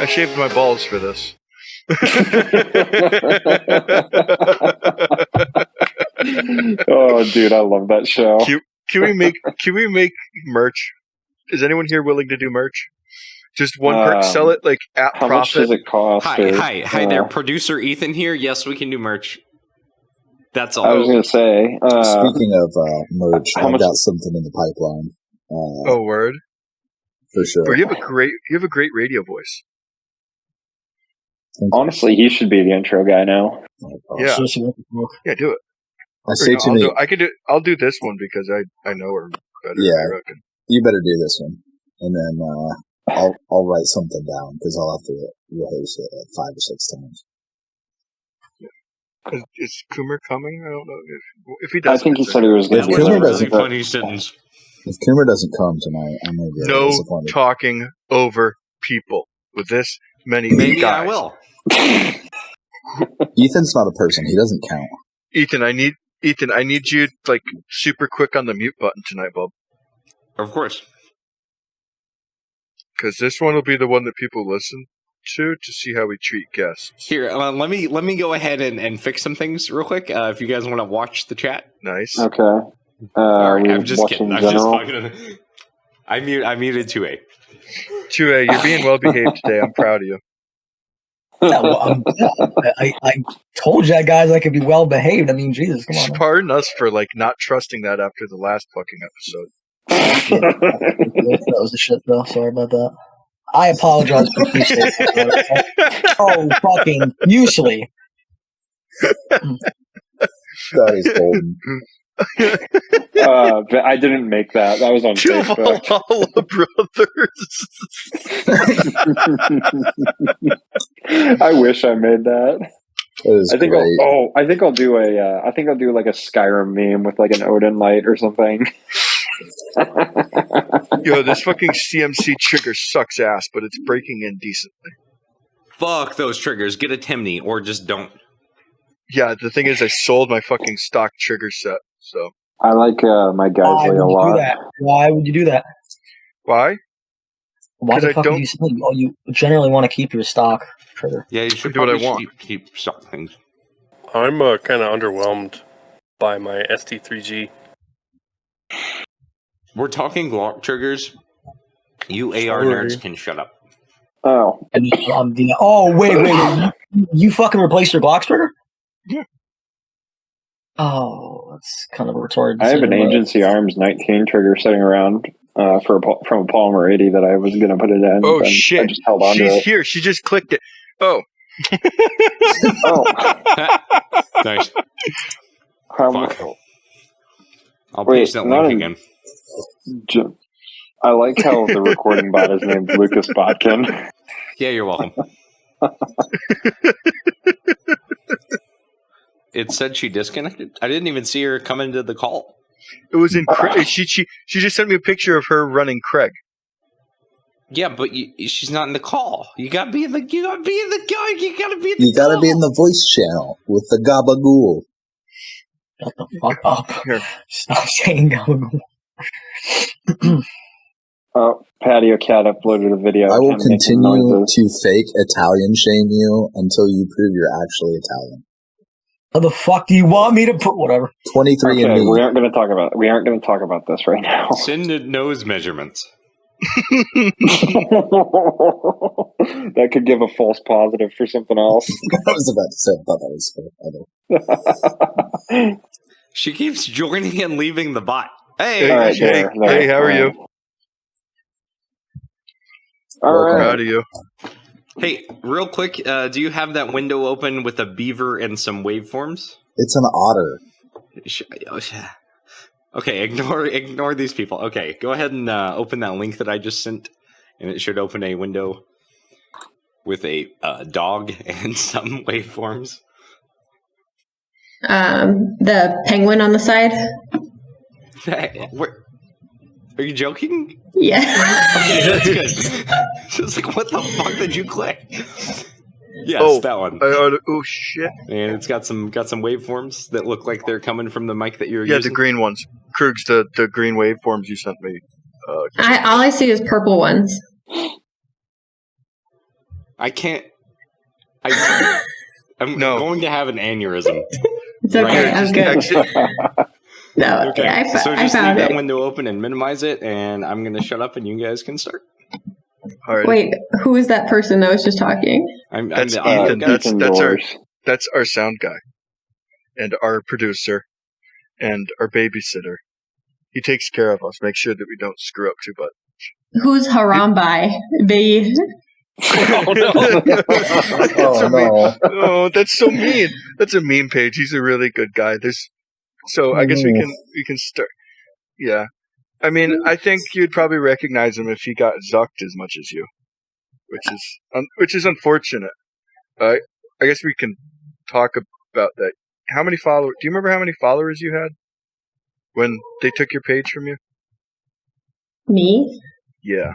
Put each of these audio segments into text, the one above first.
I shaved my balls for this. Oh, dude, I love that show. Can we make merch? Is anyone here willing to do merch? Just one part, sell it like at how profit. Much does it cost? Hi there, producer Ethan here. Yes, we can do merch. That's all. I was gonna say. Speaking of merch, I've got something in the pipeline. Oh, word! For sure. Bro, you have a great radio voice. Honestly, he should be the intro guy now. Yeah, do it. I say to me, I'll do this one because I know her better. Yeah, you better do this one, and then I'll write something down because I'll have to rehearse it like 5 or 6 times. Is Coomer coming? I don't know if he does. I think he said he was going to. If Coomer doesn't come, If Coomer doesn't come tonight, I'm going to be disappointed. No talking over people with this many Maybe guys. I will. Ethan's not a person. He doesn't count. Ethan, I need you like super quick on the mute button tonight, bub. Of course. Because this one will be the one that people listen to see how we treat guests. Here, let me go ahead and fix some things real quick. If you guys want to watch the chat. Nice. Okay. Right, I'm just kidding. I'm just talking. I muted 2A. 2A, you're being well behaved today. I'm proud of you. Yeah, well, I told you guys I could be well behaved. I mean, Jesus, come on. Pardon us for like not trusting that after the last fucking episode. That was the shit, though. Sorry about that. I apologize profusely. Oh, fucking usually. That is golden. But I didn't make that. That was on Facebook. Valhalla Brothers. I wish I made that. I think I'll do like a Skyrim meme with like an Odin light or something. Yo, this fucking CMC trigger sucks ass, but it's breaking in decently. Fuck those triggers. Get a Timney or just don't. Yeah, the thing is, I sold my fucking stock trigger set, so. I like my Geisley a lot. Why would you do that? Why? Why the fuck would you sell? Oh, you generally want to keep your stock trigger. Yeah, you should do what I want. Keep stock things. I'm kind of underwhelmed by my ST3G. We're talking Glock triggers. You AR nerds can shut up. Oh. Wait. You fucking replaced your Glock trigger? Yeah. Oh, that's kind of a retarded I have an decision, Agency Arms 19 trigger sitting around from a Palmer 80 that I was going to put it in. Oh, shit. I just held on to it. She's here. She just clicked it. Oh. Nice. Fuck. I'll paste that link again. I like how the recording bot is named Lucas Botkin. Yeah, you're welcome. It said she disconnected. I didn't even see her come into the call. It was in Craig. She just sent me a picture of her running Craig. Yeah, but she's not in the call. You gotta be in the. You gotta be in the voice channel with the gabagool. Shut the fuck up. Stop saying gabagool. Oh, Patio Cat uploaded a video. I will continue to fake Italian shame you until you prove you're actually Italian. How the fuck do you want me to put whatever? 23 okay, and me. We aren't going to talk about this right now. Send nose measurements. That could give a false positive for something else. I was about to say, I thought that was fair. She keeps joining and leaving the bot. Hey, hey, how are you? All right. Proud of you. Hey, real quick, do you have that window open with a beaver and some waveforms? It's an otter. Okay, ignore these people. Okay, go ahead and open that link that I just sent, and it should open a window with a dog and some waveforms. The penguin on the side. Are you joking? Yeah. Okay, that's good. Just like, what the fuck did you click? Yes, that one. Oh shit! And it's got some waveforms that look like they're coming from the mic that you're using. Yeah, the green ones. Kruegs, the green waveforms you sent me. All I see is purple ones. I can't. I'm going to have an aneurysm. It's okay. Right. I'm good. No, Okay. So I just found leave that it. window open and minimize it, and I'm going to shut up, and you guys can start. Alright. Wait, who is that person that was just talking? I'm That's the audio Ethan. guy. That's our sound guy, and our producer, and our babysitter. He takes care of us. Make sure that we don't screw up too much. Who's Harambe? The Oh no! Oh, that's so mean. That's a meme page. He's a really good guy. I guess we can start. Yeah, I mean, I think you'd probably recognize him if he got zucked as much as you, which is unfortunate. I guess we can talk about that. How many followers? Do you remember how many followers you had when they took your page from you? me? Yeah.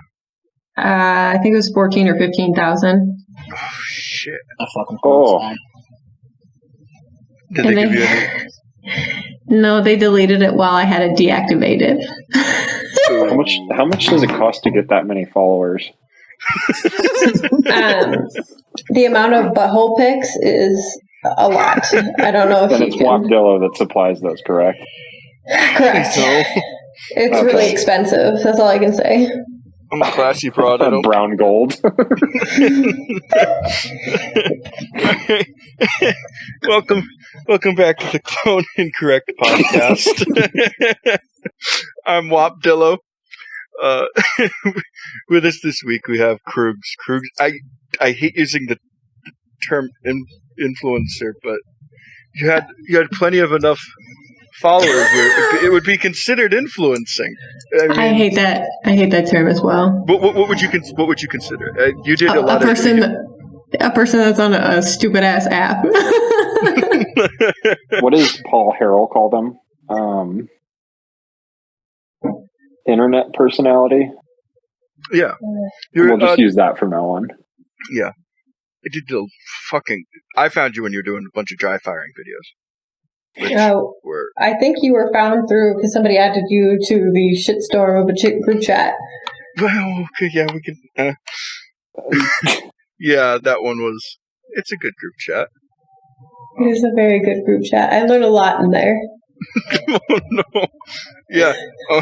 I think it was 14 or 15,000. Oh shit! I fucking Did they give you any? No, they deleted it while I had it deactivated. How much does it cost to get that many followers? The amount of butthole pics is a lot. I don't know if Then you it's can. Wapdillo that supplies those, correct? Correct. It's really expensive. That's all I can say. I'm a classy broad. I don't. Brown gold. Welcome back to the Clone Incorrect podcast. I'm Wapdillo. With us this week we have Kruegs. Kruegs. I hate using the term influencer, but you had plenty of enough followers where it would be considered influencing. I hate that. I hate that term as well. What would you consider? You did a lot of a person that's on a stupid ass app. What does Paul Harrell call them? Internet personality. Yeah, We'll just use that from now on. Yeah, I did the fucking. I found you when you were doing a bunch of dry firing videos. I think you were found through because somebody added you to the shitstorm of a group chat. Well, okay, yeah, we can. Yeah, that one was. It's a good group chat. It is a very good group chat. I learned a lot in there. Oh no! Yeah. Oh.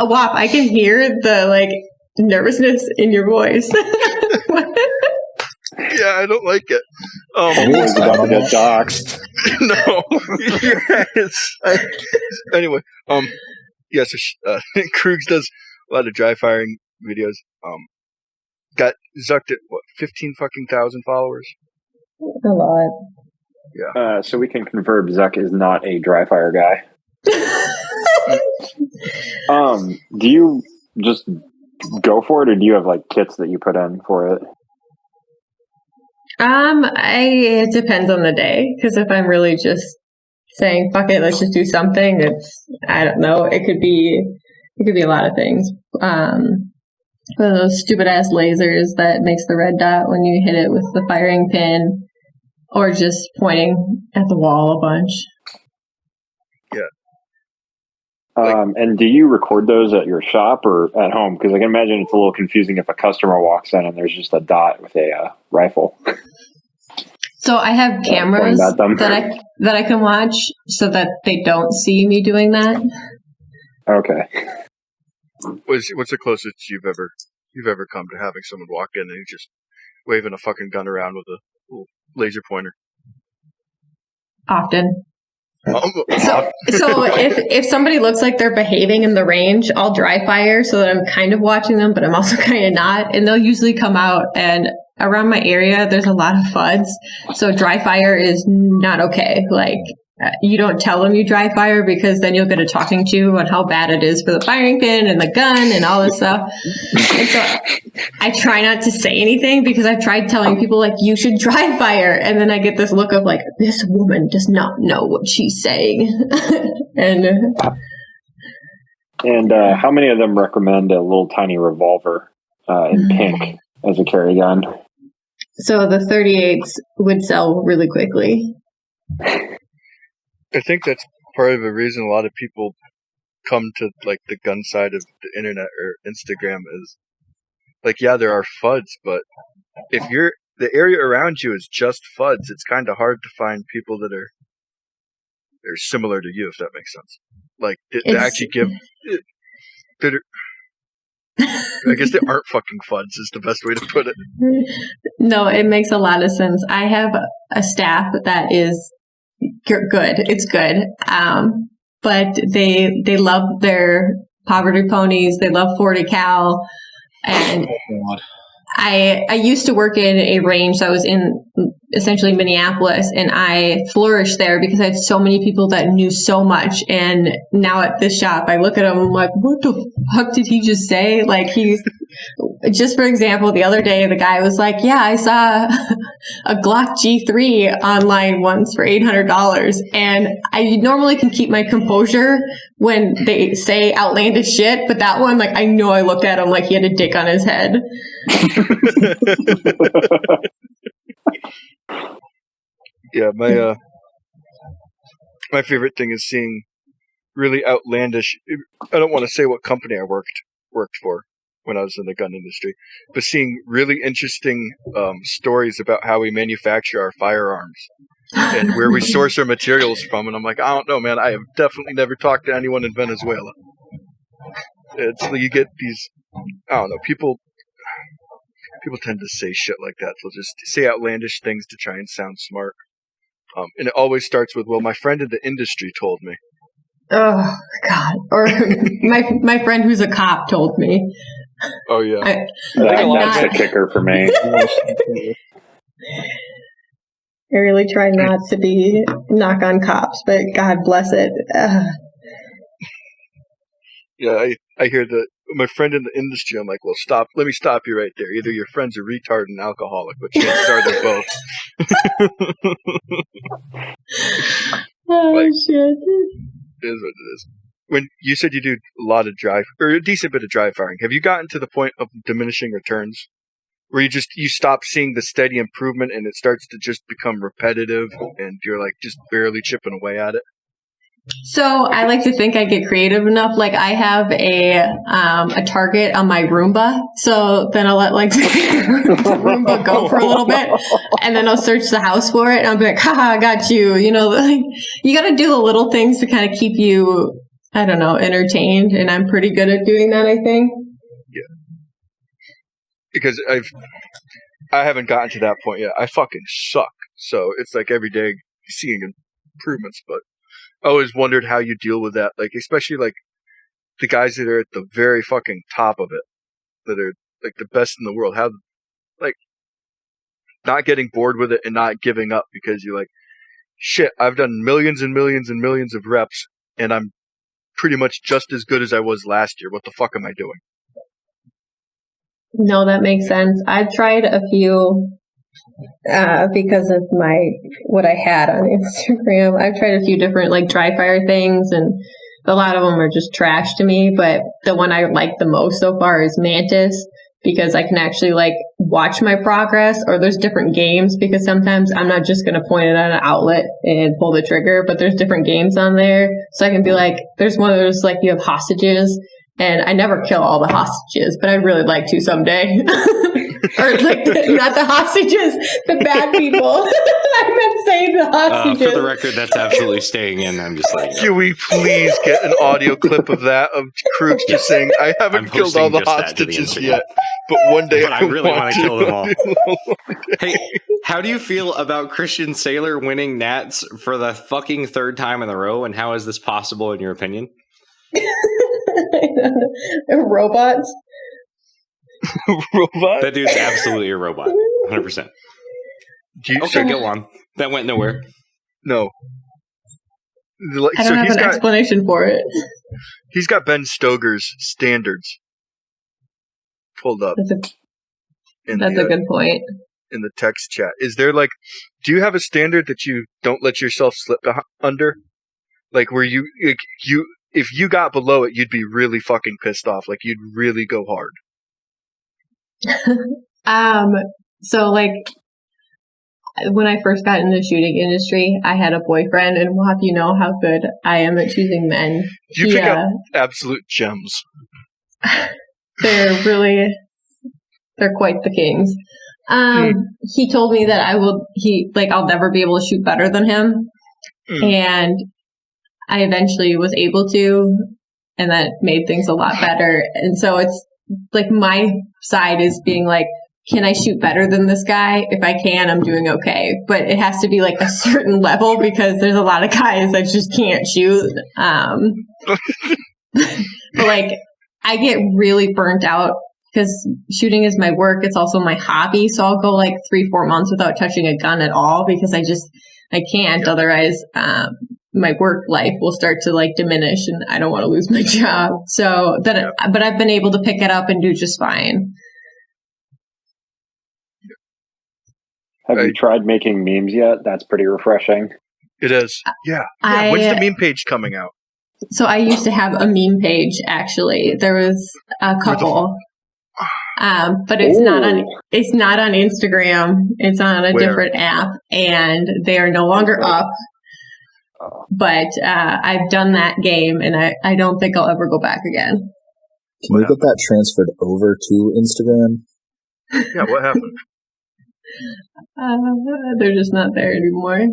Wap, I can hear the nervousness in your voice. Yeah, I don't like it. He's about to get doxxed. No. Yes. Anyway, yes, Kruegs does a lot of dry firing videos. Got zucked at 15,000 followers. A lot. Yeah. So we can confirm Zuck is not a dry fire guy. Do you just go for it, or do you have kits that you put in for it? It depends on the day, because if I'm really just saying fuck it, let's just do something, I don't know, it could be a lot of things. One of those stupid ass lasers that makes the red dot when you hit it with the firing pin, or just pointing at the wall a bunch. Yeah. And do you record those at your shop or at home? Because I can imagine it's a little confusing if a customer walks in and there's just a dot with a rifle. So I have cameras that I can watch so that they don't see me doing that. Okay. What's the closest you've ever come to having someone walk in and he's just waving a fucking gun around with a little laser pointer? Often. So if somebody looks like they're behaving in the range, I'll dry fire so that I'm kind of watching them, but I'm also kind of not. And they'll usually come out, and around my area, there's a lot of FUDs. So dry fire is not okay. You don't tell them you dry fire, because then you'll get a talking to on how bad it is for the firing pin and the gun and all this stuff. And so I try not to say anything, because I've tried telling people you should dry fire, and then I get this look of this woman does not know what she's saying. And how many of them recommend a little tiny revolver in pink as a carry gun? So the 38s would sell really quickly. I think that's part of the reason a lot of people come to the gun side of the internet or Instagram is like, yeah, there are FUDs, but if the area around you is just FUDs, it's kind of hard to find people that are similar to you, if that makes sense. Like, to actually give... I guess they aren't fucking FUDs is the best way to put it. No, it makes a lot of sense. I have a staff that is good. It's good. But they love their poverty ponies. They love 40 cal. And I used to work in a range that was in essentially Minneapolis, and I flourished there because I had so many people that knew so much. And now at this shop, I look at them, I'm like, what the fuck did he just say? Like, he's just, for example, the other day, the guy was like, yeah, I saw a Glock G3 online once for $800. And I normally can keep my composure when they say outlandish shit, but that one, like, I know I looked at him like he had a dick on his head. Yeah, my favorite thing is seeing really outlandish. I don't want to say what company I worked for when I was in the gun industry, but seeing really interesting stories about how we manufacture our firearms and where we source our materials from. And I'm like, I don't know, man. I have definitely never talked to anyone in Venezuela. It's you get these, I don't know, people tend to say shit like that. They'll just say outlandish things to try and sound smart. And it always starts with, well, my friend in the industry told me. Oh, God. Or my friend who's a cop told me. Oh, yeah. That's a kicker for me. I really try not to be knock on cops, but God bless it. Yeah, I hear my friend in the industry, I'm like, well, let me stop you right there. Either your friend's a retard and alcoholic, but chances are they're both. Oh, shit. It is what it is. When you said you do a lot of a decent bit of dry firing, have you gotten to the point of diminishing returns? Where you stop seeing the steady improvement and it starts to just become repetitive and you're like just barely chipping away at it? So I like to think I get creative enough. Like, I have a target on my Roomba. So then I'll let like the Roomba go for a little bit, and then I'll search the house for it, and I'll be like, haha, I got you. You know, like, you got to do the little things to kind of keep you, I don't know, entertained. And I'm pretty good at doing that, I think. Yeah. Because I haven't gotten to that point yet. I fucking suck. So it's like every day seeing improvements, but I always wondered how you deal with that, like, especially, like, the guys that are at the very fucking top of it, that are, like, the best in the world, how, like, not getting bored with it and not giving up because you're like, shit, I've done millions and millions and millions of reps, and I'm pretty much just as good as I was last year. What the fuck am I doing? No, that makes sense. I've tried a few... because of what I had on Instagram, I've tried a few different like dry fire things, and a lot of them are just trash to me. But the one I like the most so far is Mantis, because I can actually like watch my progress. Or there's different games, because sometimes I'm not just going to point it at an outlet and pull the trigger, but there's different games on there. So I can be like, there's one of those like you have hostages, and I never kill all the hostages, but I'd really like to someday. Or like not the hostages, the bad people. I meant saying the hostages. For the record, that's absolutely staying in. I'm just like, can we please get an audio clip of that, of Kruegs just saying, I haven't killed all the hostages yet, but one day I really want to kill them all. Hey, how do you feel about Christian Sailor winning Nats for the fucking third time in a row, and how is this possible in your opinion? Robots. Robot? That dude's absolutely a robot. 100%. Okay, go on. That went nowhere. No. I don't have an explanation for it. He's got Ben Stoker's standards pulled up. That's a good point. In the text chat. Is there like, do you have a standard that you don't let yourself slip under? Like where if you got below it, you'd be really fucking pissed off. Like you'd really go hard. So like when I first got in the shooting industry, I had a boyfriend, and we'll have you know how good I am at choosing men. You pick up absolute gems. They're really They're quite the kings. He told me that I'll never be able to shoot better than him. And I eventually was able to, and that made things a lot better. And so it's like my side is being like, can I shoot better than this guy? If I can, I'm doing okay. But it has to be like a certain level because there's a lot of guys that just can't shoot. But like, I get really burnt out because shooting is my work. It's also my hobby. So I'll go like 3-4 months without touching a gun at all because I can't. Otherwise, my work life will start to like diminish and I don't want to lose my job. But I've been able to pick it up and do just fine. Have you tried making memes yet? That's pretty refreshing. It is. Yeah. When's the meme page coming out? So I used to have a meme page, actually. There was a couple. But it's not on Instagram. It's on a different app, and they are no longer up. But I've done that game, and I don't think I'll ever go back again. Can we get that transferred over to Instagram? Yeah, what happened? They're just not there anymore.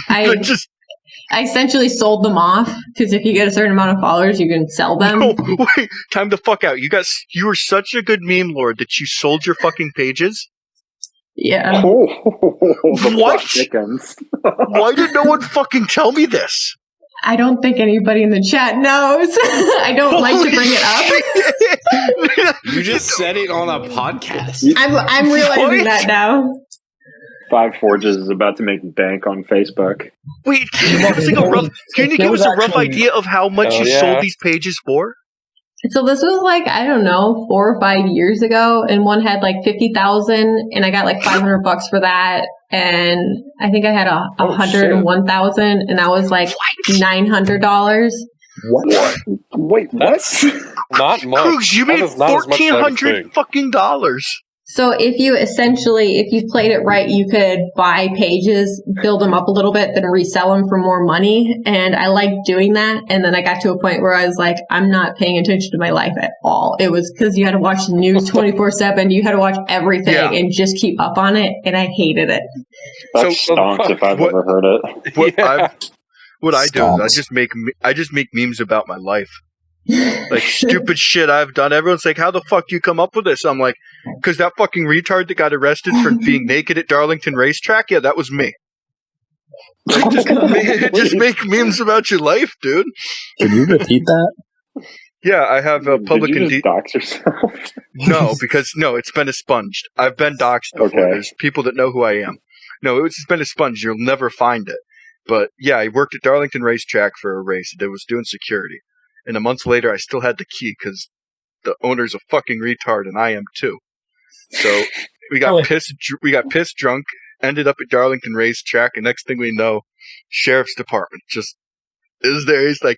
I essentially sold them off because if you get a certain amount of followers, you can sell them. No, wait, time to fuck out. You were such a good meme lord that you sold your fucking pages? Yeah. What? Why did no one fucking tell me this? I don't think anybody in the chat knows. I don't like to bring it up. You just said it on a podcast. I'm realizing that now. Five Forges is about to make bank on Facebook. Wait, can you give us a rough idea of how much you sold these pages for? So this was like, I don't know, 4 or 5 years ago, and one had like 50,000, and I got like $500 for that, and I think I had 101,000, and that was like $900. What? Wait, that's not much. Kruegs, you made $1,400 fucking dollars. So if you played it right, you could buy pages, build them up a little bit, then resell them for more money. And I liked doing that. And then I got to a point where I was like, I'm not paying attention to my life at all. It was because you had to watch the news 24/7. You had to watch everything and just keep up on it. And I hated it. That stonks if I've ever heard it. What I do is I just make memes about my life. Like stupid shit I've done. Everyone's like, how the fuck do you come up with this? I'm like, because that fucking retard that got arrested for being naked at Darlington Racetrack, yeah, that was me. Just make memes about your life, dude. Can you repeat that? Yeah, I have a public Did you just dox yourself? No, because it's been expunged. I've been doxed before. Okay. There's people that know who I am. No, it's been expunged. You'll never find it. But yeah, I worked at Darlington Racetrack for a race that was doing security. And a month later, I still had the key because the owner's a fucking retard, and I am too. So we got pissed drunk, ended up at Darlington Racetrack, and next thing we know, sheriff's department just is there. He's like,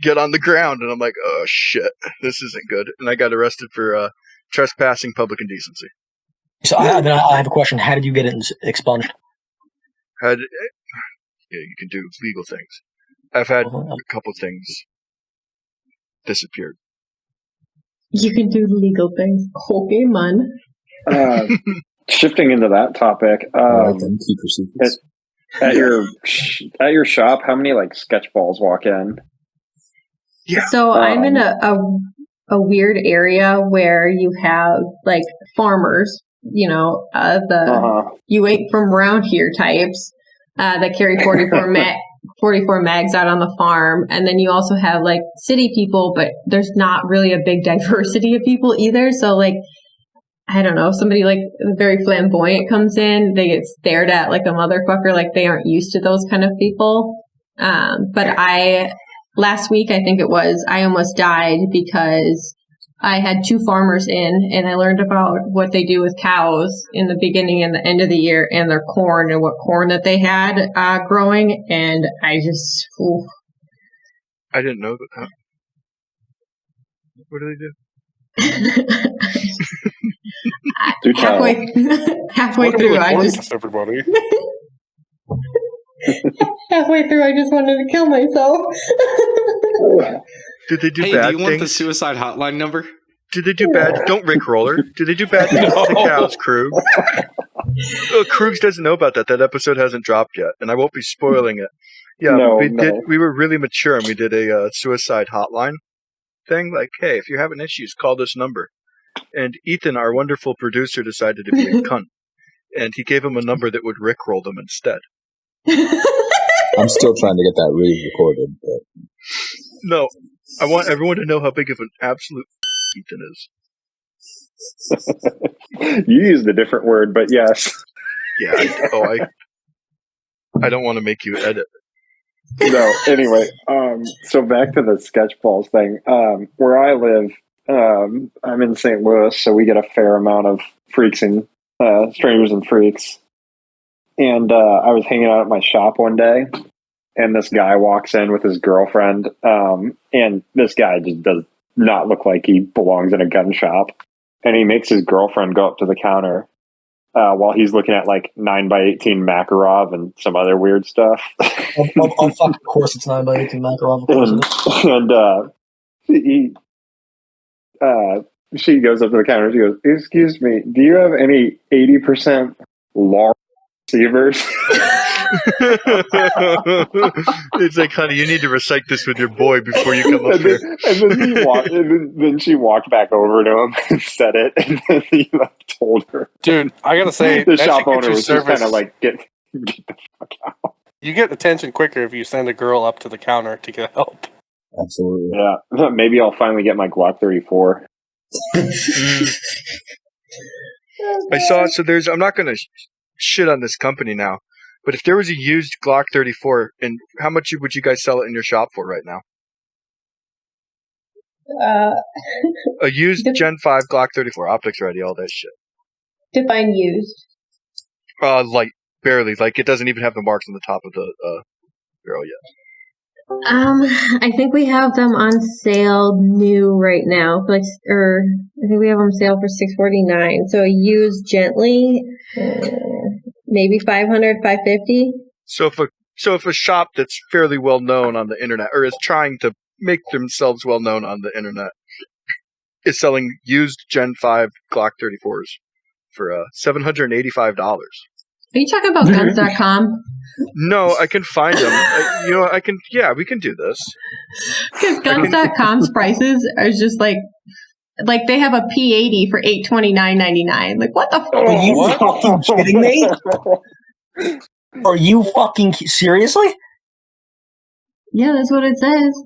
get on the ground, and I'm like, oh shit, this isn't good. And I got arrested for trespassing public indecency. So I have a question. How did you get it expunged? You can do legal things. I've had a couple things disappeared. You can do legal things. Okay, man. Shifting into that topic, at your shop, how many like sketch balls walk in? Yeah. So I'm in a weird area where you have like farmers, you ain't from around here types that carry 44 mags out on the farm. And then you also have like city people, but there's not really a big diversity of people either. So like, I don't know, somebody like very flamboyant comes in, they get stared at like a motherfucker, like they aren't used to those kind of people. But last week, I think it was, I almost died because I had 2 farmers in, and I learned about what they do with cows in the beginning and the end of the year, and their corn and what corn that they had growing, and I just... Ooh. I didn't know that. What do they do? halfway through, I just... Everybody. Halfway through, I just wanted to kill myself. Did they do bad things? Do you want the suicide hotline number? Do they do bad? Don't Rickroll her. Do they do bad things to the cows, Krug? Kruegs doesn't know about that. That episode hasn't dropped yet, and I won't be spoiling it. Yeah, we were really mature, and we did a suicide hotline thing. Like, hey, if you're having issues, call this number. And Ethan, our wonderful producer, decided to be a cunt, and he gave him a number that would Rickroll them instead. I'm still trying to get that re-recorded. But... No, I want everyone to know how big of an absolute Ethan is. You used a different word, but yes. Yeah. I don't want to make you edit. No. Anyway, so back to the sketch balls thing. Where I live, I'm in St. Louis, so we get a fair amount of freaks and strangers and freaks. And I was hanging out at my shop one day, and this guy walks in with his girlfriend, and this guy just does not look like he belongs in a gun shop. And he makes his girlfriend go up to the counter while he's looking at like 9x18 Makarov and some other weird stuff. Of course it's 9x18 Makarov. Of course it is. She goes up to the counter. She goes, "Excuse me, do you have any 80% large receivers?" It's like, honey, you need to recite this with your boy before you come up here. Then she walked back over to him and said it, and then he told her. Dude, I gotta say, the shop owner was just kind of like, get the fuck out. You get attention quicker if you send a girl up to the counter to get help. Absolutely. Yeah, maybe I'll finally get my Glock 34. I saw, so there's, I'm not going to shit on this company now, but if there was a used Glock 34, and how much would you guys sell it in your shop for right now? A used Gen 5 Glock 34, optics ready, all that shit. Define used. Light, barely. Like, it doesn't even have the marks on the top of the barrel yet. I think we have them on sale new right now. I think we have them on sale for $649. So used gently, maybe $500, $550. So if a shop that's fairly well known on the internet, or is trying to make themselves well known on the internet, is selling used Gen 5 Glock 34s for $785. Are you talking about guns.com? No, I can find them. We can do this. Because guns.com's prices are just like they have a P80 for $829.99. Like, what the fuck? Are you fucking kidding me? Are you fucking seriously? Yeah, that's what it says.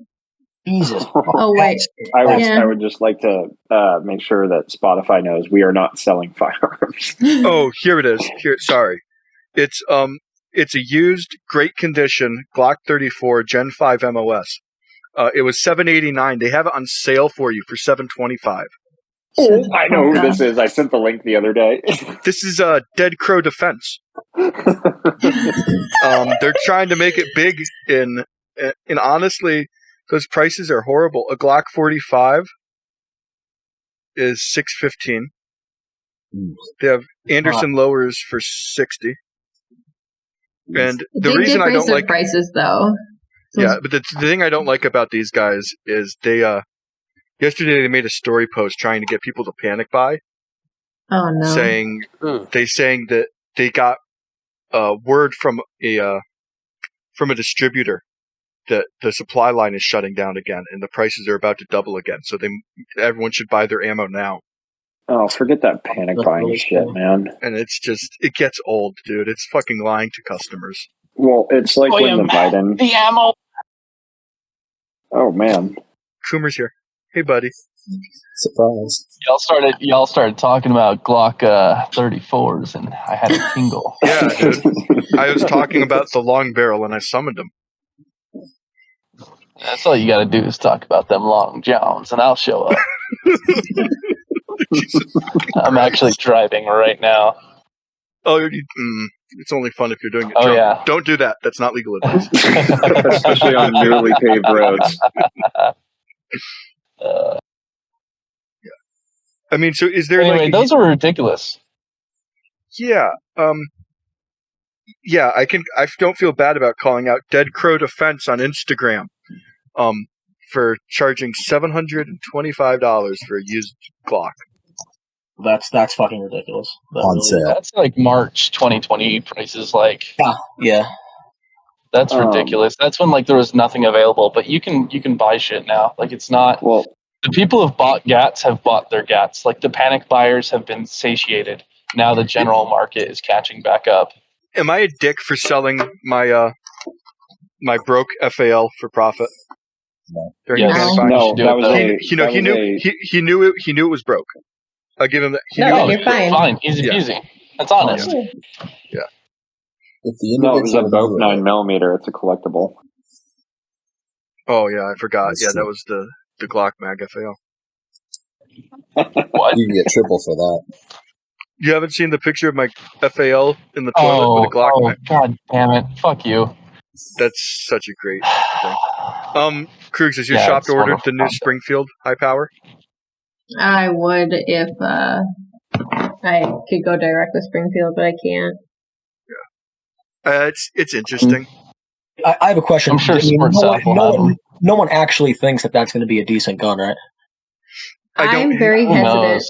Jesus. Oh, wait. I would just like to make sure that Spotify knows we are not selling firearms. Oh, here it is. Sorry. It's a used, great condition Glock 34 Gen 5 MOS. It was $789. They have it on sale for you for $725. Oh, I know who this is. I sent the link the other day. This is Dead Crow Defense. They're trying to make it big, and honestly, those prices are horrible. A Glock 45 is $615. They have Anderson lowers for $60. And the reason I don't like prices, though. Yeah, but the thing I don't like about these guys is they yesterday they made a story post trying to get people to panic buy. Oh no! Saying that they got word from a distributor that the supply line is shutting down again and the prices are about to double again. So everyone should buy their ammo now. Oh, forget that panic buying shit, man. And it gets old, dude. It's fucking lying to customers. Well, it's like when the Biden... The ammo! Oh, man. Coomer's here. Hey, buddy. Surprise. Y'all started talking about Glock 34s, and I had a tingle. Yeah, dude. I was talking about the long barrel, and I summoned him. That's all you gotta do is talk about them long johns, and I'll show up. I'm actually driving right now. Oh, it's only fun if you're doing it. Oh, yeah. Don't do that. That's not legal advice. Especially on newly paved roads. I mean, so is there anyway, those are ridiculous. Yeah. Yeah, I don't feel bad about calling out Dead Crow Defense on Instagram. for charging $725 for a used Glock. That's fucking ridiculous. That On really is. sale. That's like March 2020 prices. Like Yeah. that's ridiculous. That's when like there was nothing available. But you can buy shit now. Like it's not. Well, The people who've bought GATs have bought their GATs. Like the panic buyers have been satiated. Now the general market is catching back up. Am I a dick for selling my my broke FAL for profit? No. During Yes. the panic No. buying? no, do that it was though. He knew it was broke. I'll give him that. He No, knew it Oh, was you're broke. fine. Easy Yeah. peasy. That's honest. If the no, it was a individual Boat knew it, 9mm. It's a collectible. Oh yeah, I forgot. That's Yeah, true. that was the Glock Mag FAL. What? you can get triple for that. You haven't seen the picture of my FAL in the toilet with a Glock Mag? God damn it. Fuck you. That's such a great thing. Kruegs, has your Yeah, shop it's ordered wonderful the new content. Springfield high power? I would if I could go direct with Springfield, but I can't. It's interesting. I have a question. I'm sure Sport South will have them. No one actually thinks that that's going to be a decent gun, right? I don't. I'm very Who hesitant. knows?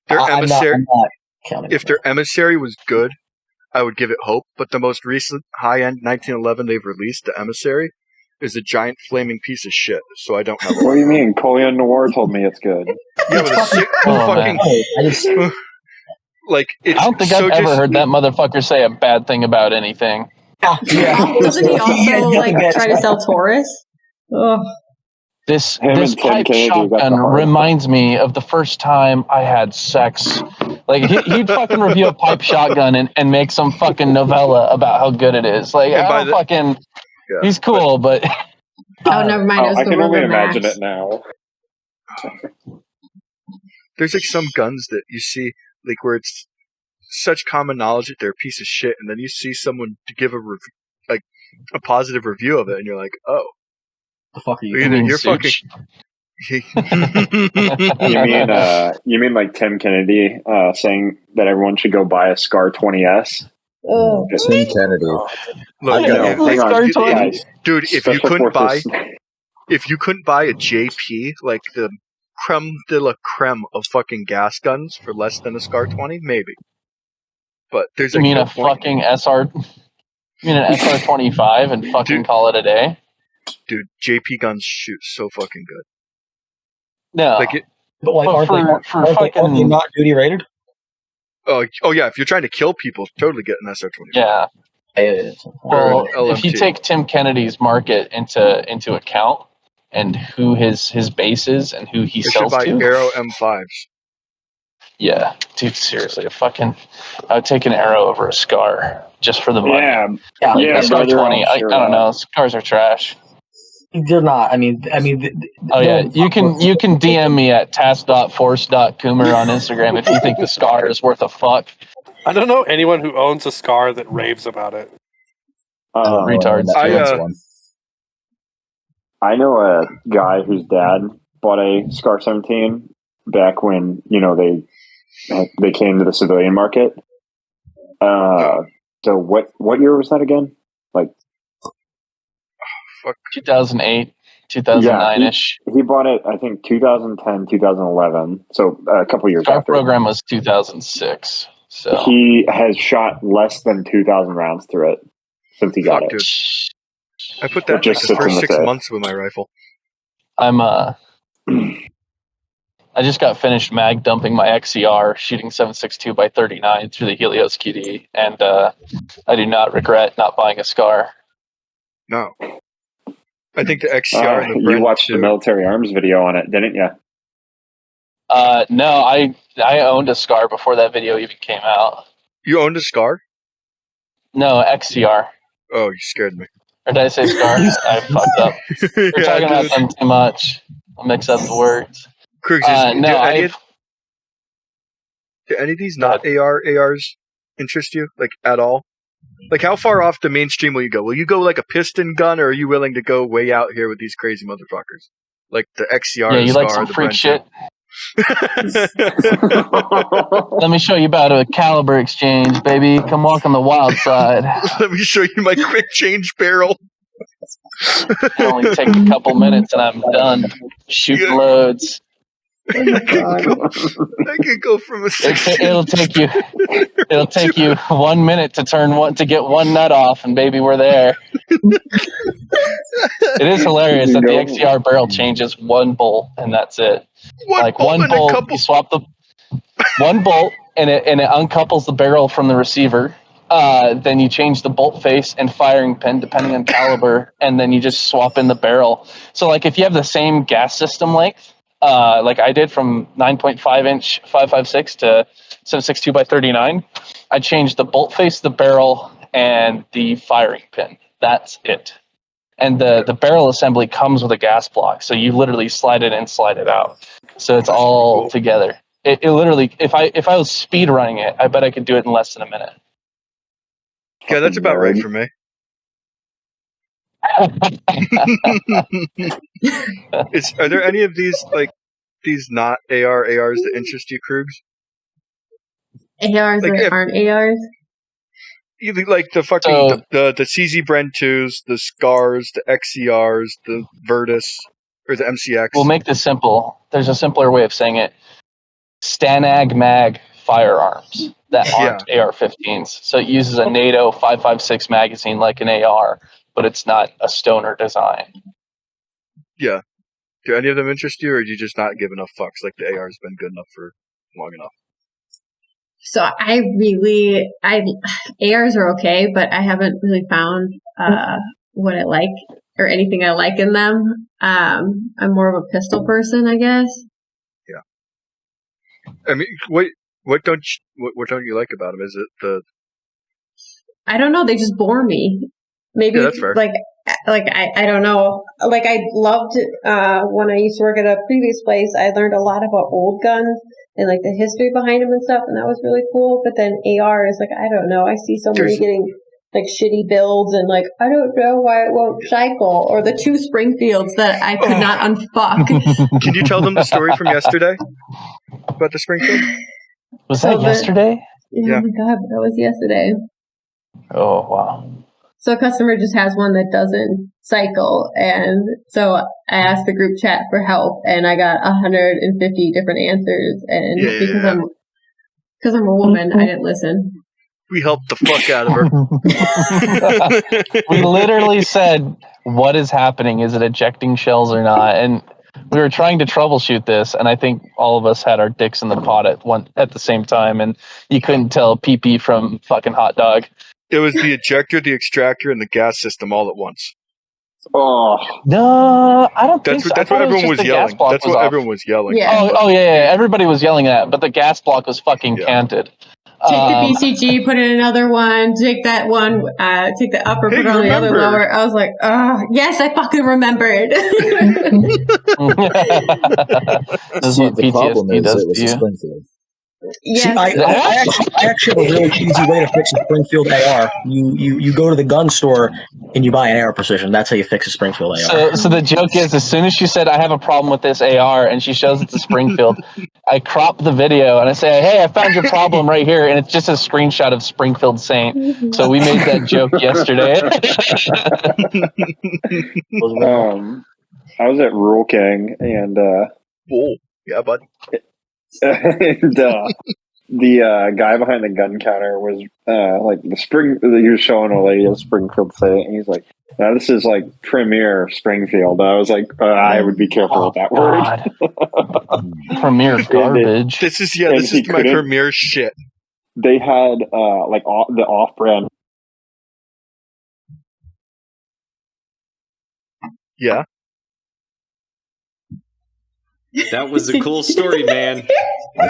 Their I'm emissary. not counting. If their emissary was good, I would give it hope. But the most recent high-end 1911 they've released, the emissary, is a giant flaming piece of shit. So I don't have. What do you mean? Colion Noir told me it's good. Yeah, but a sick Oh, fucking I just, like it's. I don't think so I've ever just, heard that motherfucker say a bad thing about anything. yeah. Doesn't he also like try to sell Taurus? Ugh. This Him this and Tim pipe Kennedy got the shotgun heart. reminds me of the first time I had sex. Like he'd fucking review a pipe shotgun and make some fucking novella about how good it is. Like And by I don't fucking. Yeah, He's cool, but Oh, never mind. It was I the can only rubber imagine max. it now. there's like some guns that you see like where it's such common knowledge that they're a piece of shit, and then you see someone to give a positive review of it, and you're like, oh, the fuck are you? either you're fucking. You mean like Tim Kennedy saying that everyone should go buy a Scar 20S? Oh. Tim Kennedy. Look, I know. yeah, Hang on, Scar 20. guys. dude, if Special Forces- you couldn't buy a JP, like the creme de la creme of fucking gas guns for less than a Scar 20, maybe. But there's you like mean no a point. fucking SR? You mean an SR-25 and fucking Dude. call it a day? Dude, JP guns shoot so fucking good. No. Like it. But like, But aren't for they not duty rated? Oh yeah, if you're trying to kill people, totally get an SR-25. Yeah. Well, Or an if you LMT. take Tim Kennedy's market into account and who his base is and who he You should sells buy to, Arrow M5s. yeah, dude, seriously, I would take an Arrow over a Scar just for the money. Yeah, Yeah, Like, yeah, a Scar brother, 20, I'm I sure don't of know. Scars are trash. they're not. I mean. Oh yeah, you can DM me at task.force.coomer on Instagram if you think the Scar is worth a fuck. I don't know anyone who owns a Scar that raves about it. I don't know Retards. anyone that owns I, one. I know a guy whose dad bought a Scar 17 back when they came to the civilian market. So what year was that again? Like 2008, 2009-ish. He bought it, I think, 2010, 2011. So a couple years Scar after. program was 2006. So He has shot less than 2,000 rounds through it since he got Fuck, it. dude. I put that in like just the sits in first the 6 safe. months with my rifle. I just got finished mag dumping my XCR, shooting 7.62 by 39 through the Helios QD, and I do not regret not buying a Scar. No. I think the XCR and the You Brent watched the too. military arms video on it, didn't you? No, I owned a Scar before that video even came out. You owned a Scar? No, XCR. Oh, you scared me. Or did I say Scar? I fucked up. We're Yeah, talking about dude. them too much. I'll mix up the words. Kruegs, No, do any of these not ARs interest you, like, at all? Like, how far off the mainstream will you go? Will you go like a piston gun, or are you willing to go way out here with these crazy motherfuckers? Like the XCR, Yeah, the you Scar, like some the freak Brent shit? too. Let me show you about a caliber exchange, baby. Come walk on the wild side. Let me show you my quick change barrel. It only take a couple minutes and I'm done. Shoot loads. I can go from a 16. It'll take you 1 minute to get one nut off, and baby, we're there. It is hilarious that the XCR barrel changes one bolt, and that's it. One bolt, you swap the one bolt, and it uncouples the barrel from the receiver. Then you change the bolt face and firing pin depending on caliber, and then you just swap in the barrel. So, like, if you have the same gas system length, like I did from 9.5 inch 5.56 to 7.62 by 39, I changed the bolt face, the barrel, and the firing pin. That's it. And the barrel assembly comes with a gas block, so you literally slide it in, slide it out. So it's all together. It literally, if I was speed running it, I bet I could do it in less than a minute. Yeah, that's about right for me. Are there any of these not ARs that interest you, Kruegs? ARs that aren't ARs? You like the fucking the CZ Bren 2s, the Scars, the XCRs, the Virtus, or the MCX. We'll make this simple. There's a simpler way of saying it. Stanag Mag firearms that aren't AR-15s. So it uses a NATO 5.56 magazine like an AR, but it's not a stoner design. Yeah. Do any of them interest you, or do you just not give enough fucks? Like the AR's been good enough for long enough. So ARs are okay, but I haven't really found what I like or anything I like in them. I'm more of a pistol person, I guess. Yeah. I mean, what don't you like about them? Is it the? I don't know. They just bore me. Maybe that's fair. Like I don't know. Like I loved when I used to work at a previous place. I learned a lot about old guns and like the history behind them and stuff, and that was really cool. But then AR is like, I don't know. I see so many getting like shitty builds, and like I don't know why it won't cycle, or the 2 Springfields that I could not unfuck. Can you tell them the story from yesterday about the Springfield? Was that yesterday? Yeah. Oh my god, that was yesterday. Oh wow. So a customer just has one that doesn't cycle, and so I asked the group chat for help, and I got 150 different answers, and because I'm a woman, I didn't listen. We helped the fuck out of her. We literally said, what is happening? Is it ejecting shells or not? And we were trying to troubleshoot this, and I think all of us had our dicks in the pot at the same time, and you couldn't tell pee-pee from fucking hot dog. It was the ejector, the extractor, and the gas system all at once. Oh no! I don't think so. That's what everyone was yelling. That's what everyone was yelling. Yeah. Oh yeah. Everybody was yelling that, but the gas block was fucking canted. Take the BCG, put in another one. Take that one. Take the upper, put on the other lower. I was like, yes, I fucking remembered. See, the problem is it was a Springfield. Yes. See, I actually have a really easy way to fix a Springfield AR. You go to the gun store and you buy an AR Precision. That's how you fix a Springfield AR. So the joke is, as soon as she said, I have a problem with this AR, and she shows it's a Springfield, I crop the video and I say, hey, I found your problem right here, and it's just a screenshot of Springfield Saint. So we made that joke yesterday. I was at Rural King, and yeah, bud. And the guy behind the gun counter was like he was showing a lady a Springfield Saint, and he's like, now this is like premier Springfield. I was like, I would be careful with that word. Premier garbage. This is my premier shit. They had like the off-brand. Yeah. That was a cool story, man.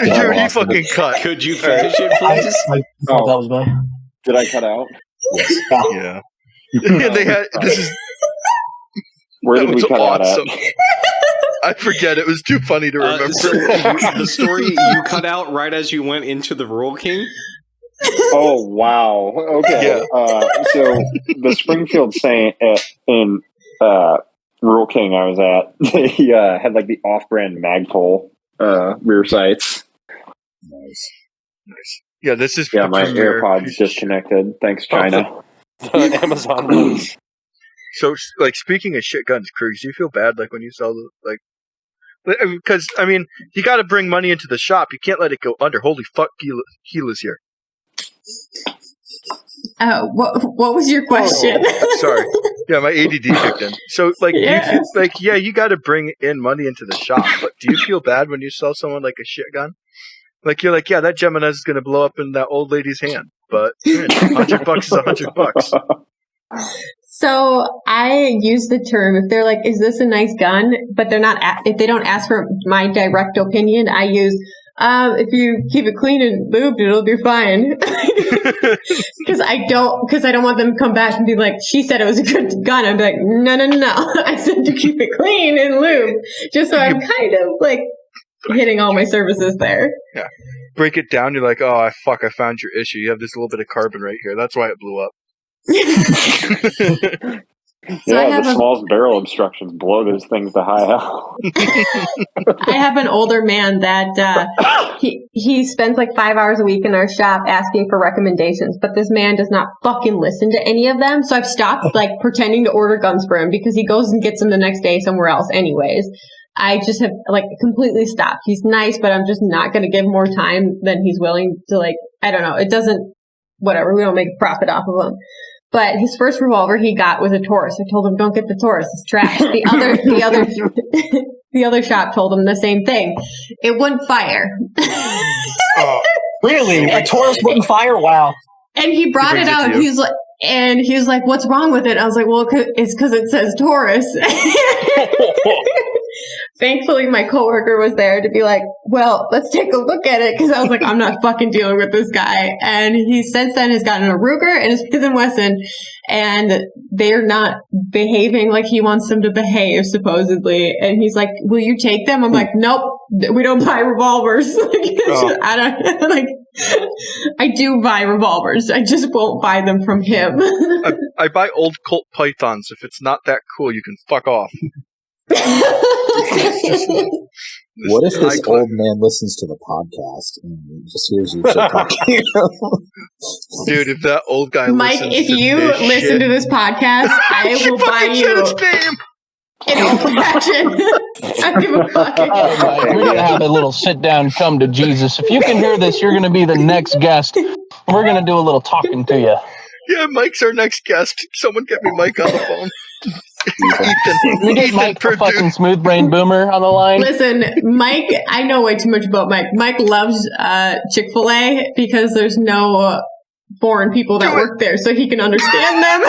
You fucking cut. Could you finish it, please? That was me. Did I cut out? Yeah. Yeah, they had. This is. Where did we cut awesome. out at? I forget. It was too funny to remember. The story you cut out right as you went into the Rural King. Oh wow! Okay. Yeah. So the Springfield Saint in Rural King I was at, they had like the off-brand Magpul rear sights. Nice. Yeah, this is my AirPods disconnected. Thanks, China. Amazon ones. So, like, speaking of shit guns, Kruegs, do you feel bad, like, when you sell, like, because, I mean, you got to bring money into the shop. You can't let it go under. Holy fuck, Gila's here. What was your question? Oh, sorry. Yeah, my ADD kicked in. So, like, you got to bring in money into the shop, but do you feel bad when you sell someone, like, a shit gun? Like, you're like, yeah, that Gemini is going to blow up in that old lady's hand, but $100 is $100. So I use the term, if they're like, is this a nice gun? But they're not, if they don't ask for my direct opinion, I use, if you keep it clean and lubed, it'll be fine. Because I don't want them to come back and be like, she said it was a good gun. I'd be like, no. I said to keep it clean and lubed. Just so I'm kind of like hitting all my services there. Yeah. Break it down. You're like, oh, I found your issue. You have this little bit of carbon right here. That's why it blew up. The smallest barrel obstructions blow those things to high hell. I have an older man that he spends like 5 hours a week in our shop asking for recommendations, but this man does not fucking listen to any of them. So I've stopped like pretending to order guns for him because he goes and gets them the next day somewhere else anyways. I just have like completely stopped. He's nice, but I'm just not going to give more time than he's willing to, like, I don't know. It doesn't, whatever. We don't make a profit off of him. But his first revolver he got was a Taurus. I told him, don't get the Taurus. It's trash. The other shop told him the same thing. It wouldn't fire. Really? A Taurus wouldn't fire? Wow. And he brought it out. He was like, what's wrong with it? I was like, well, it's because it says Taurus. Thankfully, my coworker was there to be like, well, let's take a look at it. Because I was like, I'm not fucking dealing with this guy. And he since then has gotten a Ruger and a Smith & Wesson. And they're not behaving like he wants them to behave, supposedly. And he's like, will you take them? I'm like, nope, we don't buy revolvers. I do buy revolvers. I just won't buy them from him. I buy old Colt Pythons. If it's not that cool, you can fuck off. What if this old man listens to the podcast and just hears you shit talking? Dude, if that old guy Mike, if you listen to this podcast, I will buy you an old fashioned. I give a fuck. We're going to have a little sit down, come to Jesus. If you can hear this, you're going to be the next guest. We're going to do a little talking to you. Yeah, Mike's our next guest. Someone get me Mike on the phone. We get Mike, the fucking smooth brain boomer, on the line. Listen, Mike, I know way too much about Mike. Mike loves Chick-fil-A because there's no foreign people that work there, so he can understand them.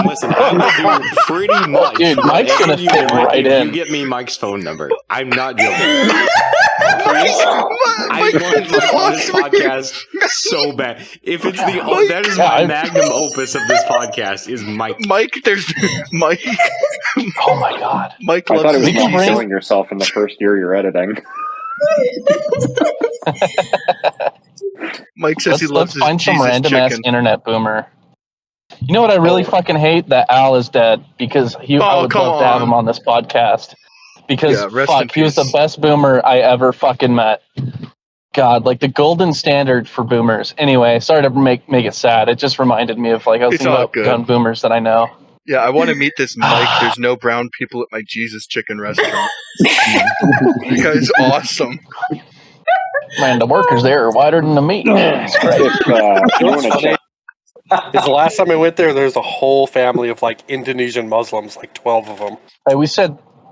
Listen. I will do pretty much. Dude, Mike's gonna fit right in. You get me Mike's phone number. I'm not joking. Please, I want Mike on this podcast so bad. If it's that is my magnum opus of this podcast is Mike. There's Mike. Oh my god, Mike loves. I thought it was killing yourself in the first year you're editing. Mike says he loves his find Jesus some random chicken. ass internet boomer. You know what I really fucking hate? That Al is dead because I would love to have him on this podcast. Because he was the best boomer I ever fucking met. God, like the golden standard for boomers. Anyway, sorry to make it sad. It just reminded me of I was thinking about gun boomers that I know. Yeah, I want to meet this Mike. There's no brown people at my Jesus Chicken restaurant. You guy's awesome. Man, the workers there are whiter than the meat. It's great. The last time I went there, there's a whole family of Indonesian Muslims, 12 of them.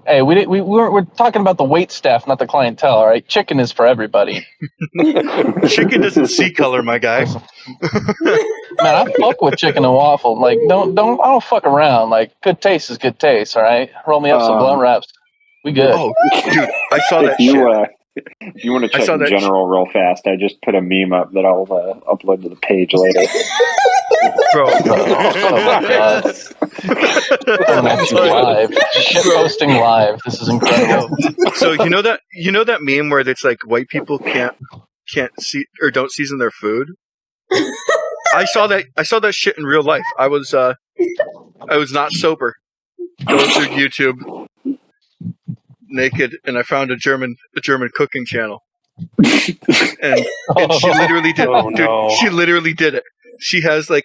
We're talking about the wait staff, not the clientele. All right, chicken is for everybody. Chicken doesn't see color, my guy. Man, I fuck with chicken and waffle. I don't fuck around. Good taste is good taste. All right, roll me up some blunt wraps. We good. Oh, dude, I saw that shit. If you want to check in general real fast, I just put a meme up that I'll upload to the page later. Bro. Live. Shit posting live. This is incredible. So you know that meme where it's white people can't see or don't season their food? I saw that shit in real life. I was not sober. Going through YouTube naked, and I found a German cooking channel, and she literally did. She literally did it. she's like,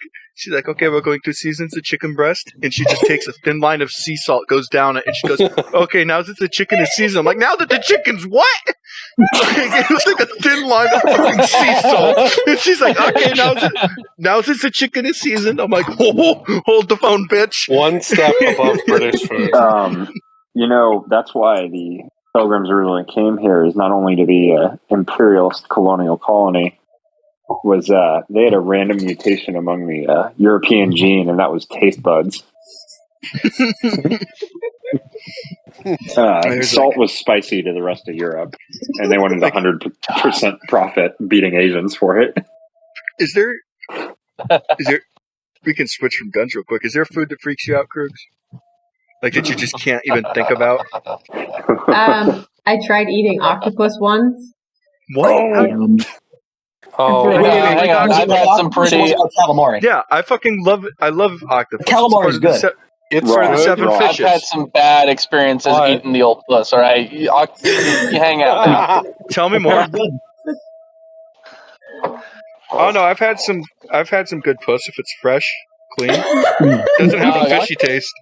okay, we're going through seasons of chicken breast, and she just takes a thin line of sea salt, goes down it, and she goes, okay, now that the chicken is seasoned. I'm like, now that the chicken's what? It was like a thin line of fucking sea salt. And she's like, okay, now that the chicken is seasoned. I'm like, hold the phone, bitch. One step above British food. That's why the Pilgrims originally came here, is not only to be an imperialist colonial colony, was they had a random mutation among the European gene, and that was taste buds. Salt was spicy to the rest of Europe, and they wanted 100% profit, beating Asians for it. Is there? We can switch from guns real quick. Is there food that freaks you out, Kruegs? Like that you just can't even think about? I tried eating octopus once. What? Hang on. I've had some pretty calamari. Yeah, I fucking love it. I love octopus. Calamari is good. It's for the 7 fishes. I've had some bad experiences eating the old puss. All right, you hang out now. Tell me more. Oh no, I've had some good puss if it's fresh, clean. Doesn't have a fishy taste.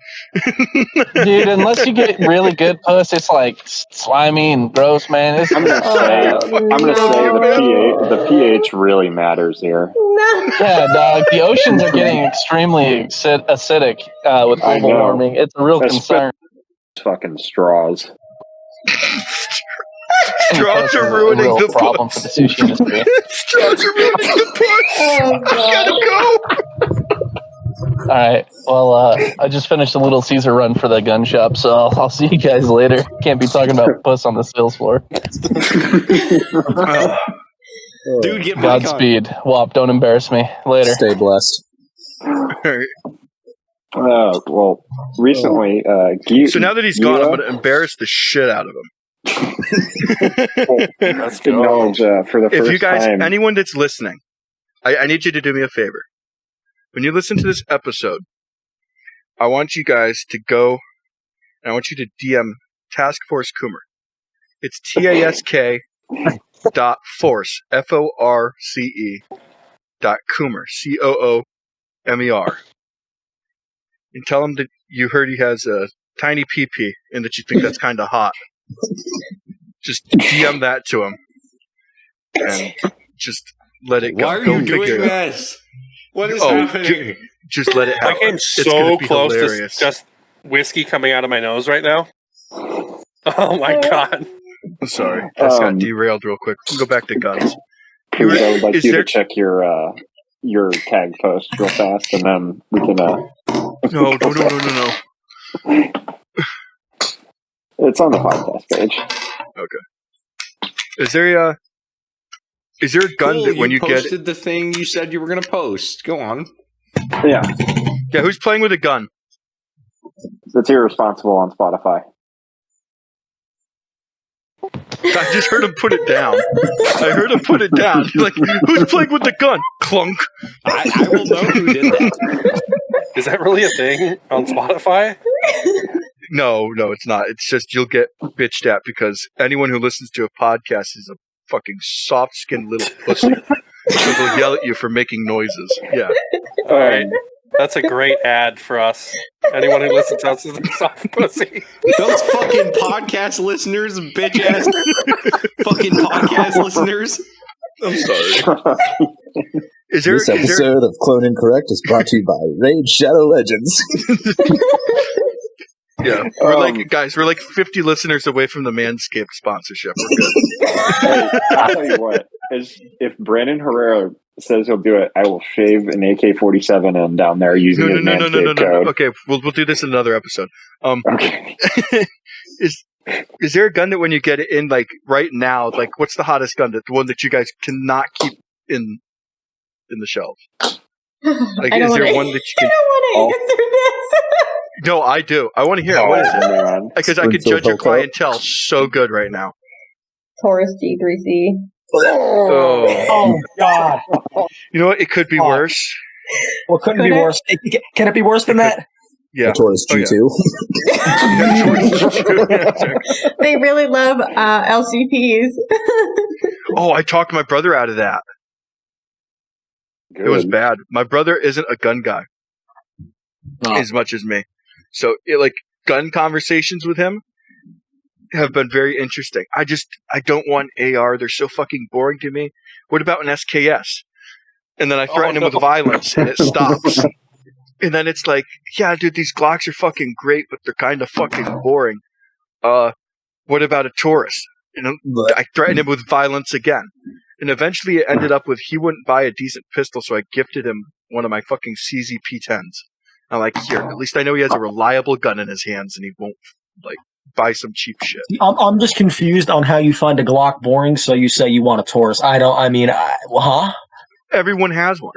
Dude, unless you get really good puss, it's like slimy and gross, man. I'm gonna say the pH really matters here. No. Yeah, dog. The oceans are getting extremely acidic with global warming. It's a real concern. Fucking straws. Straws are ruining the problem for the sushi industry. Straws are ruining the puss. I gotta go. All right. Well, I just finished a Little Caesar run for the gun shop, so I'll see you guys later. Can't be talking about puss on the sales floor. Dude, get Godspeed. Wop, don't embarrass me. Later. Stay blessed. Well, recently, so now that he's gone, I'm going to embarrass the shit out of him. Let's go. For the first if you guys, time. anyone that's listening, I need you to do me a favor. When you listen to this episode, I want you guys to go, and I want you to DM Task Force Coomer. It's TASK .force FORCE .Coomer COOMER, and tell him that you heard he has a tiny pee-pee and that you think that's kind of hot. Just DM that to him, and just let it go. Why are you doing this? What is happening? Just let it happen. I came so close to just whiskey coming out of my nose right now. Oh my god. I'm sorry. I just got derailed real quick. We'll go back to guns. I would like you to check your tag post real fast, and then we can... No. It's on the podcast page. Okay. Is there a gun that when you posted the thing you said you were going to post? Go on. Yeah. Yeah, who's playing with a gun? That's irresponsible on Spotify. I just heard him put it down. He's like, who's playing with the gun? Clunk. I will know who did that. Is that really a thing on Spotify? No, it's not. It's just you'll get bitched at because anyone who listens to a podcast is a fucking soft-skinned little pussy. So they'll yell at you for making noises. Yeah. All right. That's a great ad for us. Anyone who listens to us is a soft pussy. Those fucking podcast listeners, bitch-ass fucking podcast listeners. I'm sorry. This episode of Clone Incorrect is brought to you by Rage Shadow Legends. Yeah, we're like 50 listeners away from the Manscaped sponsorship. We're good. Hey, I'll tell you what. If Brandon Herrera says he'll do it, I will shave an AK-47 and down there using his Manscaped code. Okay, we'll do this in another episode. Okay. Is there a gun that when you get it in, like right now, like what's the hottest gun? The one that you guys cannot keep in the shelves? Like, is there one that you can? I don't want to answer this. No, I do. I want to hear it. What is it? Because I could judge your clientele so good right now. Taurus G3C. Oh God! You know what? It could be worse. Well, couldn't be worse. Can it be worse than that? Yeah. Taurus G2. They really love LCPs. Oh, I talked my brother out of that. Good. It was bad. My brother isn't a gun guy as much as me. So, gun conversations with him have been very interesting. I don't want AR. They're so fucking boring to me. What about an SKS? And then I threaten him with violence, and it stops. And then it's like, yeah, dude, these Glocks are fucking great, but they're kind of fucking boring. What about a Taurus? I threatened him with violence again. And eventually it ended up with he wouldn't buy a decent pistol, so I gifted him one of my fucking CZ P10s. I'm like, here, at least I know he has a reliable gun in his hands, and he won't, buy some cheap shit. I'm just confused on how you find a Glock boring, so you say you want a Taurus. Huh? Everyone has one.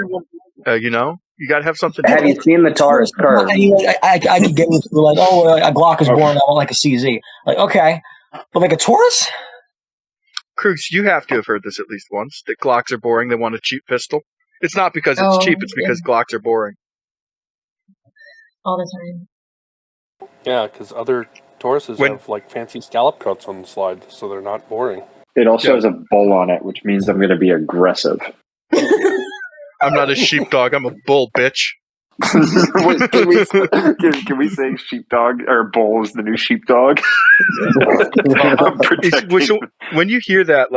You gotta have something. Have you seen the Taurus curve? I could get into a Glock is boring. I want like a CZ. Okay, but like a Taurus. Kruegs, you have to have heard this at least once. That Glocks are boring. They want a cheap pistol. It's not because it's cheap. It's because Glocks are boring. All the time. Yeah, because other Tauruses have fancy scallop cuts on the slide, so they're not boring. It also has a bull on it, which means I'm going to be aggressive. I'm not a sheepdog. I'm a bull, bitch. Wait, can we say sheepdog or bull is the new sheepdog? When you hear that,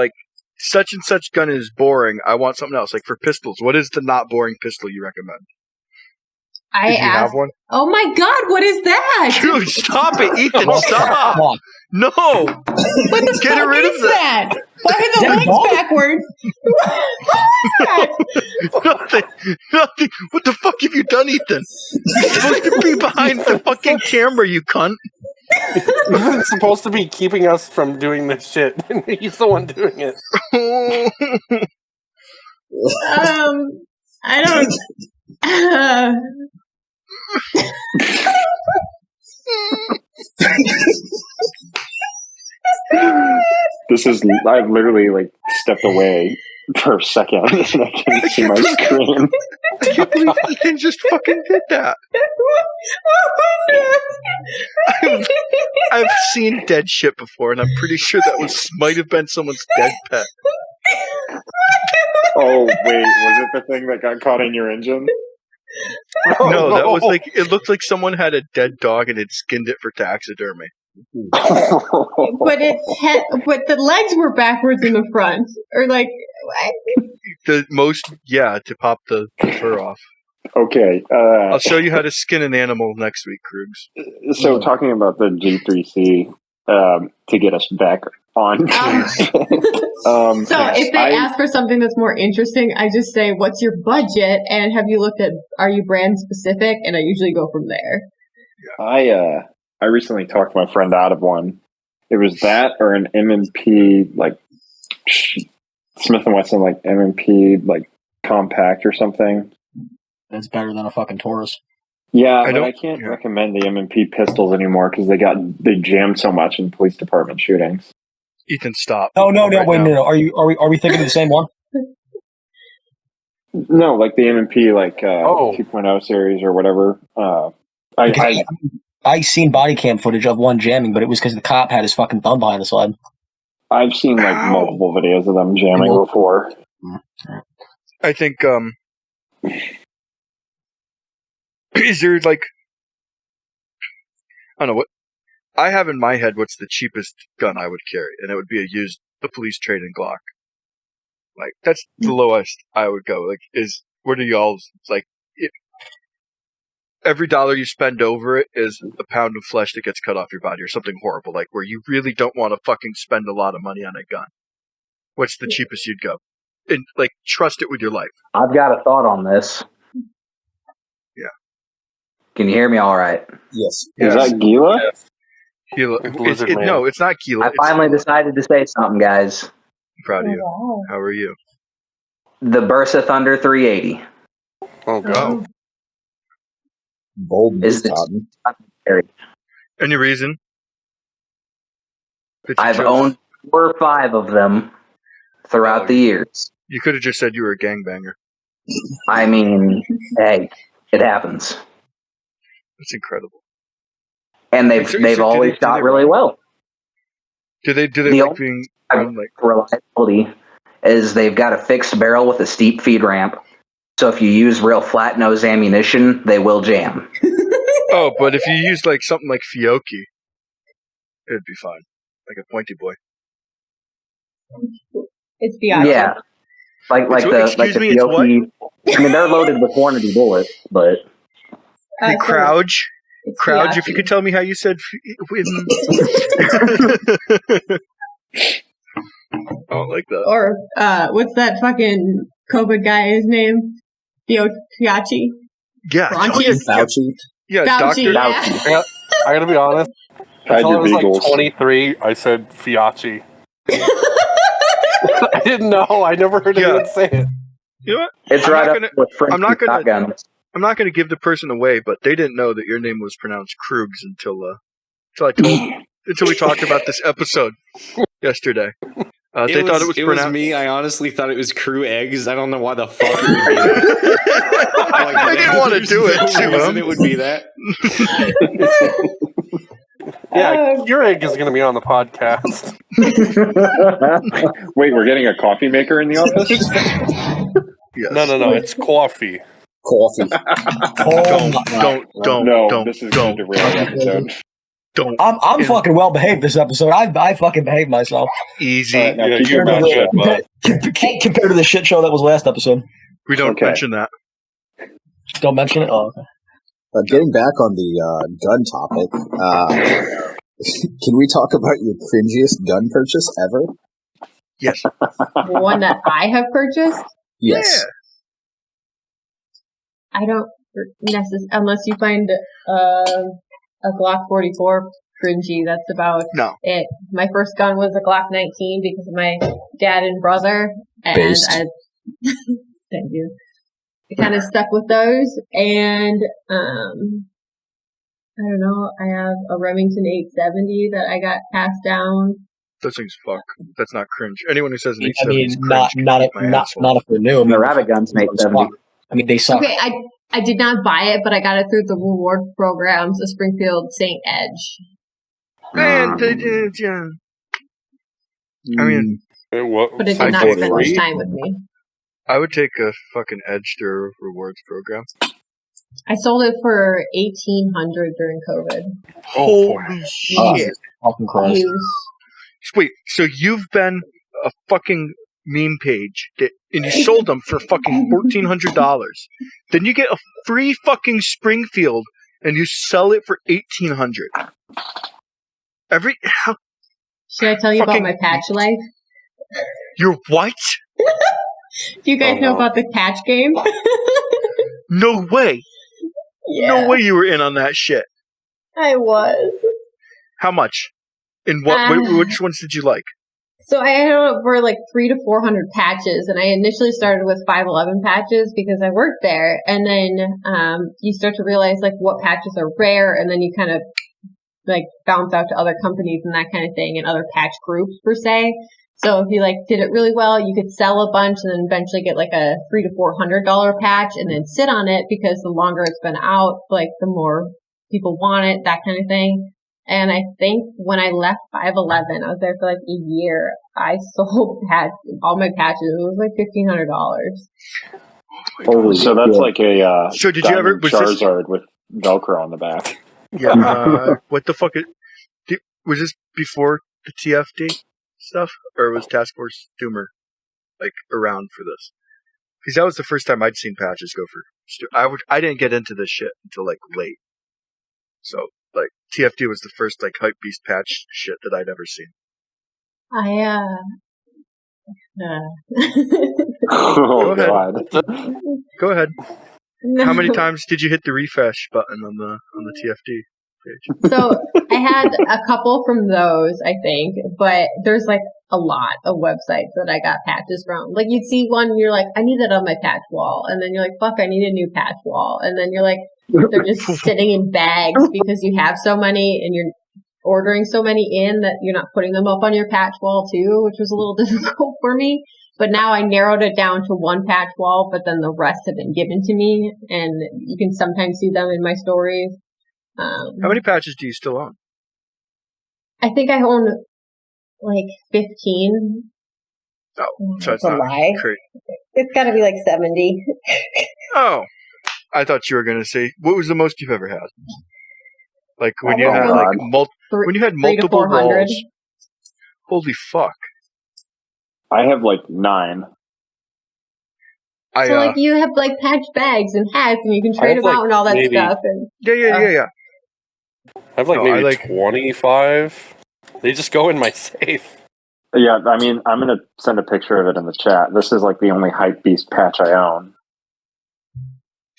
such and such gun is boring, I want something else. Like for pistols, what is the not boring pistol you recommend? Did you have one? Oh my god, what is that? Dude, stop it, Ethan, stop! No! What the Get fuck rid is of that? Why are the legs backwards? What is that? Nothing. What the fuck have you done, Ethan? You're supposed to be behind the fucking camera, you cunt. He's supposed to be keeping us from doing this shit, and he's the one doing it. I don't... I've literally stepped away for a second and I can see my screen. I can't believe Ethan just fucking did that. I've seen dead shit before, and I'm pretty sure that might have been someone's dead pet. Oh wait, was it the thing that got caught in your engine? No, that was it looked like someone had a dead dog and had skinned it for taxidermy. But the legs were backwards in the front, or what? To pop the fur off. Okay, I'll show you how to skin an animal next week, Kruegs. So talking about the G3C, to get us back on. So if they ask for something that's more interesting, I just say, "What's your budget?" And have you looked at? Are you brand specific? And I usually go from there. I recently talked my friend out of one. It was that or an M&P Smith & Wesson M&P compact or something. That's better than a fucking Taurus. Yeah, but I can't recommend the M&P pistols anymore because they jammed so much in police department shootings. Ethan, stop. Oh no! No. Are we thinking of the same one? No, the M&P 2.0 series or whatever. I seen body cam footage of one jamming, but it was because the cop had his fucking thumb behind the slide. I've seen multiple videos of them jamming before. I think is there I don't know what I have in my head. What's the cheapest gun I would carry, and it would be a police trade-in Glock. That's the lowest I would go. What are y'all's every dollar you spend over it is a pound of flesh that gets cut off your body or something horrible, where you really don't want to fucking spend a lot of money on a gun. What's the cheapest you'd go? And trust it with your life. I've got a thought on this. Yeah. Can you hear me all right? Yes. Is that Gila? Yes. Gila. No, it's not Gila. I finally decided to say something, guys. I'm proud of you. Wow. How are you? The Bursa Thunder 380. Oh, God. Bold is any reason? I've owned 4 or 5 of them throughout the years. You could have just said you were a gangbanger. I mean, hey, it happens. That's incredible. And they've always shot really well. Do they like being reliability is they've got a fixed barrel with a steep feed ramp. So if you use real flat nose ammunition, they will jam. Oh, but if you use like something like Fiocchi, it'd be fine. Like a pointy boy. It's Fiocchi. Yeah. Like the Fiocchi. I mean, they're loaded with Hornady bullets, but... Hey, Kruegs, if you could tell me how you said... I don't like that. Or, what's that fucking COVID guy's name? Fiocchi? Yeah. Fauci. Yeah, Fauci, Dr. yeah. I gotta be honest. Until I was like 23, I said Fiocchi. I didn't know. I never heard anyone say it. You know what? It's right up with French shotguns. I'm not gonna give the person away, but they didn't know that your name was pronounced Kruegs until we talked about this episode yesterday. They thought it was pronounced. It was me. I honestly thought it was Kruegs. I don't know why the fuck it would be that. I didn't want to do it to him. It would be that. Yeah, your egg is going to be on the podcast. Wait, we're getting a coffee maker in the office? Yes. No, it's coffee. Coffee. Don't. This is going to derail the episode. Don't. I'm fucking well behaved this episode. I fucking behaved myself. Easy. Compared to the shit show that was last episode. We don't mention that. Don't mention it? Oh, okay. Getting back on the gun topic, can we talk about your cringiest gun purchase ever? Yes. One that I have purchased? Yes. Yeah. I don't unless you find a Glock 44 cringy. That's about it. My first gun was a Glock 19 because of my dad and brother, and thank you. I kind of stuck with those, and I don't know. I have a Remington 870 that I got passed down. Those things fuck. That's not cringe. Anyone who says an 870 I mean, is cringe, not if they're new. I mean, the rabbit guns make 70. I mean, they suck. Okay, I did not buy it, but I got it through the reward programs of Springfield St. Edge. Man, they did, yeah. I mean, but it did not spend much time with me. I would take a fucking Edge through a rewards program. I sold it for $1,800 during COVID. Holy shit! Fucking Christ! Wait, so you've been a fucking meme page and you sold them for fucking $1,400. Then you get a free fucking Springfield and you sell it for $1,800. Should I tell you about my patch life? Your what? Do you guys know about the patch game? No way. Yeah. No way you were in on that shit. I was. How much? And which ones did you like? So I had over like 300 to 400 patches, and I initially started with 511 patches because I worked there, and then you start to realize like what patches are rare, and then you kind of like bounce out to other companies and that kind of thing, and other patch groups per se. So if you like did it really well, you could sell a bunch and then eventually get like a $300 to $400 patch, and then sit on it because the longer it's been out, like the more people want it, that kind of thing. And I think when I left 511, I was there for like a year. I sold all my patches. It was like $1,500. Holy so that's like a so did you ever Charizard with Velcro on the back? Yeah. What the fuck? Was this before the TFD stuff, or was Task Force Doomer like around for this? Because that was the first time I'd seen patches go for. I didn't get into this shit until like late. So. Like, TFD was the first, like, hype beast patch shit that I'd ever seen. Oh, God. Go ahead. No. How many times did you hit the refresh button on the TFD page? So, I had a couple from those, I think, but there's, like, a lot of websites that I got patches from. Like, you'd see one and you're like, I need that on my patch wall. And then you're like, fuck, I need a new patch wall. And then you're like, they're just sitting in bags because you have so many and you're ordering so many in that you're not putting them up on your patch wall too, which was a little difficult for me. But now I narrowed it down to one patch wall, but then the rest have been given to me, and you can sometimes see them in my stories. How many patches do you still own? I think I own like 15. Oh, so that's a lie. It's got to be like 70. Oh, I thought you were going to say, what was the most you've ever had? Like when you had when you had multiple walls. Holy fuck! I have like 9. So like you have like patch bags and hats, and you can trade them out and all that stuff. And yeah. I have like maybe 25. They just go in my safe. Yeah, I mean, I'm going to send a picture of it in the chat. This is like the only Hype Beast patch I own.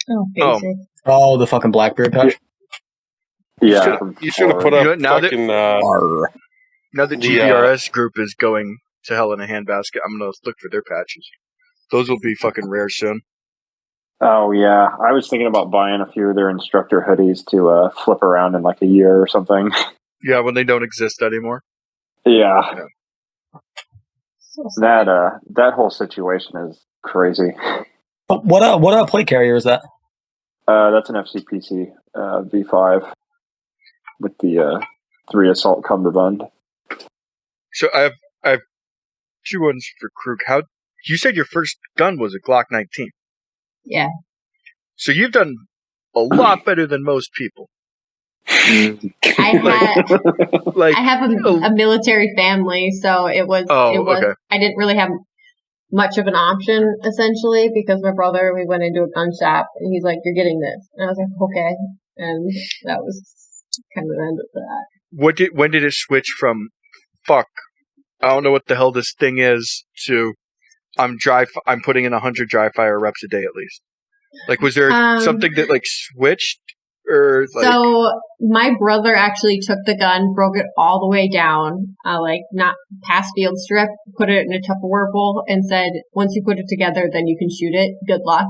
Oh, basic. Oh, the fucking Blackbeard patch? Yeah. You should have put up now fucking... now that GPRS group is going to hell in a handbasket, I'm going to look for their patches. Those will be fucking rare soon. Oh, yeah. I was thinking about buying a few of their instructor hoodies to flip around in like a year or something. Yeah, when they don't exist anymore. Yeah. That whole situation is crazy. What plate carrier is that? That's an FCPC V5 with the 3 assault cummerbund. So I have 2 ones for Krug. How you said your first gun was a Glock 19? Yeah. So you've done a lot better than most people. I have a military family, so it was. Okay. I didn't really have much of an option, essentially, because my brother, we went into a gun shop, and he's like, "You're getting this," and I was like, "Okay," and that was kind of the end of that. When did it switch from "fuck, I don't know what the hell this thing is" to I'm putting in 100 dry fire reps a day at least? Like, was there something that like switched? Or like... So my brother actually took the gun, broke it all the way down, not past field strip, put it in a Tupperware bowl, and said, "Once you put it together, then you can shoot it. Good luck."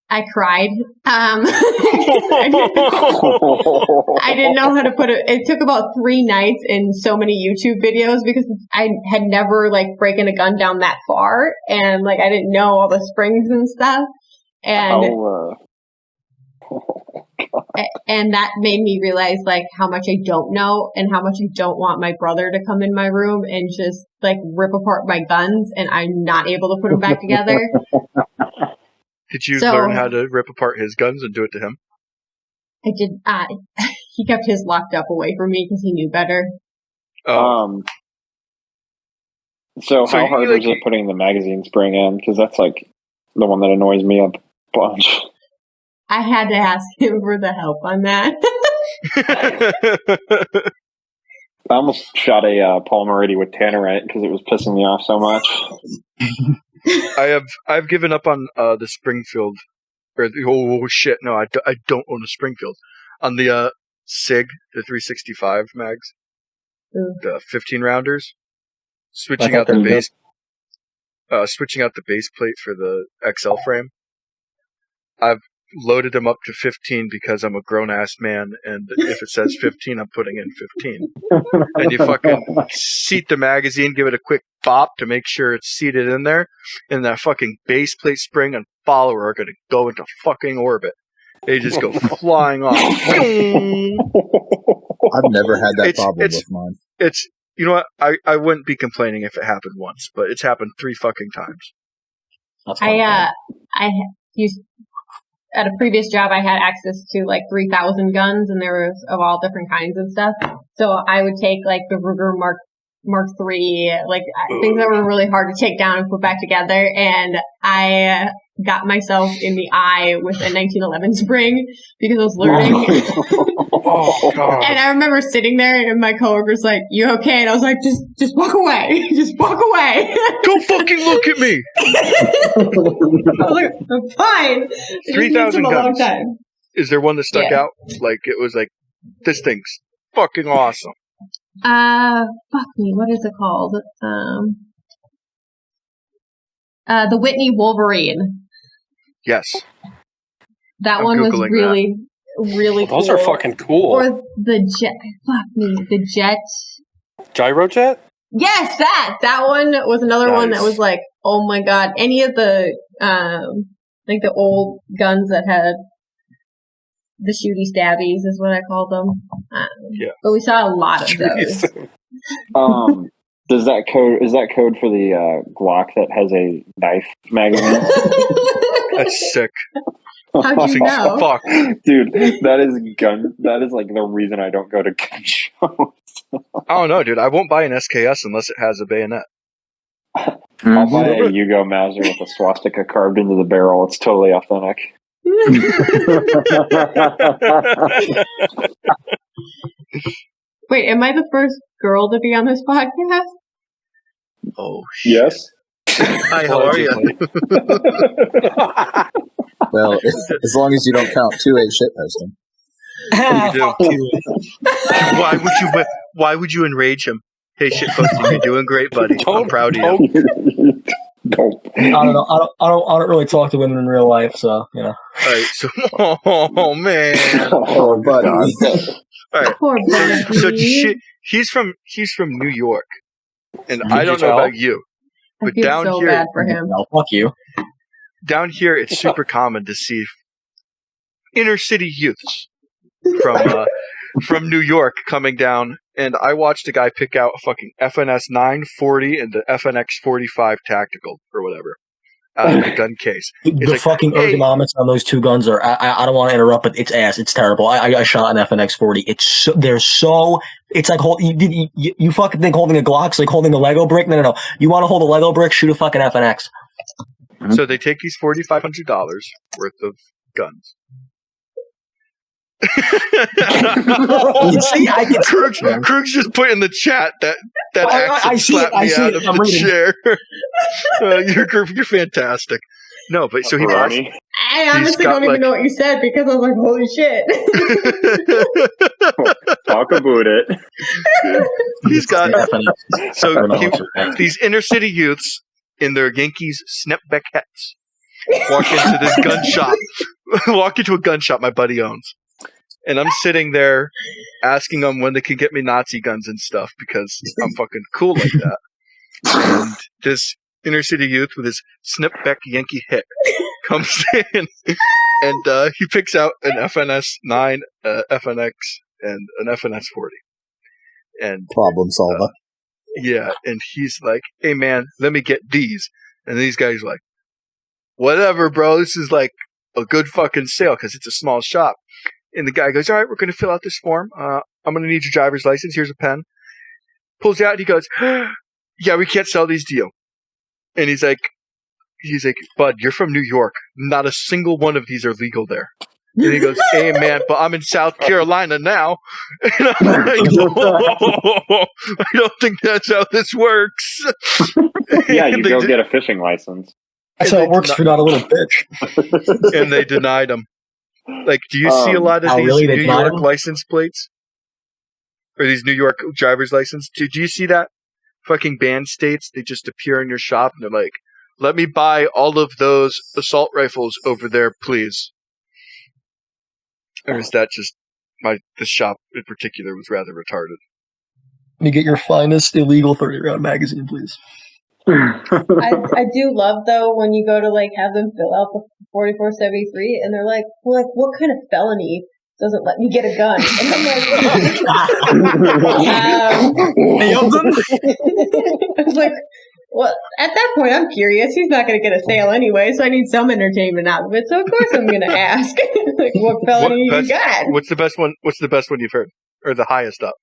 I cried. I didn't know how to put it. It took about 3 nights and so many YouTube videos because I had never broken a gun down that far, and I didn't know all the springs and stuff, and. And that made me realize how much I don't know and how much I don't want my brother to come in my room and just rip apart my guns, and I'm not able to put them back together. Did you learn how to rip apart his guns and do it to him? I did. He kept his locked up away from me because he knew better. So how hard was it putting the magazine spring in? Because that's the one that annoys me a bunch. I had to ask him for the help on that. I almost shot a Paul Moretti with Tannerite because it was pissing me off so much. I've given up on the Springfield. Oh shit! No, I don't own a Springfield. On the SIG, the 365 mags, the 15 rounders. Switching out the base plate for the XL frame. I've loaded them up to 15 because I'm a grown-ass man, and if it says 15, I'm putting in 15. And you fucking seat the magazine, give it a quick bop to make sure it's seated in there, and that fucking base plate spring and follower are going to go into fucking orbit. They just go flying off. I've never had that problem with mine. It's, you know what, I wouldn't be complaining if it happened once, but it's happened 3 fucking times. I used... At a previous job, I had access to 3,000 guns, and there was of all different kinds of stuff. So I would take the Ruger Mark III, things that were really hard to take down and put back together. And I got myself in the eye with a 1911 spring because I was learning. Oh, God. And I remember sitting there, and my coworker's like, "You okay?" And I was like, just walk away. Just walk away. Don't fucking look at me. I was like, "I'm fine." 3,000 guns. A long time. Is there one that stuck out? It was this thing's fucking awesome. Fuck me. What is it called? The Whitney Wolverine. Yes. That one was really... really cool. Those are fucking cool. Or the jet. Fuck me. The jet. Gyrojet? Yes, that one was another one that was oh my god. Any of the the old guns that had the shooty stabbies is what I call them. Yeah. But we saw a lot of those. Is that code for the Glock that has a knife magazine? That's sick. How do you know? Fuck. Dude, that is like the reason I don't go to gun shows. I don't know, dude. I won't buy an SKS unless it has a bayonet. I'll buy a Yugo Mauser with a swastika carved into the barrel. It's totally authentic. Wait, am I the first girl to be on this podcast? Oh, shit. Yes. Hi, how are you? Well, as long as you don't count 2A shitposting. Why would you enrage him? Hey, shitposting, you're doing great, buddy. I'm proud of you. Don't. I don't know. I don't really talk to women in real life, so you know. All right, so oh man, Oh, buddy. all right. Poor So buddy. he's from New York, and I don't know about you, I but feel down so here, bad for him. No, fuck you. down here, it's super common to see inner city youths from New York coming down, and I watched a guy pick out a fucking FNS 940 and the FNX 45 tactical or whatever out of the gun case. The like, fucking ergonomics on those two guns are. I don't want to interrupt, but it's ass. It's terrible. I shot an FNX 40. It's like you fucking think holding a Glock's like holding a Lego brick. No. You want to hold a Lego brick? Shoot a fucking FNX. So they take these $4,500 worth of guns. You see, Kruegs just put in the chat that accent slapped me out of the chair. You're fantastic. No, but so he bought. I honestly don't even know what you said because I was like, holy shit. Talk about it. He's got these inner city youths in their Yankees snapback hats walk into this gun shop. Walk into a gun shop my buddy owns. And I'm sitting there asking them when they can get me Nazi guns and stuff because I'm fucking cool like that. And this inner city youth with his snapback Yankee hat comes in and he picks out an FNS 9, FNX, and an FNS 40. And problem solver. Yeah, and he's like, "Hey man, let me get these." And these guys are like, "Whatever, bro. This is like a good fucking sale because it's a small shop." And the guy goes, "All right, we're going to fill out this form. I'm going to need your driver's license. Here's a pen." Pulls it out. And he goes, "Yeah, we can't sell these to you." And he's like, "Bud, you're from New York. Not a single one of these are legal there." And he goes, "Hey, man, but I'm in South Carolina now." And I'm like, "Oh, I don't think that's how this works." Yeah, you go get a fishing license. That's how it works if you're not a little bitch. And they denied him. Like, do you see a lot of these New York license plates? Or these New York driver's license? Do you see that? Fucking banned states, they just appear in your shop and they're like, "Let me buy all of those assault rifles over there, please." Or is that just this shop in particular was rather retarded? Let me get your finest illegal 30-round magazine, please. I do love though when you go to like have them fill out the 4473 and they're like, "Well, like what kind of felony doesn't let me get a gun?" And I'm like, I was like, well, at that point I'm curious. He's not going to get a sale anyway, so I need some entertainment out of it. So of course I'm going to ask, like, what felony you got? What's the best one? What's the best one you've heard, or the highest up?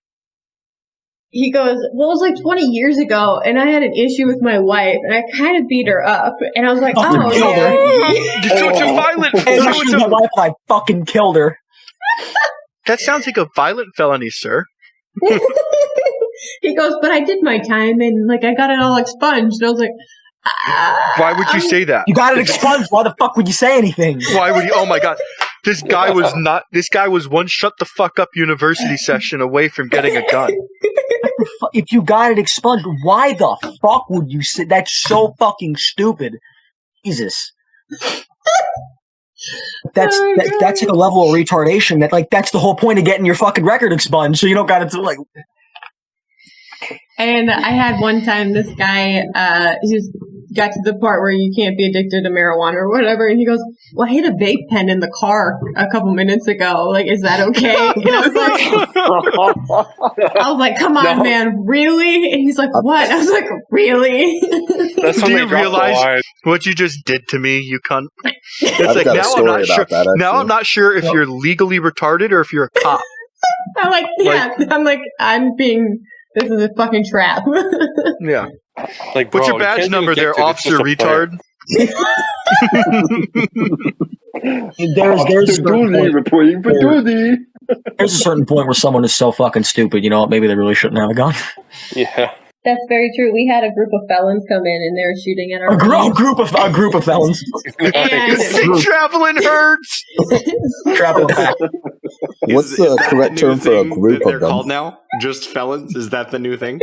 He goes, "Well, it was like 20 years ago, and I had an issue with my wife, and I kind of beat her up." And I was like, "Oh, yeah." You're such a violent. My wife, I fucking killed her. That sounds like a violent felony, sir. He goes, "But I did my time, and like I got it all expunged." And I was like, "Why would you say that? You got it expunged. Why the fuck would you say anything? Why would you? Oh my god." This guy was one shut the fuck up university session away from getting a gun. If you got it expunged, why the fuck would you say that's so fucking stupid? Jesus. That's like a level of retardation that like that's the whole point of getting your fucking record expunged, so you don't got to like. And I had one time this guy, got to the part where you can't be addicted to marijuana or whatever, and he goes, "Well, I hit a vape pen in the car a couple minutes ago. Like, is that okay?" And I was like, "Come on, man, really?" And he's like, "What?" I was like, "Really?" That's Do you realize what you just did to me, you cunt? It's like now I'm not sure. Now I'm not sure if you're legally retarded or if you're a cop. I'm like, yeah. I'm like, I'm being. This is a fucking trap. Yeah. Like, what's your badge number there, officer retard? There's a certain point where someone is so fucking stupid, you know, maybe they really shouldn't have a gun. Yeah. That's very true. We had a group of felons come in and they were shooting at our a group of felons. They travel in herds. Travel back. What's the correct term for a group that they're of them? called now? Just felons? Is that the new thing?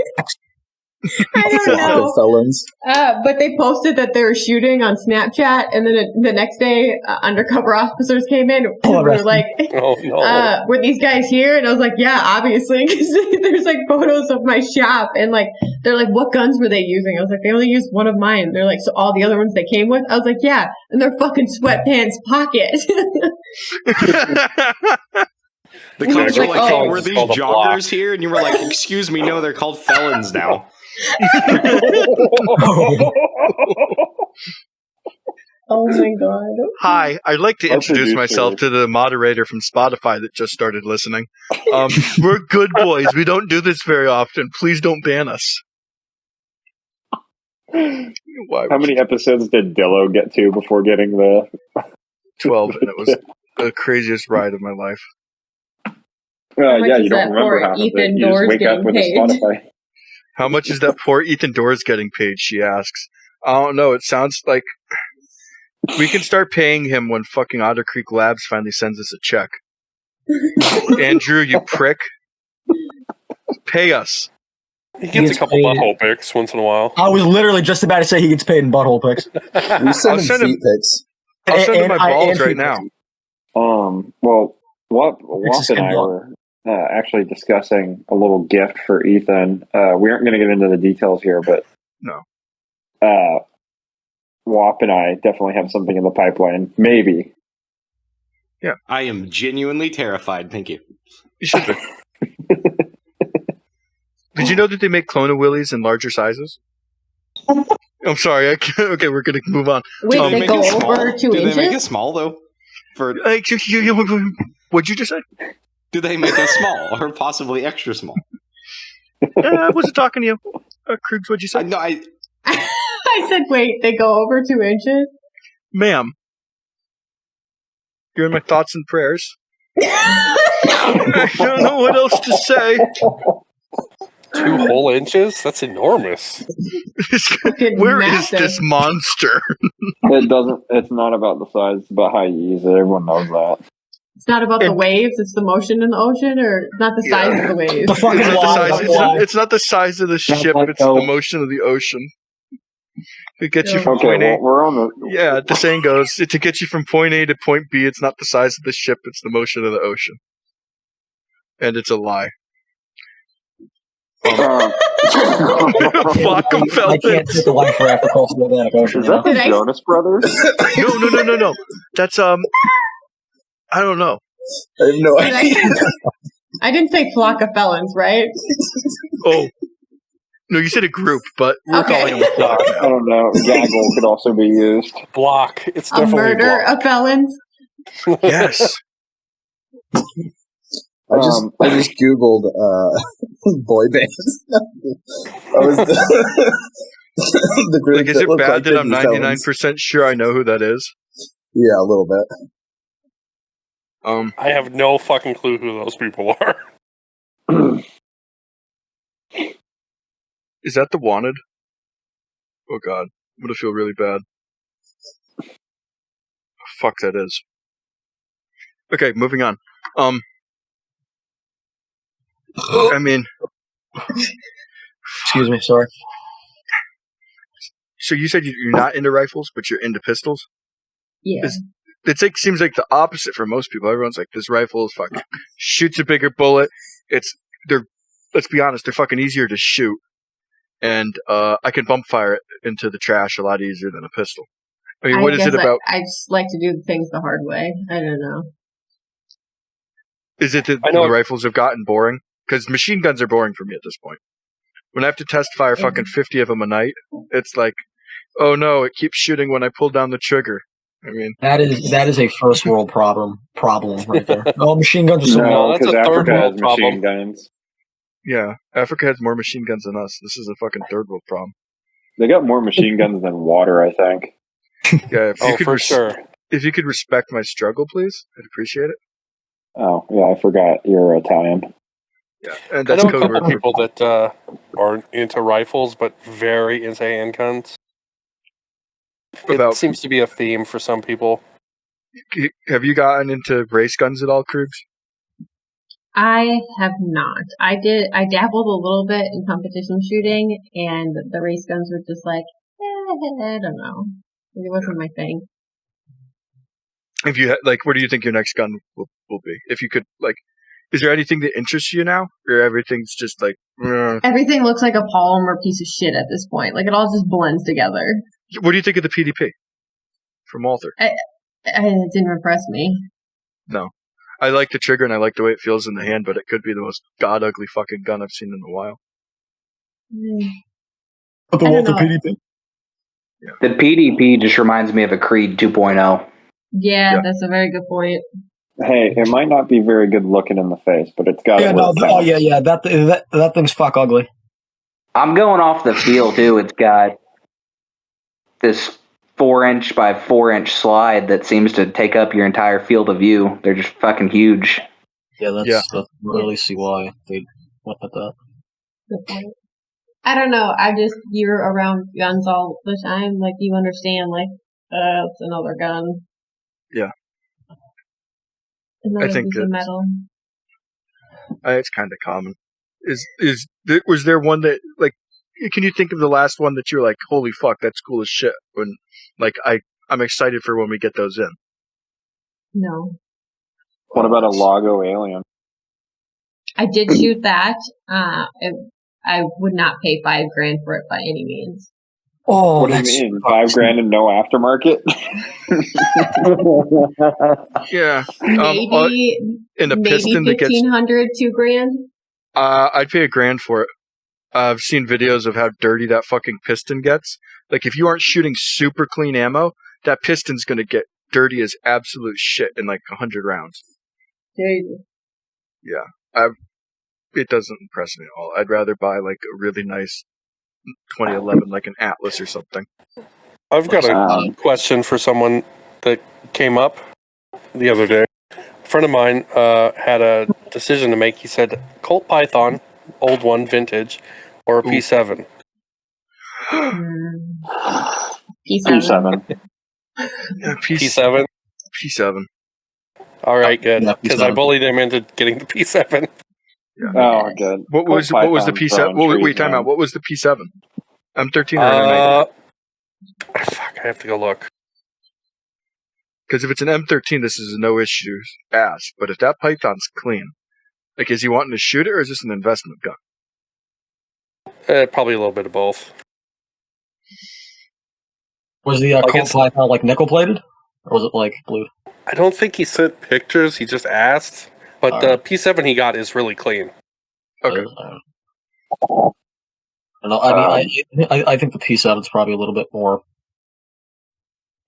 I don't know. Felons. But they posted that they were shooting on Snapchat, and then the next day, undercover officers came in and were like, "Oh no, were these guys here?" And I was like, "Yeah, obviously," because there's like photos of my shop, and like they're like, "What guns were they using?" I was like, "They only used one of mine." They're like, "So all the other ones they came with?" I was like, "Yeah," in their fucking sweatpants pocket. The cops were like, "Hey, were these joggers here?" And you were like, "Excuse me, no, they're called felons now." Oh my god. Hi, I'd like to introduce myself to the moderator from Spotify that just started listening. We're good boys. We don't do this very often. Please don't ban us. How many episodes did Dillo get to before getting the 12? And it was the craziest ride of my life. Yeah, you don't remember half of it. You just wake up with a Spotify. How much is that poor Ethan Doors getting paid, she asks. I don't know. It sounds like we can start paying him when fucking Otter Creek Labs finally sends us a check. Andrew, you prick. Pay us. He gets a couple butthole pics once in a while. I was literally just about to say he gets paid in butthole pics. We send him feet pics. I'll send him my balls right now. Well, Wap and I were actually discussing a little gift for Ethan. We aren't going to get into the details here, but no. Wap and I definitely have something in the pipeline. Maybe. Yeah. I am genuinely terrified. Thank you. You should be. Did you know that they make Clone-A-Willies in larger sizes? I'm sorry. Okay, we're going to move on. Wait, they go over 2 inches? Do they make it small, though? What'd you just say? Do they make it small or possibly extra small? I wasn't talking to you. Kruegs, what'd you say? No, I said, wait, they go over 2 inches? Ma'am. You're in my thoughts and prayers. I don't know what else to say. 2 whole inches? That's enormous. Where is this monster? It's not about the size, it's about how you use it. Everyone knows that. It's not about the waves, it's the motion in the ocean, or not the size of the waves? It's not the size of the ship, it's the motion of the ocean. It gets you from point A. Well, we're on the... Yeah, the saying goes, to get you from point A to point B, it's not the size of the ship, it's the motion of the ocean. And it's a lie. I can't take the life for across the Atlantic Ocean. Is that the Jonas Brothers? No. That's, I don't know. I have no idea. I didn't say flock of felons, right? Oh. No, you said a group, but we're calling them a flock. I don't know. Gaggle could also be used. Block. It's a murder of felons? Yes. I just googled boy bands. The group. Like, is it bad that I'm 99% sure I know who that is? Yeah, a little bit. I have no fucking clue who those people are. Is that the Wanted? Oh god, I'm gonna feel really bad. Fuck, that is. Okay, moving on. I mean... Excuse me, sorry. So you said you're not into rifles, but you're into pistols? Yeah. Seems like the opposite for most people. Everyone's like, this rifle is fucking... shoots a bigger bullet. Let's be honest, they're fucking easier to shoot. and I can bump fire it into the trash a lot easier than a pistol. I mean, what is it about? I just like to do things the hard way. I don't know. Is it that the rifles have gotten boring? Because machine guns are boring for me at this point. When I have to test fire fucking 50 of them a night, it's like, oh no, it keeps shooting when I pull down the trigger. I mean, that is a first world problem right there. Oh, machine guns are so no, because Africa has machine guns. Yeah, Africa has more machine guns than us. This is a fucking third world problem. They got more machine guns than water, I think. Yeah, for sure. If you could respect my struggle, please, I'd appreciate it. Oh, yeah, I forgot you're Italian. Yeah, and that's I know a couple of people that are into rifles, but very into handguns. It seems to be a theme for some people. Have you gotten into race guns at all, Kruegs? I have not. I dabbled a little bit in competition shooting, and the race guns were just like, I don't know. It wasn't my thing. If you what do you think your next gun will be? If you could, is there anything that interests you now, or everything's just like? Everything looks like a polymer piece of shit at this point. Like it all just blends together. What do you think of the PDP from Walther? It didn't impress me. No, I like the trigger and I like the way it feels in the hand, but it could be the most god ugly fucking gun I've seen in a while. But the Walther PDP. Yeah. The PDP just reminds me of a Creed 2.0. Yeah, that's a very good point. Hey, it might not be very good looking in the face, but it's got. That thing's fuck ugly. I'm going off the feel too. It's got this 4-inch by 4-inch slide that seems to take up your entire field of view. They're just fucking huge. Yeah, that's really see why they went with that. Good point. I don't know. You're around guns all the time. Like you understand. It's another gun. Yeah. Another I think piece of metal. It's kind of common. Was there one that can you think of the last one that you're like, holy fuck, that's cool as shit? When I'm excited for when we get those in. No. What about a Lago Alien? I did shoot that. I would not pay $5,000 for it by any means. Oh, what do you mean? $5,000 and no aftermarket? Yeah, maybe in a piston maybe $1,500, $2,000. I'd pay $1,000 for it. I've seen videos of how dirty that fucking piston gets. Like if you aren't shooting super clean ammo, that piston's gonna get dirty as absolute shit in 100 rounds. Dude. Yeah, it doesn't impress me at all. I'd rather buy a really nice 2011, like an Atlas or something. I've got a question for someone that came up the other day. A friend of mine had a decision to make. He said, Colt Python, old one, vintage, or a P7. P7. Yeah, P7? P7. All right, good. Because I bullied him into getting the P7. Yeah. Oh, good. What was the P7? Wait, time out. What was the P7? M13 or M90? Fuck, I have to go look. Because if it's an M13, this is a no issues ass. But if that Python's clean, is he wanting to shoot it, or is this an investment gun? Probably a little bit of both. Was the Colt Python nickel plated, or was it blued? I don't think he sent pictures. He just asked. But the P7 he got is really clean. Okay. I think the P7 is probably a little bit more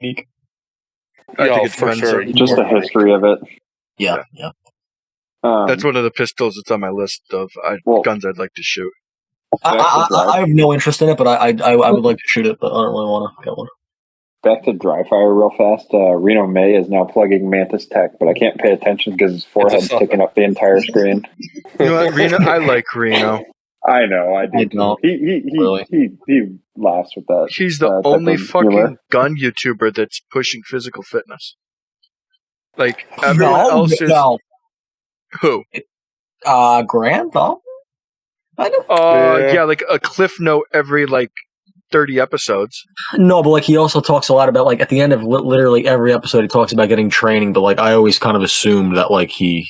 unique. I think it's for sure. Just the history of it. Yeah. That's one of the pistols that's on my list of guns I'd like to shoot. I have no interest in it, but I would like to shoot it, but I don't really want to get one. Back to dry fire real fast. Reno May is now plugging Mantis Tech, but I can't pay attention because his forehead's taking up the entire screen. You know what, Reno? I like Reno. I know, I do. He laughs with that. He's the only fucking gun YouTuber that's pushing physical fitness. Everyone else is. No. Who? Grant, though? Yeah, a cliff note every 30 episodes. No, but he also talks a lot about at the end of literally every episode he talks about getting training, but I always kind of assumed that he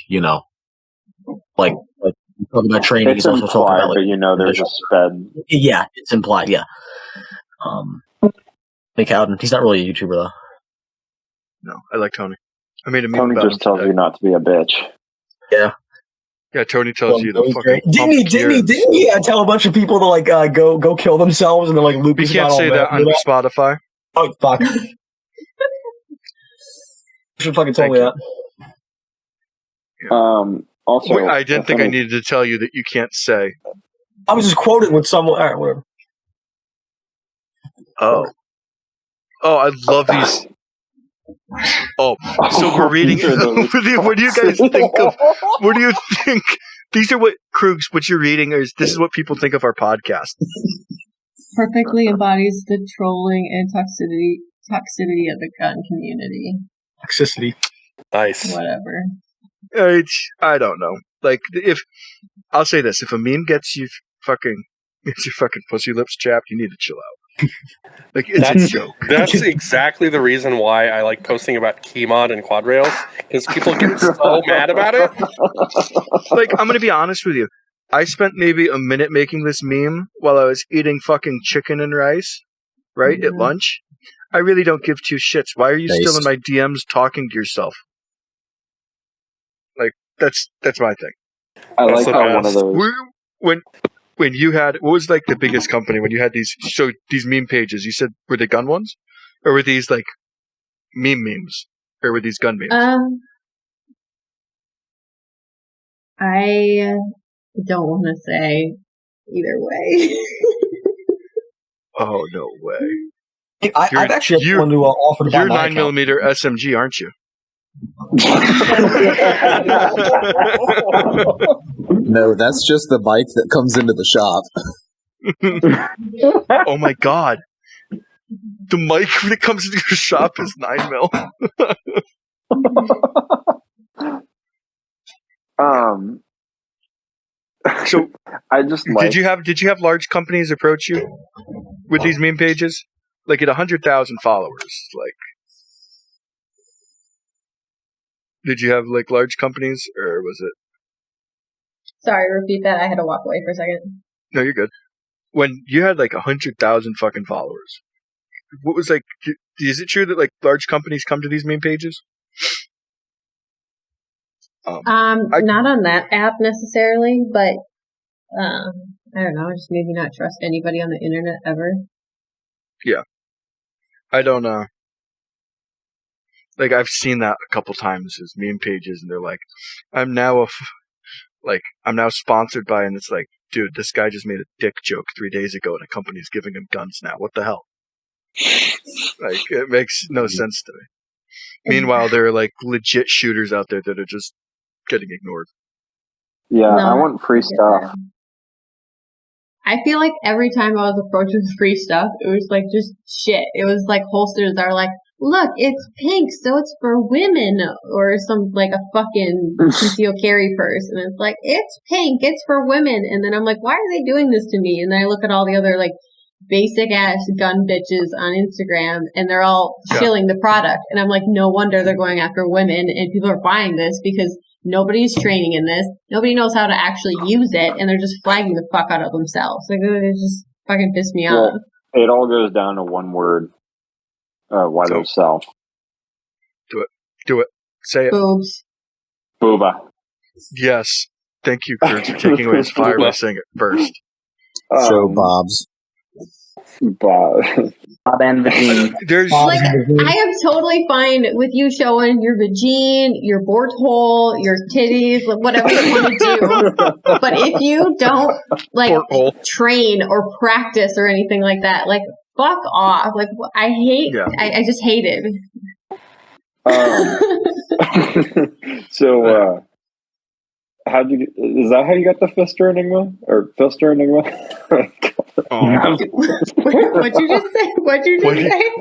talking about training. It's He's also talking implied, about, like, but you know there's a sped. Yeah, it's implied. Yeah. Hey, Cowden. He's not really a YouTuber though. No, I like Tony. I made a meme Tony about just tells him you not to be a bitch. Yeah. Yeah, Tony tells you to fucking Didn't he tell a bunch of people to like go kill themselves and then like Lucas You can't say that on Spotify. Oh fuck! You should fucking tell me that. Also, wait, I didn't think I needed to tell you that you can't say. I was just quoting with someone. All right, whatever. Oh, I love these. Oh, so we're reading. What do you guys think of? What do you think? These are what Kruegs. What you're reading is. This is what people think of our podcast. Perfectly embodies the trolling and toxicity of the gun community. Toxicity. Nice. Whatever. I don't know. Like, if I'll say this, if a meme gets your fucking pussy lips chapped, you need to chill out. Like, it's a joke. That's exactly the reason why I like posting about Keymod and quad rails, because people get so mad about it. Like, I'm gonna be honest with you. I spent maybe a minute making this meme while I was eating fucking chicken and rice, right, at lunch. I really don't give two shits. Why are you still in my DMs talking to yourself? Like, that's my thing. I like how one of those... When you had... What was, like, the biggest company when you had these meme pages? You said, were they gun ones? Or were these, like, memes? Or were these gun memes? I don't want to say either way. Oh, no way. I've actually wanted to offer to buy You're my 9mm SMG, aren't you? No, that's just the bike that comes into the shop. Oh my god. The mic when it comes into your shop is 9mm. So I just did you have large companies approach you with these meme pages? Like at 100,000 followers, like did you have like large companies or was it? Sorry, repeat that. I had to walk away for a second. No, you're good. When you had like 100,000 fucking followers, what was like? Is it true that like large companies come to these meme pages? Not on that app necessarily, but I don't know. Just maybe not trust anybody on the internet ever. Yeah, I don't know. Like I've seen that a couple times as meme pages, and they're like, "I'm now sponsored by," and it's like, dude, this guy just made a dick joke 3 days ago, and a company's giving him guns now. What the hell? Like, it makes no sense to me. Meanwhile, there are like legit shooters out there that are just getting ignored. Yeah, I want free stuff. I feel like every time I was approached with free stuff, it was like just shit. It was like holsters that are like, look, it's pink, so it's for women, or some like a fucking concealed carry purse, and it's like, it's pink, it's for women, and then I'm like, why are they doing this to me? And then I look at all the other like basic ass gun bitches on Instagram, and they're all shilling the product, and I'm like, no wonder they're going after women, and people are buying this because nobody's training in this, nobody knows how to actually use it, and they're just flagging the fuck out of themselves. Like, it just fucking pissed me off. It all goes down to one word. Why they sell. Do it. Say it. Boobs. Booba. Yes. Thank you, Kurt, for taking away his fire by saying it first. Show Bob's. Bob and Vagine. Like, I am totally fine with you showing your vagine, your board hole, your titties, whatever you want to do. But if you don't like train or practice or anything like that, like, fuck off. Like, I hate, I just hate it. So, is that how you got the Fister Enigma? Or Fister Enigma? What'd you just say?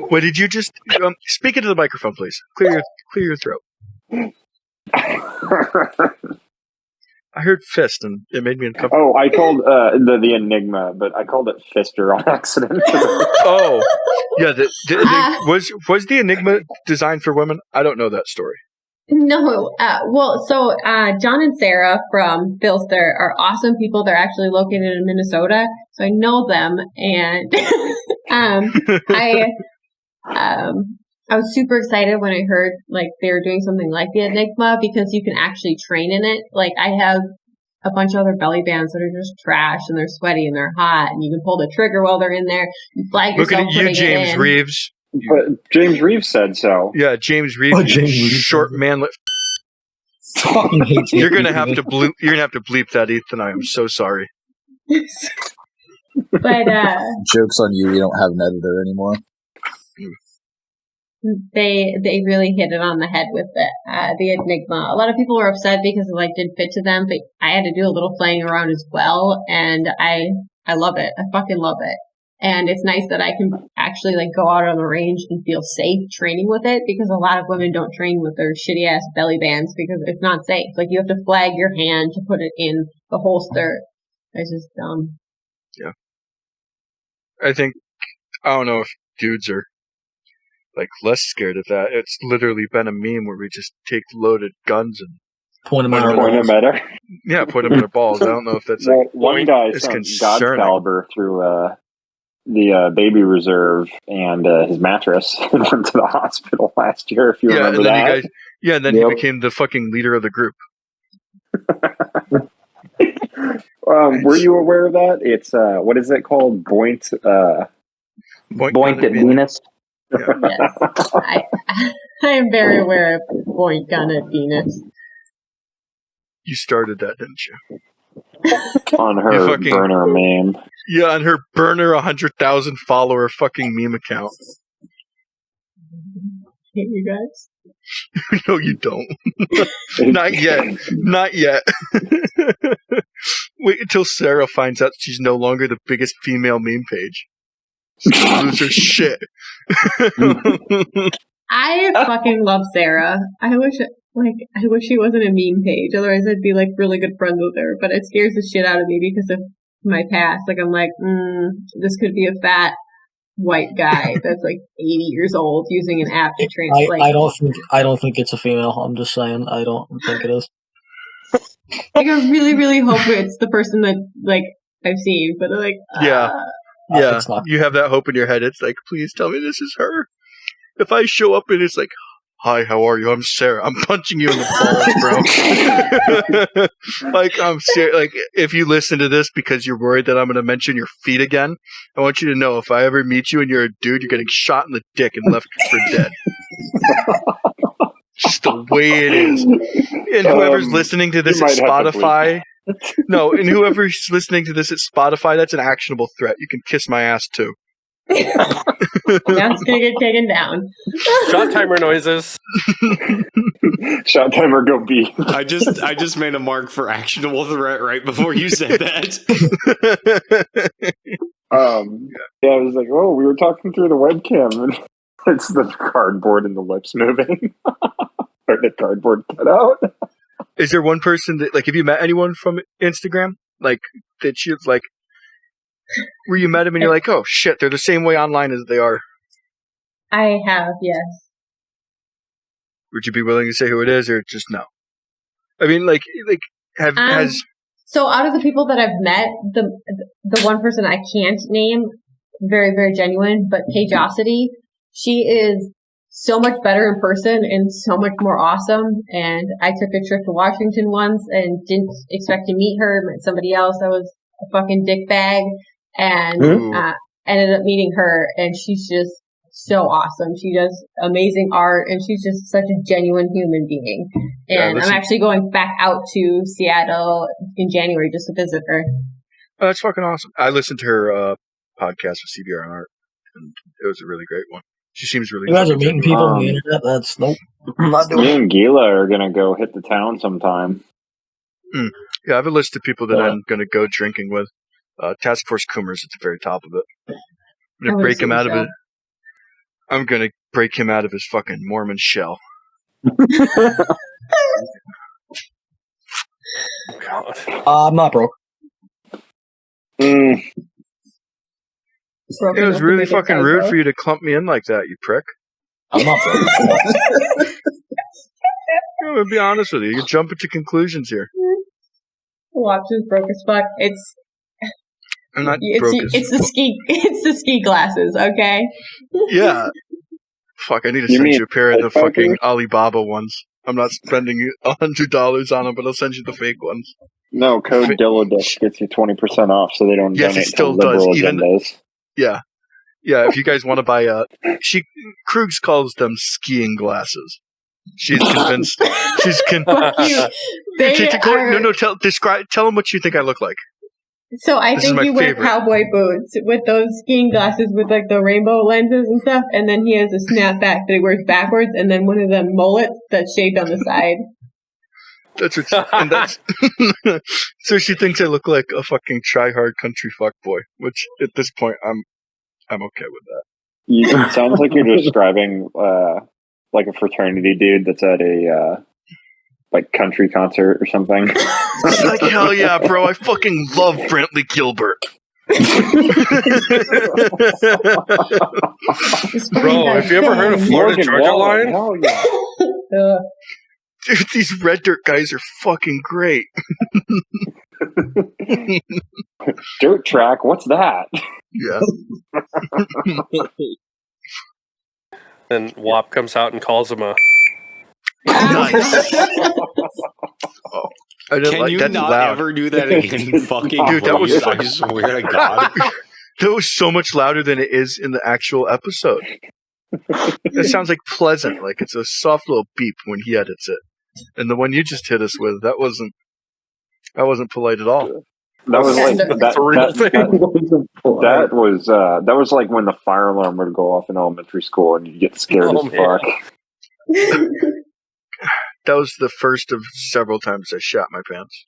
What did you just, speak into the microphone, please. Clear your throat. I heard fist, and it made me uncomfortable. Oh, I called the Enigma, but I called it Fister on accident. Oh, yeah. Was the Enigma designed for women? I don't know that story. No, so John and Sarah from Filster are awesome people. They're actually located in Minnesota, so I know them, and I was super excited when I heard like they were doing something like the Enigma because you can actually train in it. Like I have a bunch of other belly bands that are just trash and they're sweaty and they're hot, and you can pull the trigger while they're in there. You flag yourself. Looking at you, James Reeves. But James Reeves said so. Yeah, James Reeves, short manlet. Fucking hate you. You're gonna have to bleep. You're gonna have to bleep that, Ethan. I am so sorry. But joke's on you. You don't have an editor anymore. They really hit it on the head with the Enigma. A lot of people were upset because it like didn't fit to them, but I had to do a little playing around as well, and I love it. I fucking love it. And it's nice that I can actually like go out on the range and feel safe training with it, because a lot of women don't train with their shitty ass belly bands because it's not safe. Like you have to flag your hand to put it in the holster. It's just dumb. Yeah. I don't know if dudes are like less scared of that. It's literally been a meme where we just take loaded guns and point them at her. Yeah, point them at their balls. I don't know if that's well, one guy sent God's caliber through the baby reserve and his mattress and went to the hospital last year, if you remember that. And then he became the fucking leader of the group. Were you aware of that? It's what is it called? Boint at Venus. Yeah. Yes. I am very aware of Boink Gun at Venus. You started that, didn't you? On her burner meme. Yeah, on her burner 100,000 follower fucking meme account. Hate you guys. No, you don't. Not yet. Not yet. Wait until Sarah finds out she's no longer the biggest female meme page. She's gonna lose her shit. I fucking love Sarah. I wish she wasn't a meme page. Otherwise, I'd be like really good friends with her. But it scares the shit out of me because of my past. Like I'm like, this could be a fat white guy that's like 80 years old using an app to translate. I don't think it's a female. I'm just saying. I don't think it is. Like I really, really hope it's the person that like I've seen. But they're like, yeah. You have that hope in your head. It's like, please tell me this is her. If I show up and it's like, hi, how are you? I'm Sarah. I'm punching you in the balls, bro. Like, I'm serious. Like, if you listen to this because you're worried that I'm going to mention your feet again, I want you to know if I ever meet you and you're a dude, you're getting shot in the dick and left for dead. Just the way it is. And whoever's listening to this at Spotify, and whoever's listening to this at Spotify, that's an actionable threat. You can kiss my ass too. That's gonna get taken down. Shot timer noises. Shot timer, go B. I just made a mark for actionable threat right before you said that. I was like, oh, we were talking through the webcam, and it's the cardboard and the lips moving, or the cardboard cut out. Is there one person that, like, have you met anyone from Instagram, like that you've like? Where you met him and you're like, oh shit, they're the same way online as they are. I have, yes. Would you be willing to say who it is, or just no? I mean, So out of the people that I've met, the one person I can't name, very, very genuine, but Pageosity, she is so much better in person and so much more awesome. And I took a trip to Washington once and didn't expect to meet her. Met somebody else that was a fucking dickbag. And ended up meeting her, and she's just so awesome. She does amazing art, and she's just such a genuine human being. And I'm actually going back out to Seattle in January just to visit her. Oh, that's fucking awesome. I listened to her podcast with CBR on Art, and it was a really great one. She seems really. You guys are meeting people on the internet. That's nope. I'm not doing me and Gila are gonna go hit the town sometime. Yeah, I have a list of people that I'm gonna go drinking with. Task Force Coomer's at the very top of it. I'm gonna break him out of it. I'm gonna break him out of his fucking Mormon shell. I'm not broke. It was really fucking rude for you to clump me in like that, you prick. I'm not broke. gonna be honest with you. You're jumping to conclusions here. Watch is broke as fuck. I'm not broke as it's the ski glasses, okay? Yeah. Fuck, I need to send you a pair of the fucking Alibaba ones. I'm not spending $100 on them, but I'll send you the fake ones. No, code Dilodish gets you 20% off, so they don't Yes, donate it still to liberal does. agendas. Yeah. Yeah, if you guys want to buy Kruegs calls them skiing glasses. She's convinced. Fuck you. Tell them what you think I look like. So I think you wear cowboy boots with those skiing glasses with like the rainbow lenses and stuff, and then he has a snapback that he wears backwards, and then one of them mullets that's shaved on the side. That's so she thinks I look like a fucking try-hard country fuckboy, which at this point I'm okay with that. It sounds like you're describing like a fraternity dude that's at a like country concert or something. It's like, hell yeah, bro! I fucking love Brantley Gilbert. Bro, have you ever heard of Florida Georgia Line? Hell yeah. Dude, these red dirt guys are fucking great. Dirt track, what's that? Yeah. Then WAP comes out and calls him a... Nice. Can you not ever do that again? Fucking dude, that was I swear to God. That was so much louder than it is in the actual episode. It sounds like pleasant, like it's a soft little beep when he edits it. And the one you just hit us with, that wasn't polite at all. That was like that was like when the fire alarm would go off in elementary school and you'd get scared as fuck. That was the first of several times I shot my pants.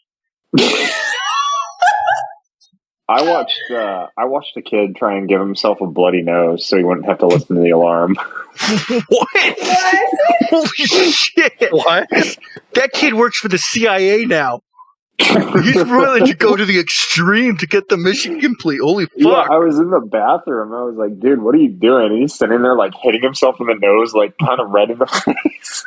I watched a kid try and give himself a bloody nose so he wouldn't have to listen to the alarm. What? Holy shit! What? That kid works for the CIA now. He's willing to go to the extreme to get the mission complete. Holy fuck! Yeah, I was in the bathroom. I was like, "Dude, what are you doing?" And he's sitting there like hitting himself in the nose, like kind of red in the face.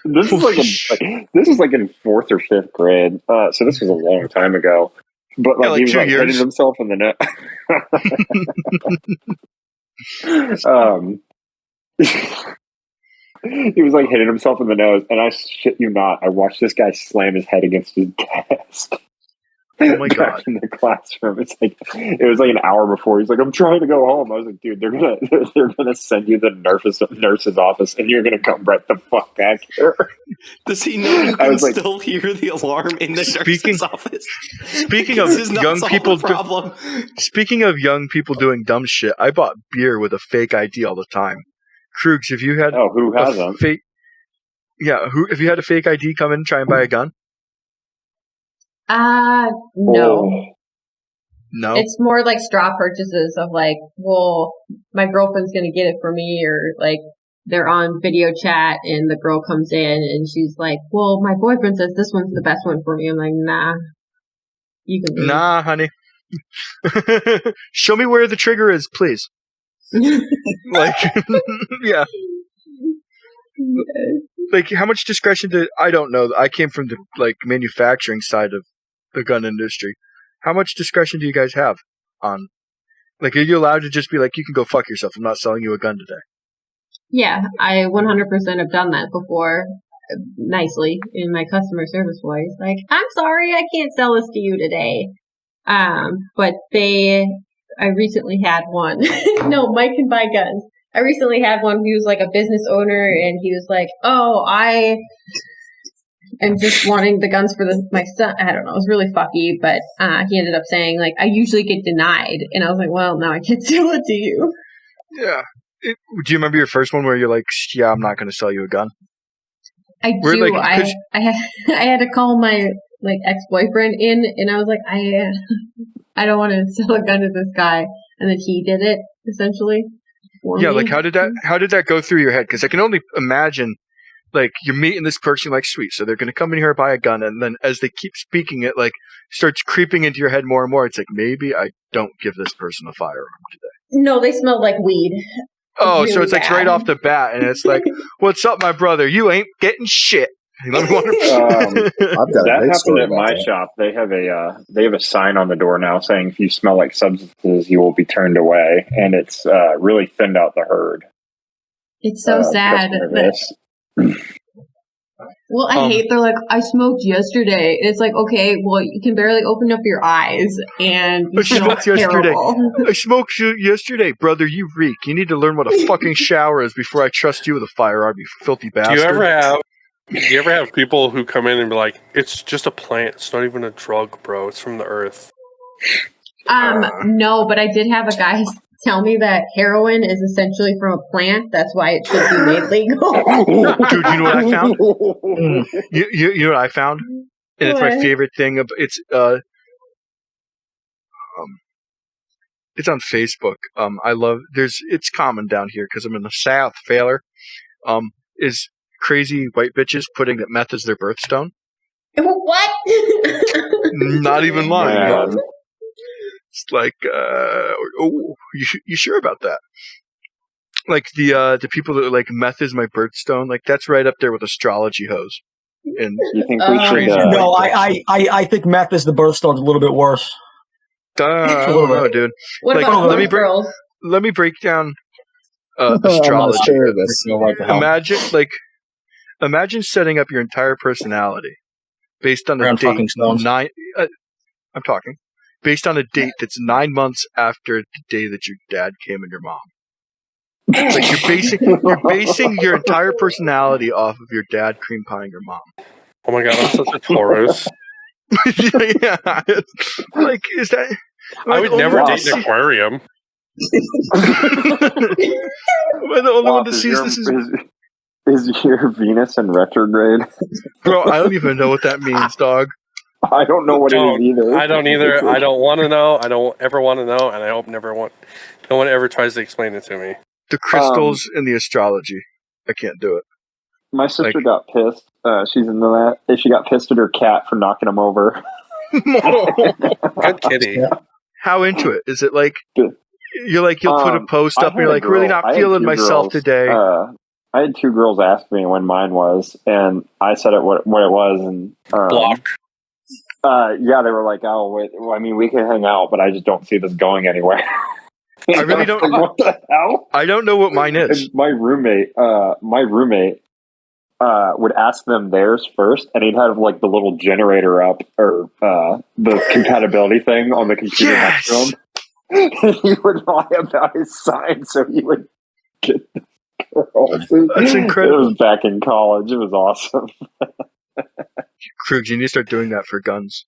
This is like in 4th or 5th grade. So this was a long time ago. But like, he was like hitting himself in the nose. He was like hitting himself in the nose, and I shit you not, I watched this guy slam his head against his desk. Oh my god! In the classroom, it was like an hour before. He's like, "I'm trying to go home." I was like, "Dude, they're gonna send you to the nurse's office, and you're gonna come right the fuck back here." Does he know you can still hear the alarm in the nurse's office? Speaking of young people, speaking of young people doing dumb shit, I bought beer with a fake ID all the time. Kruegs, have you had? Oh, who hasn't? Fake? Yeah, have you had a fake ID come in and try and buy a gun? No. No? It's more like straw purchases of like, well, my girlfriend's going to get it for me, or like they're on video chat and the girl comes in and she's like, well, my boyfriend says this one's the best one for me. I'm like, nah. You can leave. Nah, honey. Show me where the trigger is, please. Like, yeah. Like, how much discretion I don't know. I came from the like manufacturing side of the gun industry. How much discretion do you guys have on? Like, are you allowed to just be like, you can go fuck yourself? I'm not selling you a gun today. Yeah, I 100% have done that before, nicely in my customer service voice. Like, I'm sorry, I can't sell this to you today. But I recently had one. No, Mike can buy guns. I recently had one who was like a business owner, and he was like, "Oh, I am just wanting the guns for my son." I don't know. It was really fucky, but he ended up saying like, "I usually get denied," and I was like, "Well, now I can't sell it to you." Yeah. Do you remember your first one where you're like, "Yeah, I'm not going to sell you a gun"? I do. Like, I had to call my like ex-boyfriend in, and I was like, I don't want to sell a gun to this guy, and then he did it essentially. Yeah, like how did that go through your head? Because I can only imagine, like, you're meeting this person, like, sweet, so they're going to come in here and buy a gun, and then as they keep speaking it, like, starts creeping into your head more and more. It's like, maybe I don't give this person a firearm today. No, they smelled like weed. Oh, really so it's like right off the bat, and it's like, "What's up, my brother? You ain't getting shit." Let me water. That happened at my shop. They have a sign on the door now saying if you smell like substances, you will be turned away, and it's really thinned out the herd. It's so sad. Well, I hate they're like, I smoked yesterday. It's like, okay, well, you can barely open up your eyes, and you smell terrible. I smoked yesterday, brother. You reek. You need to learn what a fucking shower is before I trust you with a firearm, you filthy bastard. Do you ever have people who come in and be like, it's just a plant. It's not even a drug, bro. It's from the earth. No, but I did have a guy tell me that heroin is essentially from a plant. That's why it should be made legal. Dude, you know what I found? You know what I found? And it's my favorite thing. It's on Facebook. It's common down here because I'm in the South, failer. Is crazy white bitches putting that meth is their birthstone. What? Not even lying. It's like, you sure about that? Like the people that are like meth is my birthstone, like that's right up there with astrology hoes. And you think we should? No, I think meth is the birthstone's a little bit worse. No, dude. What like, about let me break down astrology. Imagine setting up your entire personality based on a date. Based on a date that's 9 months after the day that your dad came and your mom. Like you're basing your entire personality off of your dad cream pieing your mom. Oh my god, I'm such a Taurus. Yeah, like is that? I would never date an aquarium. Am I the only one that sees this? Is your Venus in retrograde? Bro, I don't even know what that means, dog. I don't know what it is either. I don't either. I don't want to know. I don't ever want to know, and I hope no one ever tries to explain it to me. The crystals and the astrology. I can't do it. My sister got pissed. She's into that. She got pissed at her cat for knocking him over. Good kitty. How into it? Is it like you'll put a post up and you're like, really not feeling myself today? I had two girls ask me when mine was, and I said it what it was, and block. Yeah, they were like, "Oh, wait, well, I mean, we can hang out, but I just don't see this going anywhere." I really don't. What the hell? I don't know what mine is. And my roommate would ask them theirs first, and he'd have like the little generator up or the compatibility thing on the computer next to him. And he would lie about his sign, so he would get the girls. That's incredible. It was back in college. It was awesome. Kruegs, you need to start doing that for guns.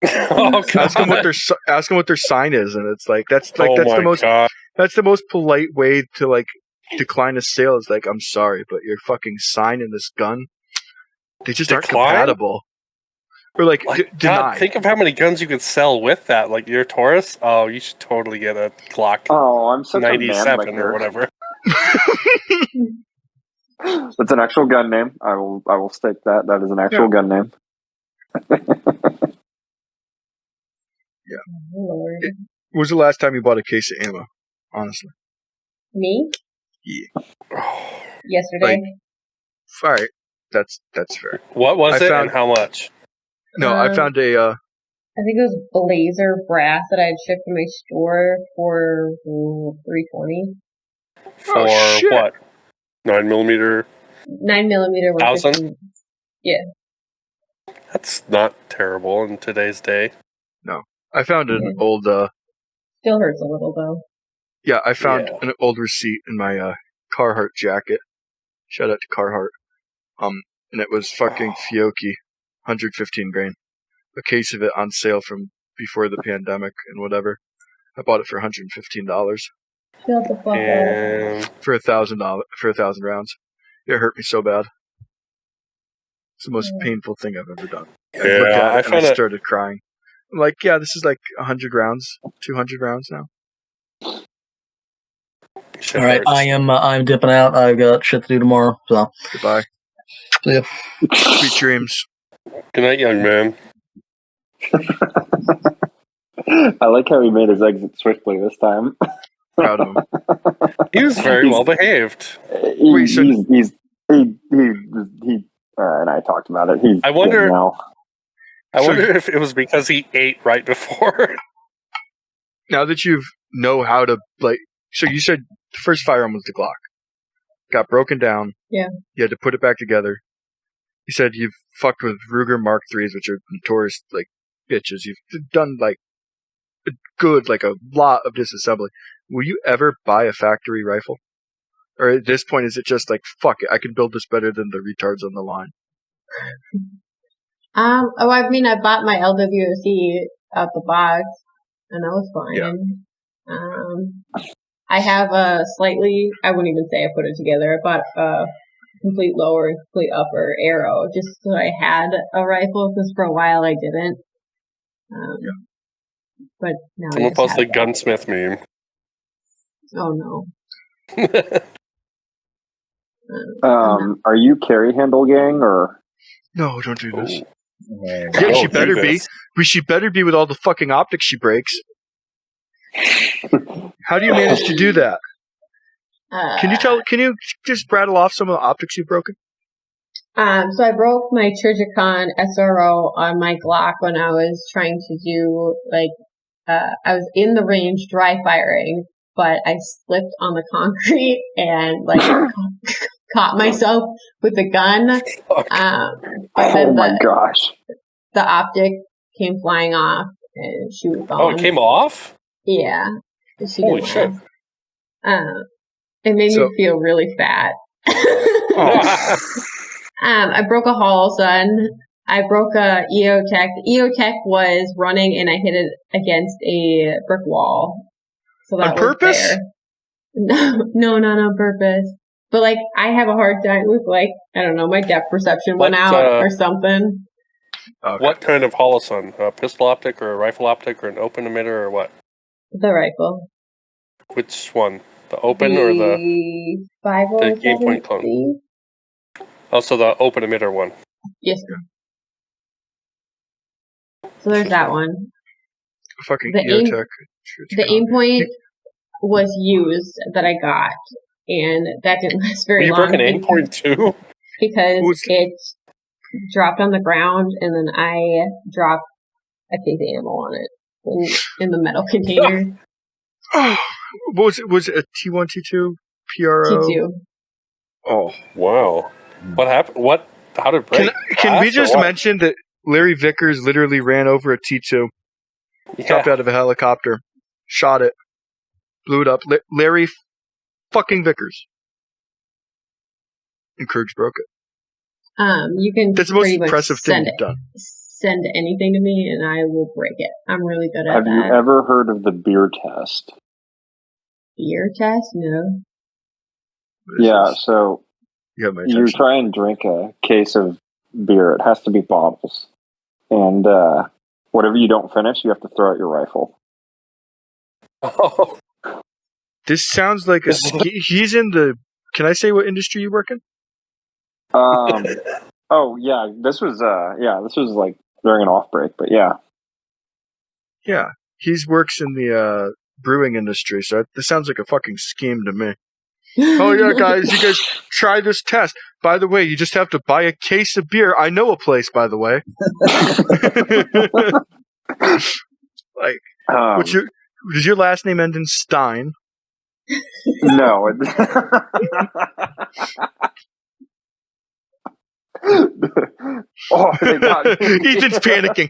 Oh, ask them what their sign is, and it's like that's the most polite way to like decline a sale. Is like, I'm sorry, but your fucking sign and this gun, they just aren't compatible. Or like deny. Think of how many guns you could sell with that. Like your Taurus. Oh, you should totally get a Glock. Oh, I'm such 97 a man or whatever. That's an actual gun name. I will state that. That is an actual gun name. Yeah. When was the last time you bought a case of ammo? Honestly. Me? Yeah. Yesterday. All right. That's fair. What was it and how much? No, I found a... I think it was Blazer brass that I had shipped to my store for $320. For what? 9mm? 9mm. 1,000? Yeah. That's not terrible in today's day. No. I found an old... Still hurts a little, though. Yeah, I found an old receipt in my Carhartt jacket. Shout out to Carhartt. And it was fucking Fiocchi. 115 grain. A case of it on sale from before the pandemic and whatever. I bought it for $115. Shut the fuck up. For $1,000 rounds. It hurt me so bad. It's the most painful thing I've ever done. I looked at it and I started crying. I'm like, yeah, this is like 100 rounds, 200 rounds now. All right, I'm dipping out. I've got shit to do tomorrow. So goodbye. See ya. Sweet dreams. Good night, young man. I like how he made his exit swiftly this time. Proud of him. He was very well behaved. He and I talked about it. He's I wonder good now. I wonder if it was because he ate right before. Now that you know how to, like, so you said the first firearm was the Glock. Got broken down. Yeah. You had to put it back together. You said you've fucked with Ruger Mark IIIs, which are notorious, like, bitches. You've done, like, a lot of disassembly. Will you ever buy a factory rifle? Or at this point, is it just like, fuck it, I can build this better than the retards on the line? I bought my LWC out the box, and that was fine. Yeah. I have I wouldn't even say I put it together. I bought a complete lower and complete upper arrow, just so I had a rifle, because for a while I didn't. But now Someone posted the gunsmith meme. Oh no. Are you carry handle gang or? No, don't do this. Yeah, she better be. She better be with all the fucking optics she breaks. How do you manage to do that? Can you just rattle off some of the optics you've broken? So I broke my Trijicon SRO on my Glock when I was trying to do, I was in the range dry firing, but I slipped on the concrete and, caught myself with the gun. Oh my gosh. The optic came flying off and she was gone. Oh, it came off? Yeah. Holy shit. It made me feel really fat. I broke a Holosun. I broke a EOTech. The EOTech was running and I hit it against a brick wall. So that on purpose? Fair. No, not on purpose. But I have a hard time with I don't know, my depth perception went out or something. Okay. What kind of Holosun? A pistol optic or a rifle optic or an open emitter or what? The rifle. Which one? The open or the 507 game point clone? Also the open emitter one. Yes, sir. So there's that one. Fucking EOTech. The aim point was used that I got, and that didn't last very long. You broke an aim point too? Because it dropped on the ground, and then I dropped a case of ammo on it in the metal container. What was it? A T1, T2, PRO? T2. Oh, wow. What happened? How did it break? Can we just mention that Larry Vickers literally ran over a T2, dropped out of a helicopter, shot it, blew it up. Larry fucking Vickers. And Kruegs broke it. You can. That's the most impressive thing you've done. Send anything to me and I will break it. I'm really good at that. Have you ever heard of the beer test? Beer test? No. Yeah, so you try and drink a case of beer. It has to be bottles. And whatever you don't finish, you have to throw out your rifle. Oh. This sounds like he's in the... Can I say what industry you work in? Oh, yeah. This was during an off break, but yeah. Yeah. He works in the brewing industry, so this sounds like a fucking scheme to me. Oh, yeah, guys, you guys try this test. By the way, you just have to buy a case of beer. I know a place, by the way. Does your last name end in Stein? No. Oh, they got Ethan's panicking.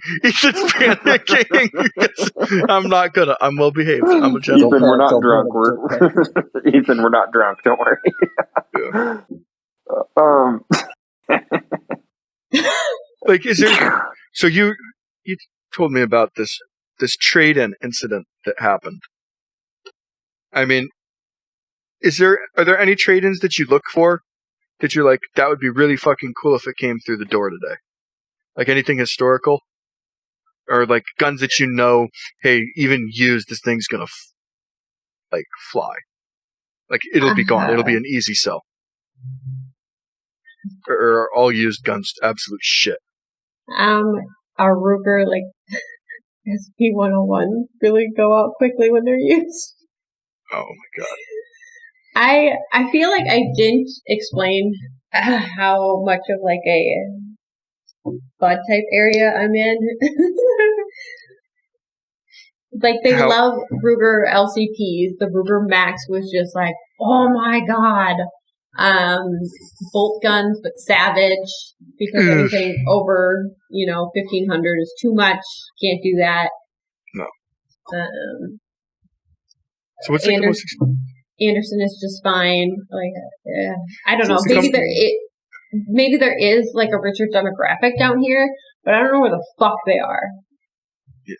I'm not gonna. I'm well behaved. I'm a gentleman. Ethan, we're not drunk. Ethan, we're not drunk. Don't worry. Is there? So you told me about this trade-in incident that happened. I mean, are there any trade-ins that you look for that you're like, that would be really fucking cool if it came through the door today? Like anything historical? Or like guns that hey, even used, this thing's gonna fly. Like it'll be gone. It'll be an easy sell. Or all used guns, absolute shit. Our Ruger, SP-101 really go out quickly when they're used. Oh my god. I feel like I didn't explain how much of like a bud type area I'm in. Like they love Ruger LCPs. The Ruger Max was just like, oh my god. Bolt guns, but savage, because anything over 1500 is too much. Can't do that. No. So what's Anderson, the most? Anderson is just fine. Like, I don't know. Maybe there is like a richer demographic down here, but I don't know where the fuck they are. Yeah.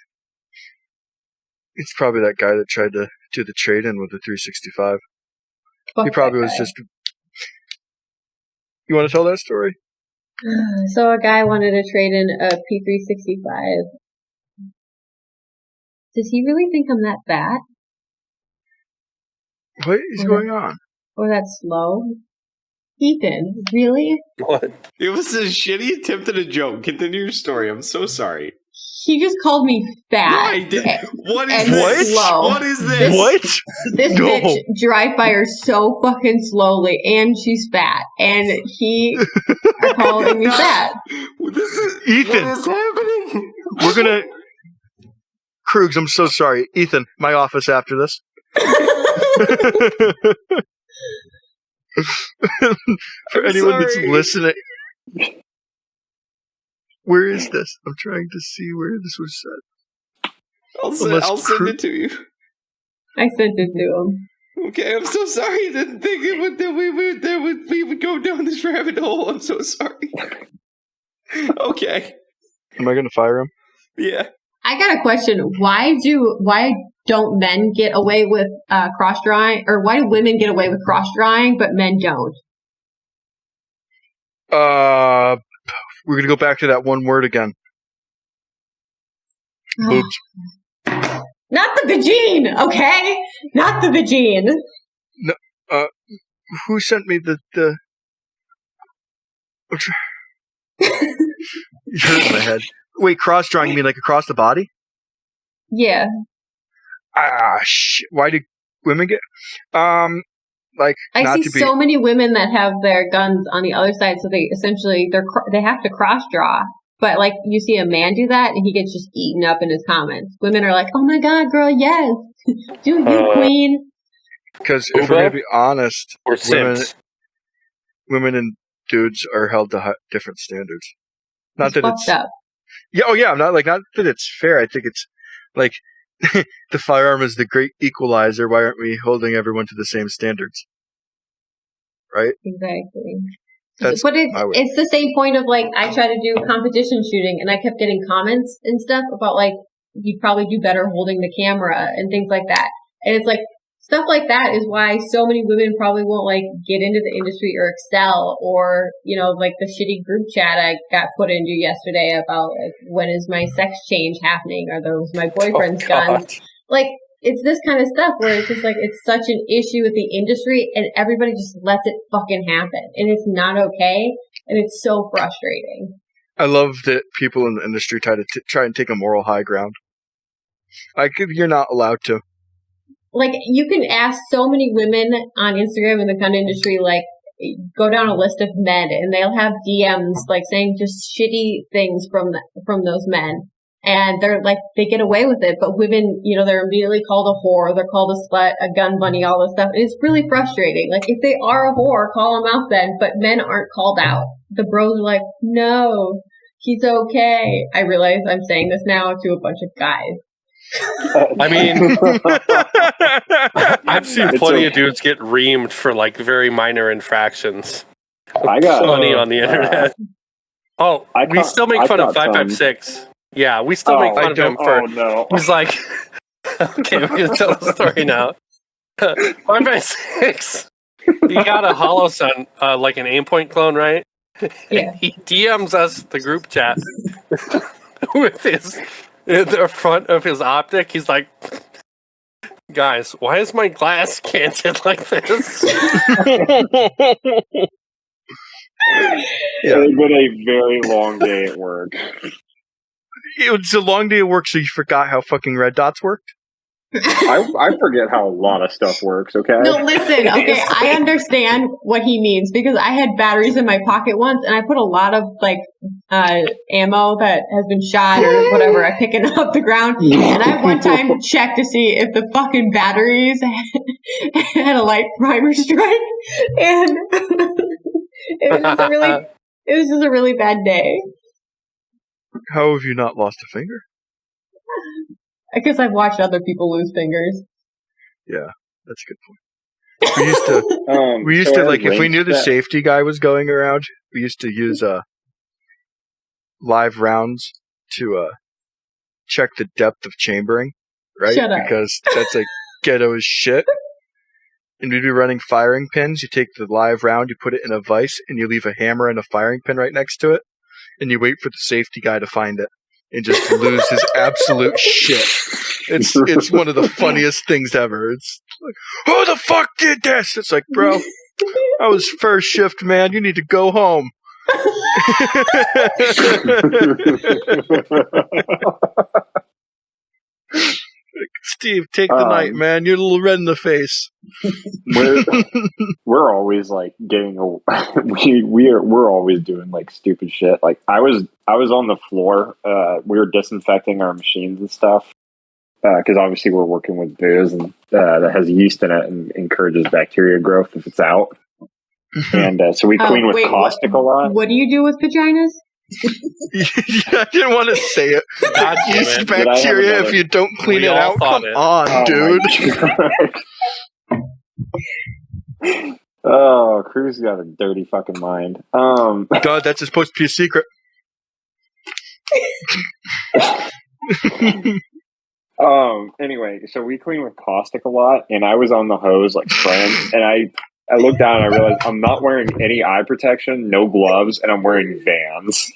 It's probably that guy that tried to do the trade-in with the 365. Fuck, he probably was just. You want to tell that story? So a guy wanted to trade in a P365. Does he really think I'm that fat? What is going on? Or that slow? Ethan, really? What? It was a shitty attempt at a joke. Continue your story. I'm so sorry. He just called me fat. No, I didn't. What is and this? Slow. What is this? What? This bitch dry fires so fucking slowly, and she's fat, and he are calling me fat. This is Ethan. What is happening? We're gonna. Kruegs, I'm so sorry. Ethan, my office after this. For anyone that's listening, where is this? I'm trying to see where this was said. I'll send it to you. I sent it to him. Okay, I'm so sorry. I didn't think we would go down this rabbit hole. I'm so sorry. Okay. Am I going to fire him? Yeah. I got a question. Why don't men get away with cross drawing, or why do women get away with cross drawing but men don't? We're gonna go back to that one word again. Boobs. Not the vagine, okay? Not the vagine. No, who sent me the? You're in my head. Wait, cross drawing? You mean like across the body? Yeah. Shit. Why do women get? Like I not see to be. so many women that have their guns on the other side, so they have to cross draw. But like you see a man do that, and he gets just eaten up in his comments. Women are like, "Oh my god, girl, yes, do you, queen." Because if we're gonna be honest, or women and dudes are held to different standards. Not it's that fucked it's up. Yeah, oh yeah, not that it's fair. I think it's like the firearm is the great equalizer. Why aren't we holding everyone to the same standards? Right? Exactly. That's but it's the same point of like I try to do competition shooting, and I kept getting comments and stuff about like you'd probably do better holding the camera and things like that. And it's like stuff like that is why so many women probably won't like get into the industry or excel, or like the shitty group chat I got put into yesterday about like, when is my sex change happening? Are those my boyfriend's guns? Like it's this kind of stuff where it's just like it's such an issue with the industry, and everybody just lets it fucking happen, and it's not okay, and it's so frustrating. I love that people in the industry try and take a moral high ground. Like you're not allowed to. Like, you can ask so many women on Instagram in the gun industry, like, go down a list of men, and they'll have DMs, like, saying just shitty things from those men. And they're, like, they get away with it. But women, they're immediately called a whore, they're called a slut, a gun bunny, all this stuff. And it's really frustrating. Like, if they are a whore, call them out then. But men aren't called out. The bros are like, no, he's okay. I realize I'm saying this now to a bunch of guys. I mean, I've seen plenty of dudes get reamed for like very minor infractions. I got money on the internet. We still make fun of 556. Yeah, we still make fun of him for. No. He's like, okay, I'm gonna tell the story now. 556. He got a Holosun, like an Aimpoint clone, right? Yeah. He DMs us the group chat with the front of his optic. He's like, guys, why is my glass canted like this? It's been a very long day at work. It was a long day at work, so you forgot how fucking red dots worked? I forget how a lot of stuff works, okay? No, listen, okay, I understand what he means because I had batteries in my pocket once and I put a lot of ammo that has been shot or whatever I pick it off the ground, and I one time checked to see if the fucking batteries had a light primer strike, and it was just a really bad day. How have you not lost a finger? I guess I've watched other people lose fingers. Yeah, that's a good point. We used to like if we knew the safety guy was going around, we used to use live rounds to check the depth of chambering, right? Shut up. Because that's like ghetto as shit. And we'd be running firing pins. You take the live round, you put it in a vise, and you leave a hammer and a firing pin right next to it, and you wait for the safety guy to find it and just lose his absolute shit. It's one of the funniest things ever. It's like, who the fuck did this? It's like, bro, I was first shift, man. You need to go home. Steve, take the night, man. You're a little red in the face. We're always like getting we're always doing like stupid shit. Like I was on the floor. We were disinfecting our machines and stuff because obviously we're working with booze and that has yeast in it and encourages bacteria growth if it's out. And so we clean with caustic a lot. What do you do with vaginas? I didn't want to say it. God damn Yeast it. bacteria if you don't clean it out. Come on, dude. Oh, Kruegs got a dirty fucking mind. God, that's supposed to be a secret. Anyway, so we clean with caustic a lot, and I was on the hose like spraying, and I looked down and I realized I'm not wearing any eye protection, no gloves, and I'm wearing Vans.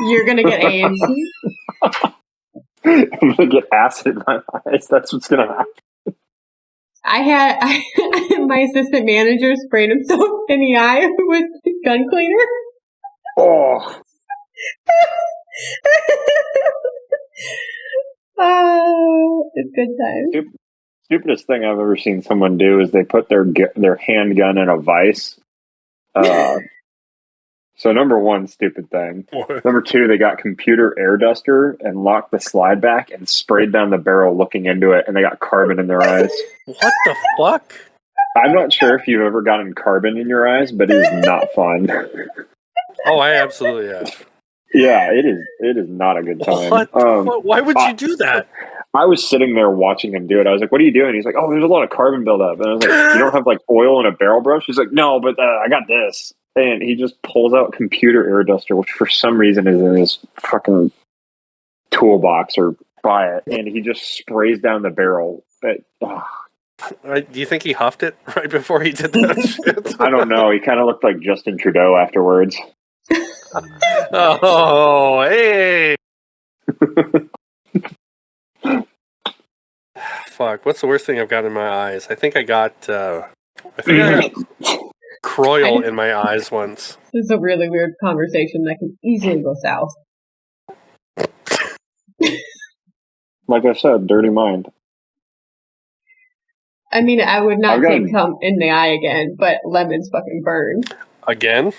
You're gonna get AIDS. I'm gonna get acid in my eyes. That's what's gonna happen. My assistant manager sprayed himself in the eye with gun cleaner. Oh. Oh, it's good time. Stupidest thing I've ever seen someone do is they put their handgun in a vise. So number one, stupid thing. Number two, they got computer air duster and locked the slide back and sprayed down the barrel looking into it, and they got carbon in their eyes. What the fuck? I'm not sure if you've ever gotten carbon in your eyes, but it is not fun. Oh, I absolutely have. Yeah, it is not a good time. What? Why would you do that? I was sitting there watching him do it. I was like, "What are you doing?" He's like, "Oh, there's a lot of carbon buildup." And I was like, "You don't have like oil and a barrel brush?" He's like, "No, but I got this." And he just pulls out computer air duster, which for some reason is in his fucking toolbox or by it, and he just sprays down the barrel. Do you think he huffed it right before he did that shit? I don't know. He kind of looked like Justin Trudeau afterwards. Oh, hey. Fuck, what's the worst thing I've got in my eyes? I think I got Croyle in my eyes once. This is a really weird conversation that can easily go south. Like I said, dirty mind. I mean, I would not take cum in the eye again, but lemons fucking burn. Again?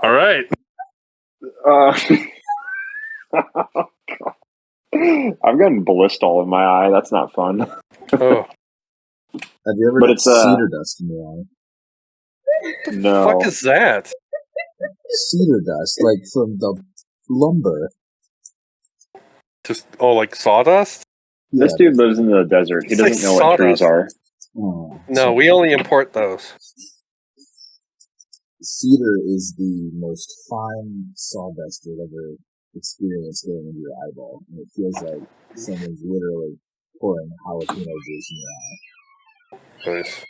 All right. I've gotten Blistol in my eye. That's not fun. Oh. Have you ever got cedar dust in your eye? No. What the fuck is that? Cedar dust, like from the lumber. Just like sawdust? This dude lives in the desert. He doesn't know what trees are. Oh, no, we only import those. Cedar is the most fine sawdust you'll ever experience going into your eyeball. And it feels like someone's literally pouring jalapeno juice in your eye. Nice.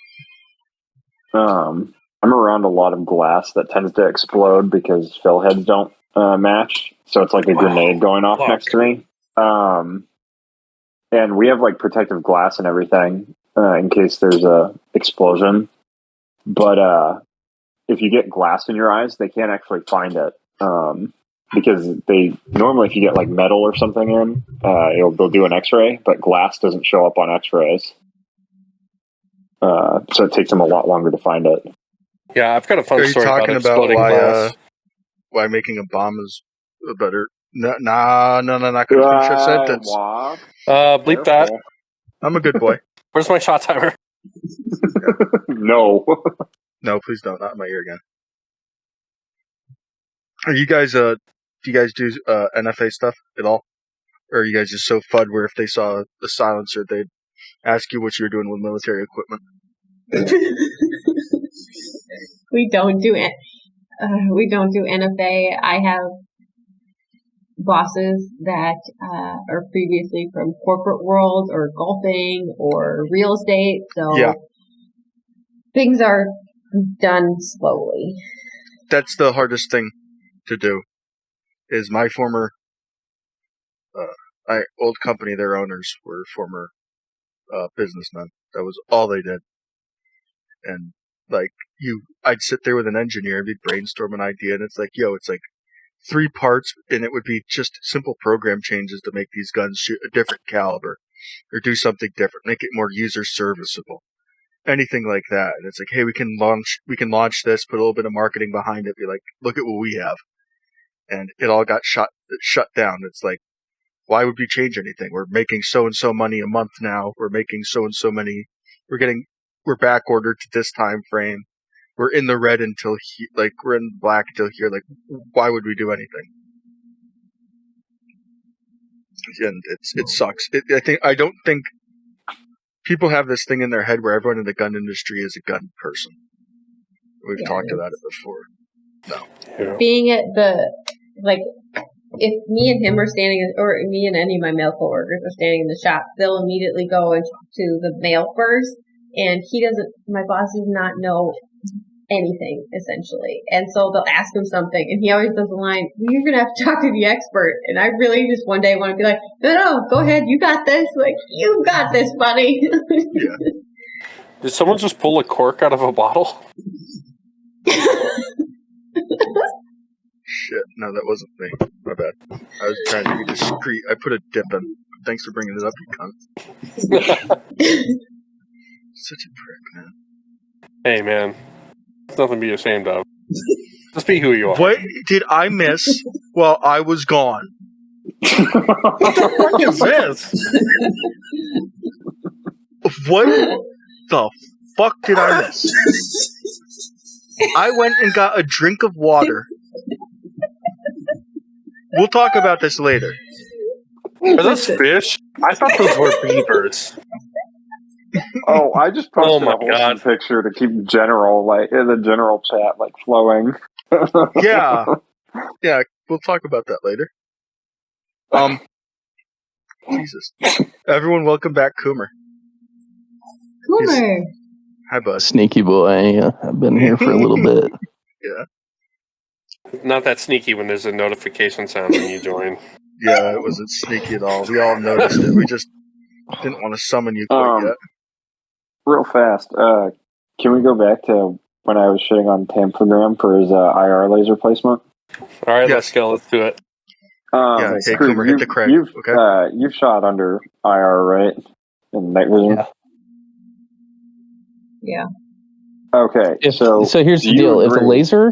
I'm around a lot of glass that tends to explode because fill heads don't match. So it's like a grenade going off next to me. And we have like protective glass and everything in case there's a explosion. But if you get glass in your eyes, they can't actually find it. because they normally, if you get like metal or something in, they'll do an X-ray, but glass doesn't show up on X-rays. So it takes them a lot longer to find it. Yeah, I've got a fun story about exploding glass. Why making a bomb is better? No, not gonna finish your sentence. Bleep that. I'm a good boy. Where's my shot timer? No. No, please don't. Not in my ear again. Are you guys? Do you guys do NFA stuff at all? Or are you guys just so FUD where if they saw the silencer, they'd ask you what you're doing with military equipment? We don't do NFA. I have bosses that are previously from corporate world or golfing or real estate, so things are done slowly. That's the hardest thing to do. Is my former old company, their owners were former businessmen. That was all they did. And like I'd sit there with an engineer and we'd brainstorm an idea, and it's like, it's like 3 parts, and it would be just simple program changes to make these guns shoot a different caliber or do something different, make it more user serviceable, anything like that. And it's like, hey, we can launch this, put a little bit of marketing behind it, be like, look at what we have, and it all got shut down. It's like, why would we change anything? We're making so and so money a month now. We're making so and so many. We're back ordered to this time frame. We're in the red until we're in black until here. Like, why would we do anything? And it sucks. I don't think people have this thing in their head where everyone in the gun industry is a gun person. We've talked about it before. No. Yeah. Being at if me and him are standing, or me and any of my male coworkers are standing in the shop, they'll immediately go and talk to the male first, and my boss does not know anything, essentially. And so they'll ask him something, and he always does the line, you're going to have to talk to the expert. And I really just one day want to be like, no, go ahead, you got this. Like, you got this, buddy. Yeah. Did someone just pull a cork out of a bottle? Shit, no, that wasn't me. My bad. I was trying to be discreet. I put a dip in. Thanks for bringing it up, you cunt. Such a prick, man. Hey, man. It's nothing to be ashamed of. Just be who you are. What did I miss while I was gone? What the fuck is this? What the fuck did I miss? I went and got a drink of water. We'll talk about this later. Are those fish? I thought those were beavers. Oh, I just posted a wholesome picture to keep general, in the general chat, flowing. Yeah, we'll talk about that later. Jesus. Everyone, welcome back, Coomer. Coomer. Hi, bud. Sneaky boy. I've been here for a little bit. Yeah. Not that sneaky when there's a notification sound when you join. Yeah, it wasn't sneaky at all. We all noticed it. We just didn't want to summon you quite yet. Real fast, can we go back to when I was shitting on Tamfogram for his IR laser placement? All right, let's go. Let's do it. Hey, Coomer, hit the Craig. You've shot under IR, right? In night vision? Yeah. Okay, so here's the deal. If a laser...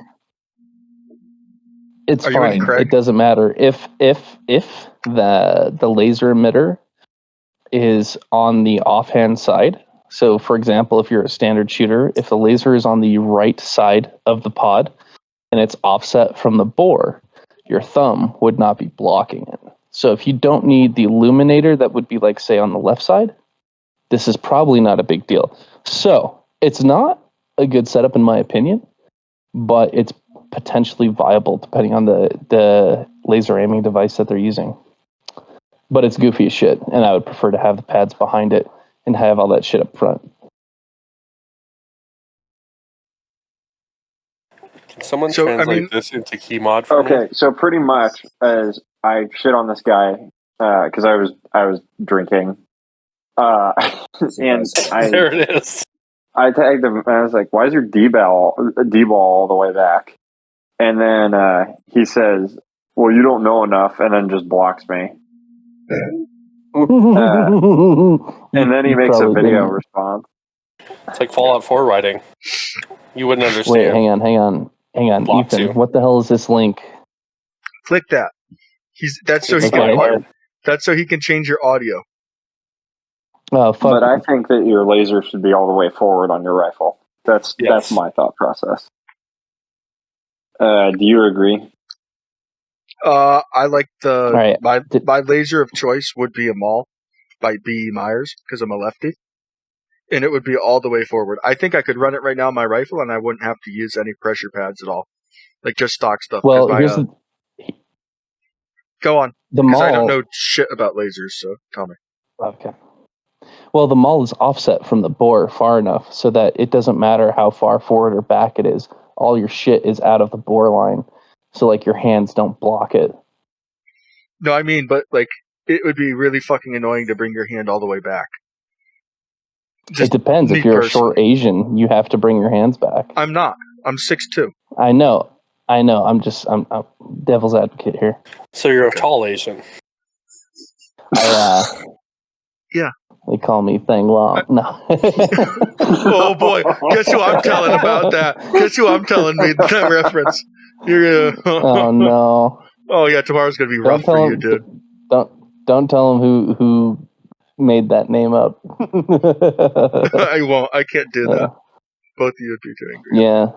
It's fine. It doesn't matter. If the laser emitter is on the offhand side, so for example, if you're a standard shooter, if the laser is on the right side of the pod and it's offset from the bore, your thumb would not be blocking it. So if you don't need the illuminator that would be say on the left side, this is probably not a big deal. So it's not a good setup in my opinion, but it's potentially viable depending on the laser aiming device that they're using. But it's goofy as shit, and I would prefer to have the pads behind it and have all that shit up front. Can someone translate this into key mod for me? So pretty much as I shit on this guy because I was drinking, and there it is. I tagged him and I was like, "Why is your D-ball all the way back?" And then he says, well, you don't know enough, and then just blocks me. And then he makes a video response. It's like Fallout 4 writing. You wouldn't understand. Wait, hang on. Blocks Ethan, you. what the hell is this link? Click that. That's so he can change your audio. Oh, fuck. But I think that your laser should be all the way forward on your rifle. That's my thought process. Do you agree? I like right. my laser of choice would be a Maul by B. Myers because I'm a lefty, and it would be all the way forward. I think I could run it right now on my rifle, and I wouldn't have to use any pressure pads at all, like just stock stuff. Well, here's go on. The Maul. I don't Maul. know shit about lasers, so tell me. Okay. Well, the Maul is offset from the bore far enough so that it doesn't matter how far forward or back it is. All your shit is out of the bore line. So, like, your hands don't block it. No, I mean, but, like, it would be really fucking annoying to bring your hand all the way back. It depends. If you're a short Asian, you have to bring your hands back. I'm not. I'm 6'2". I know. I'm devil's advocate here. So you're a tall Asian. Yeah. They call me Thang Long. No. Oh, boy. Guess who I'm telling about that? Guess who I'm telling me that reference? You're gonna... Oh, no. Oh, yeah, tomorrow's going to be rough for you, dude. Don't tell him who made that name up. I won't. I can't do that. Both of you would be too angry. Yeah.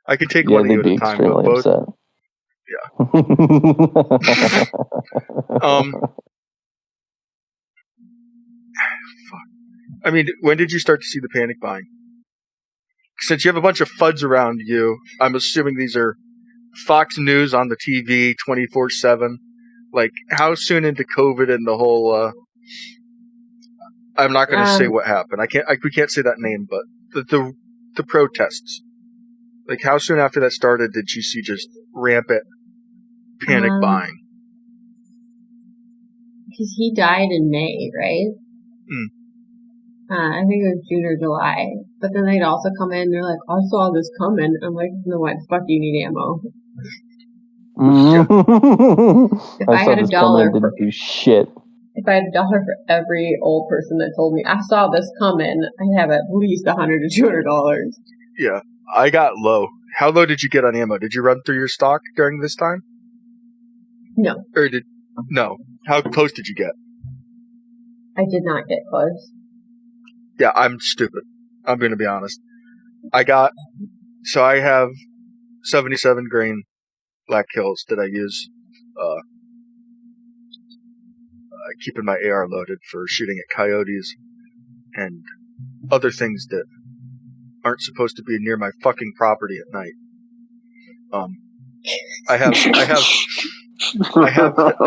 I could take one of you at a time. Extremely both. upset. Yeah. Fuck. I mean, when did you start to see the panic buying? Since you have a bunch of FUDs around you, I'm assuming these are Fox News on the TV 24/7. Like, how soon into COVID and the whole? I'm not going to say what happened. We can't say that name, but the protests. Like, how soon after that started did you see just rampant panic buying? Because he died in May, right? I think it was June or July. But then they'd also come in and they're like, I saw this coming. I'm like, no, why the fuck do you need ammo? If I had $1 for do shit. If I had $1 for every old person that told me I saw this coming, I'd have at least $100 to $200. Yeah, I got low. How low did you get on ammo? Did you run through your stock during this time? No. No. How close did you get? I did not get close. Yeah, I'm stupid. I'm going to be honest. I have 77 grain Black Hills that I use, keeping my AR loaded for shooting at coyotes and other things that aren't supposed to be near my fucking property at night. I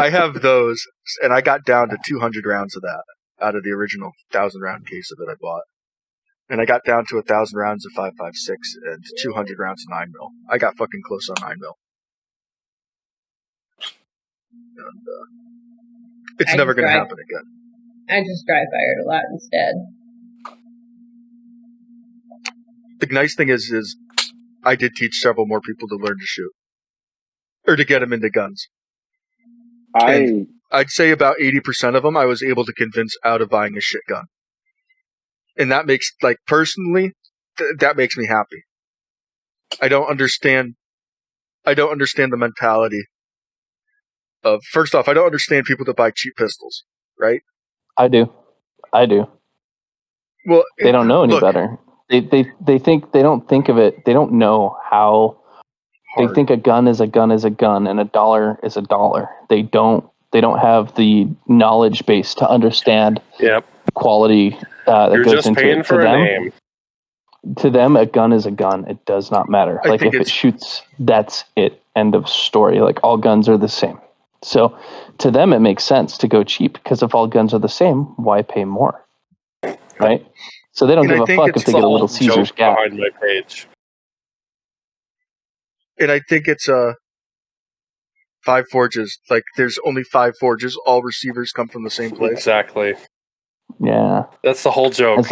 have those, and I got down to 200 rounds of that out of the original 1,000 round case of it I bought. And I got down to 1,000 rounds of 5.56 and 200 rounds of 9mm. I got fucking close on 9mm. And, it's never going to happen again. I just dry fired a lot instead. The nice thing is I did teach several more people to learn to shoot. Or to get them into guns. I'd say about 80% of them I was able to convince out of buying a shit gun. And that makes, like, personally, that makes me happy. I don't understand the mentality of, first off, I don't understand people that buy cheap pistols, right? I do. Well, they don't know any better. They don't think of it. They don't know how. Hard. They think a gun is a gun is a gun, and $1 is $1. They don't have the knowledge base to understand quality that You're goes just into paying it. for a name. To them, a gun is a gun. It does not matter. Like, if it shoots, that's it. End of story. Like, all guns are the same. So to them, it makes sense to go cheap, because if all guns are the same, why pay more? Right? So they don't give a fuck if they get a Little Caesar's gap. Behind my page. And I think it's 5 forges. Like, there's only 5 forges. All receivers come from the same place. Exactly. Yeah. That's the whole joke.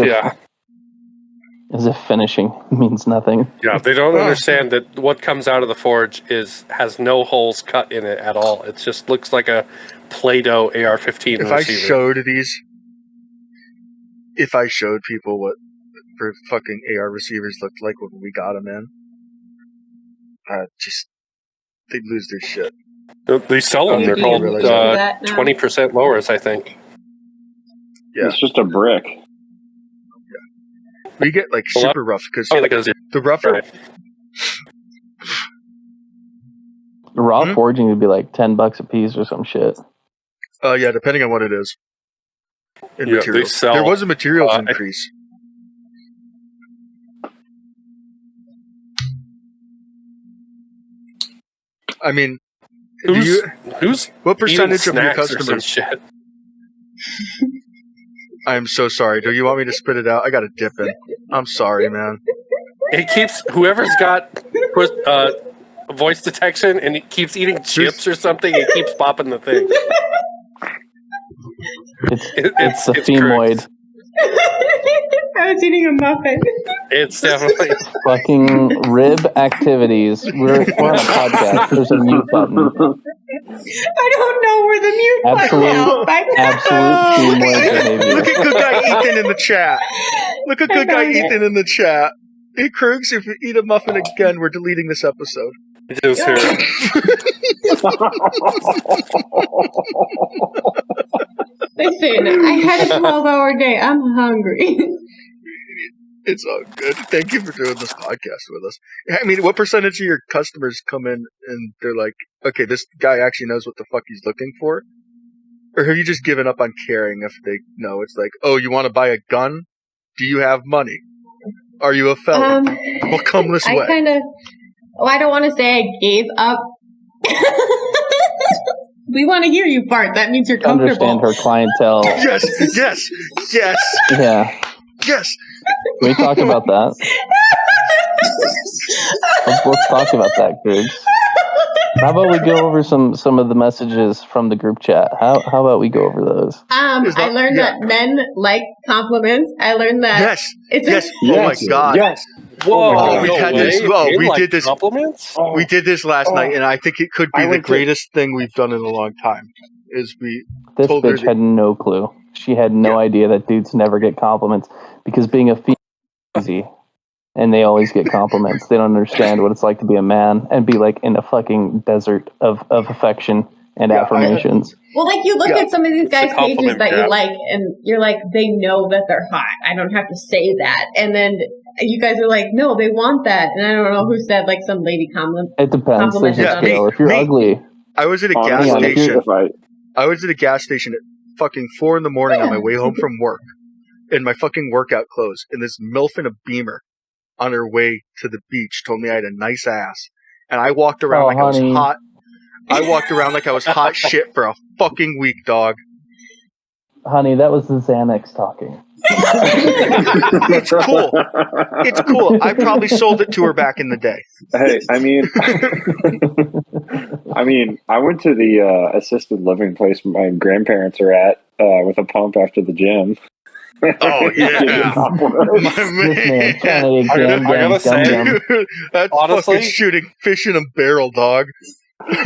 As if finishing means nothing. Yeah, they don't understand that what comes out of the forge has no holes cut in it at all. It just looks like a Play-Doh AR-15 receiver. If I showed people what for fucking AR receivers looked like when we got them in, they'd lose their shit. They sell them. They're called 20% lowers, I think. Yeah. It's just a brick. We get like super rough because the rougher. Raw forging would be like $10 a piece or some shit. Yeah, depending on what it is. Materials. There was a materials increase. I mean, what percentage of your customers? I'm so sorry. Do you want me to spit it out? I got to dip in. I'm sorry, man. It keeps whoever's got voice detection and it keeps eating chips or something. It keeps popping the thing. It's the femoid. I was eating a muffin. It's definitely fucking rib activities. We're on a podcast. There's a mute button. I don't know where the mute button is. Absolute femoid behavior. Look at good guy Ethan in the chat. Look at good guy Ethan in the chat. Hey, Kruegs, if you eat a muffin again, we're deleting this episode. Just here. Listen, I had a 12-hour day. I'm hungry. It's all good. Thank you for doing this podcast with us. I mean, what percentage of your customers come in and they're like, okay, this guy actually knows what the fuck he's looking for? Or have you just given up on caring if they know? It's like, oh, you want to buy a gun? Do you have money? Are you a felon? Well, come this way. I don't want to say I gave up. We want to hear you part. That means you're comfortable. Understand her clientele. Yes. Yeah. Yes. Can we talk about that? Let's talk about that, Kruegs. How about we go over some of the messages from the group chat? How about we go over those? I learned that men like compliments. I learned that. Yes. Oh my god. Yes. Whoa. We had this. We did this. Compliments? We did this last night, and I think it could be the greatest thing we've done in a long time. This bitch had no clue. She had no idea that dudes never get compliments because being a female is easy. And they always get compliments. They don't understand what it's like to be a man and be like in a fucking desert of affection and affirmations. Well, like you look at some of these guys' pages that you like, and you're like, they know that they're hot. I don't have to say that. And then you guys are like, no, they want that. And I don't know who said like some lady compliment. It depends. There's a scale. If you're ugly, I was at a gas station. I was at a gas station at fucking 4 a.m. on my way home from work, in my fucking workout clothes, and this MILF in a Beamer on her way to the beach told me I had a nice ass, and I walked around I was hot. I walked around like I was hot shit for a fucking week, dog. Honey, that was the Xanax talking. It's cool. It's cool. I probably sold it to her back in the day. Hey, I mean, I went to the assisted living place my grandparents are at with a pump after the gym. Oh yeah, my man! I gotta say, dude, that's honestly, fucking shooting fish in a barrel, dog.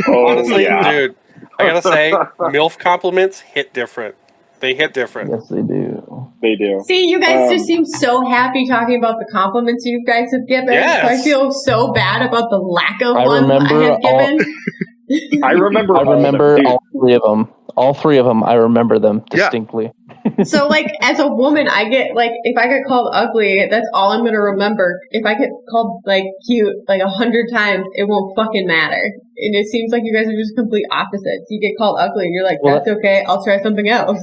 Honestly, dude, I gotta say, MILF compliments hit different. They hit different. Yes, they do. They do. See, you guys just seem so happy talking about the compliments you guys have given. Yes. So I feel so bad about the lack of ones I have given. I remember all 3 of them. All 3 of them, I remember them distinctly. So, like, as a woman, I get, like, if I get called ugly, that's all I'm going to remember. If I get called, like, cute, like, 100 times, it won't fucking matter. And it seems like you guys are just complete opposites. You get called ugly, and you're like, that's okay, I'll try something else.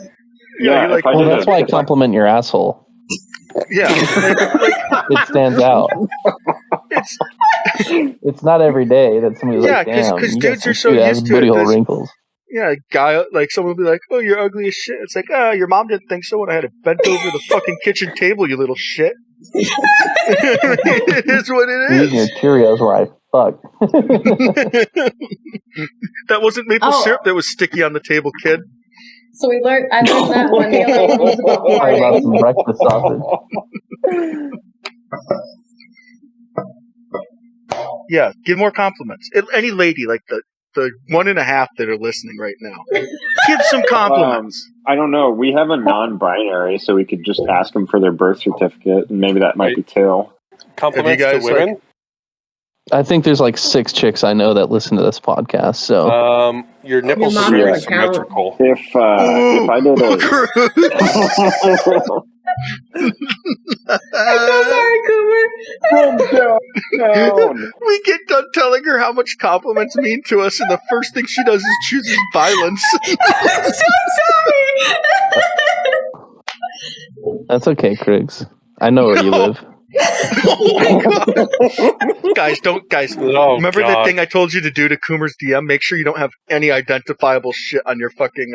Yeah, you're like, well, that's why I compliment your asshole. Yeah. It stands out. It's not every day that somebody's like, damn, because dudes are so used to booty hole wrinkles. Yeah, a guy, like, someone will be like, oh, you're ugly as shit. It's like, your mom didn't think so when I had it bent over the fucking kitchen table, you little shit. It is what it is. Your Cheerios where I fuck. That wasn't maple syrup that was sticky on the table, kid. So I learned that one. The other one was about farting. Some breakfast sausage. Yeah, give more compliments. Any lady, like the 1.5 that are listening right now, give some compliments. I don't know. We have a non-binary, so we could just ask them for their birth certificate, and maybe that might be 2. Compliments to women? I think there's like 6 chicks I know that listen to this podcast. So, your nipples are very symmetrical. If I did I'm so sorry, Cooper. We get done telling her how much compliments mean to us, and the first thing she does is chooses violence. I'm so sorry. that's okay, Kruegs. I know where you live. Oh my God. Guys, remember that thing I told you to do to Coomer's DM? Make sure you don't have any identifiable shit on your fucking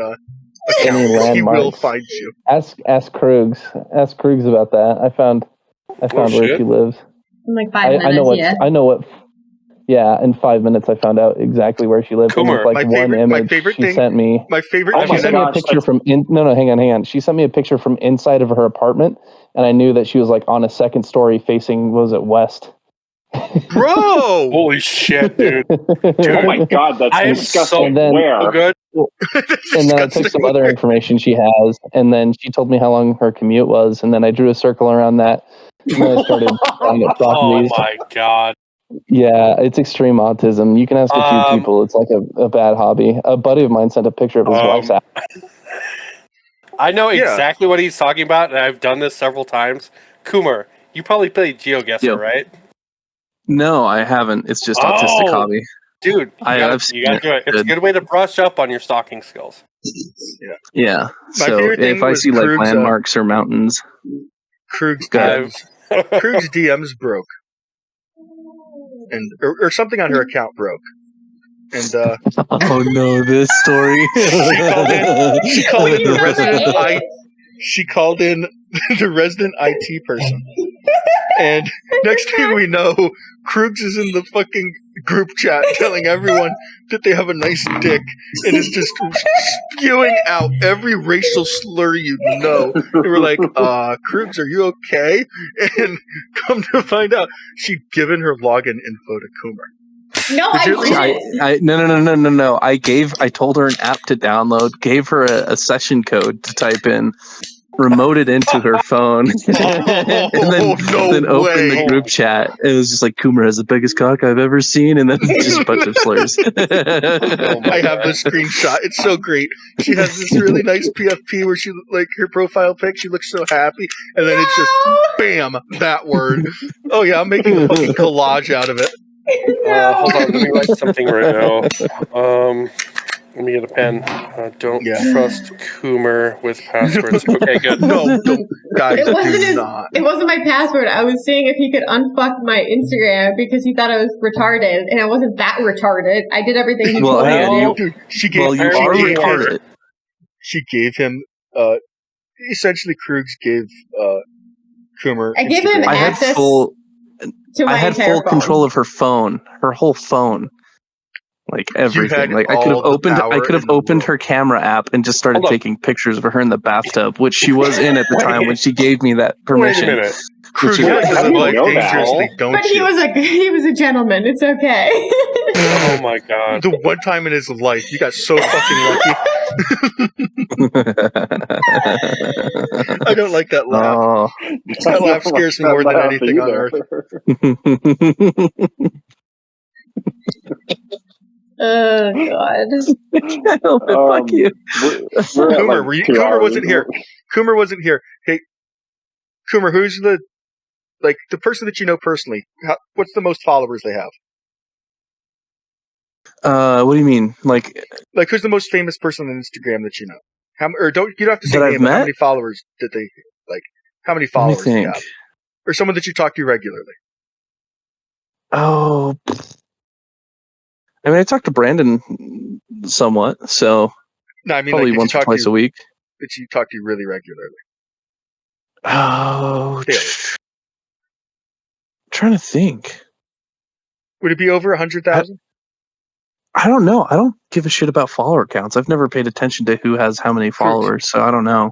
account. He will find you. Ask Kruegs. Ask Kruegs about that. I found where she lives. In like 5 minutes, I know what. Yeah, in 5 minutes I found out exactly where she lived. Coomer, like one image she sent me. My favorite. She sent me a picture from. Hang on. She sent me a picture from inside of her apartment, and I knew that she was like on a second story facing. Was it west? Bro! Holy shit, dude! Oh my God, that's disgusting. So good. And then I took some other information she has, and then she told me how long her commute was, and then I drew a circle around that, and then I started looking at properties. Oh my God! Yeah, it's extreme autism. You can ask a few people. It's like a bad hobby. A buddy of mine sent a picture of his wife's app. I know exactly what he's talking about, and I've done this several times. Coomer, you probably played GeoGuessr, right? No, I haven't. It's just autistic hobby. Dude, you gotta do it. It's a good way to brush up on your stalking skills. Yeah. So if I see like landmarks or mountains, Kruegs DMs broke, and or something on her account broke. And oh no, this story. She called in the resident She called in the resident IT person. And next thing we know, Kruegs is in the fucking group chat telling everyone that they have a nice dick and is just spewing out every racial slur you know. And we're like, Kruegs, are you okay? And come to find out, she'd given her login info to Coomer. No, I didn't. No. I told her an app to download, gave her a session code to type in, remoted into her phone, and then opened the group chat. It was just like, Coomer has the biggest cock I've ever seen, and then just a bunch of slurs. I have the screenshot. It's so great. She has this really nice PFP where she, like, her profile pic, she looks so happy, and then it's just, bam, that word. Oh yeah, I'm making a fucking collage out of it. Hold on, let me write something right now. Let me get a pen. Don't trust Coomer with passwords. Okay, good. No, guys, it wasn't my password. I was seeing if he could unfuck my Instagram because he thought I was retarded, and I wasn't that retarded. I did everything he told me to do. She gave him, essentially Kruegs gave Coomer. I gave him access to my I had full control of her phone, her whole phone. Like everything. Like I could have opened her camera app and just started taking pictures of her in the bathtub, which she was in at the time when she gave me that permission. Wait a minute. Kruegs doesn't live dangerously, don't but you? he was a gentleman. It's okay. Oh my God. The one time in his life, you got so fucking lucky. I don't like that laugh. That laugh scares me more than anything on earth. Oh God! Fuck you. Coomer wasn't here. Coomer wasn't here. Hey, Coomer, who's the person that you know personally? What's the most followers they have? What do you mean? Like who's the most famous person on Instagram that you know? You don't have to say name, but how many followers did they like? How many followers do you have? Or someone that you talk to regularly? Oh. I mean, I talk to Brandon somewhat, so no, I mean, probably once or twice a week. That you talk to really regularly. Oh, trying to think. Would it be over 100,000? I don't know. I don't give a shit about follower counts. I've never paid attention to who has how many followers, so I don't know.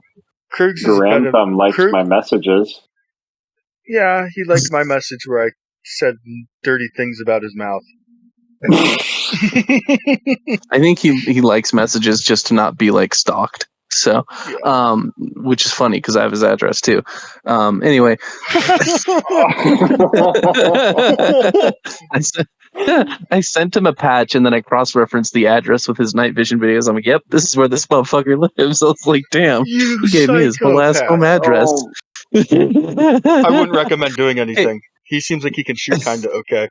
Grantham likes my messages. Yeah, he liked my message where I said dirty things about his mouth. I think he likes messages just to not be like stalked. So, Yeah. Which is funny because I have his address too. Anyway, I sent him a patch and then I cross-referenced the address with his night vision videos. I'm like, yep, this is where this motherfucker lives. I was like, damn, he gave me his whole ass home address. I wouldn't recommend doing anything. He seems like he can shoot kind of okay.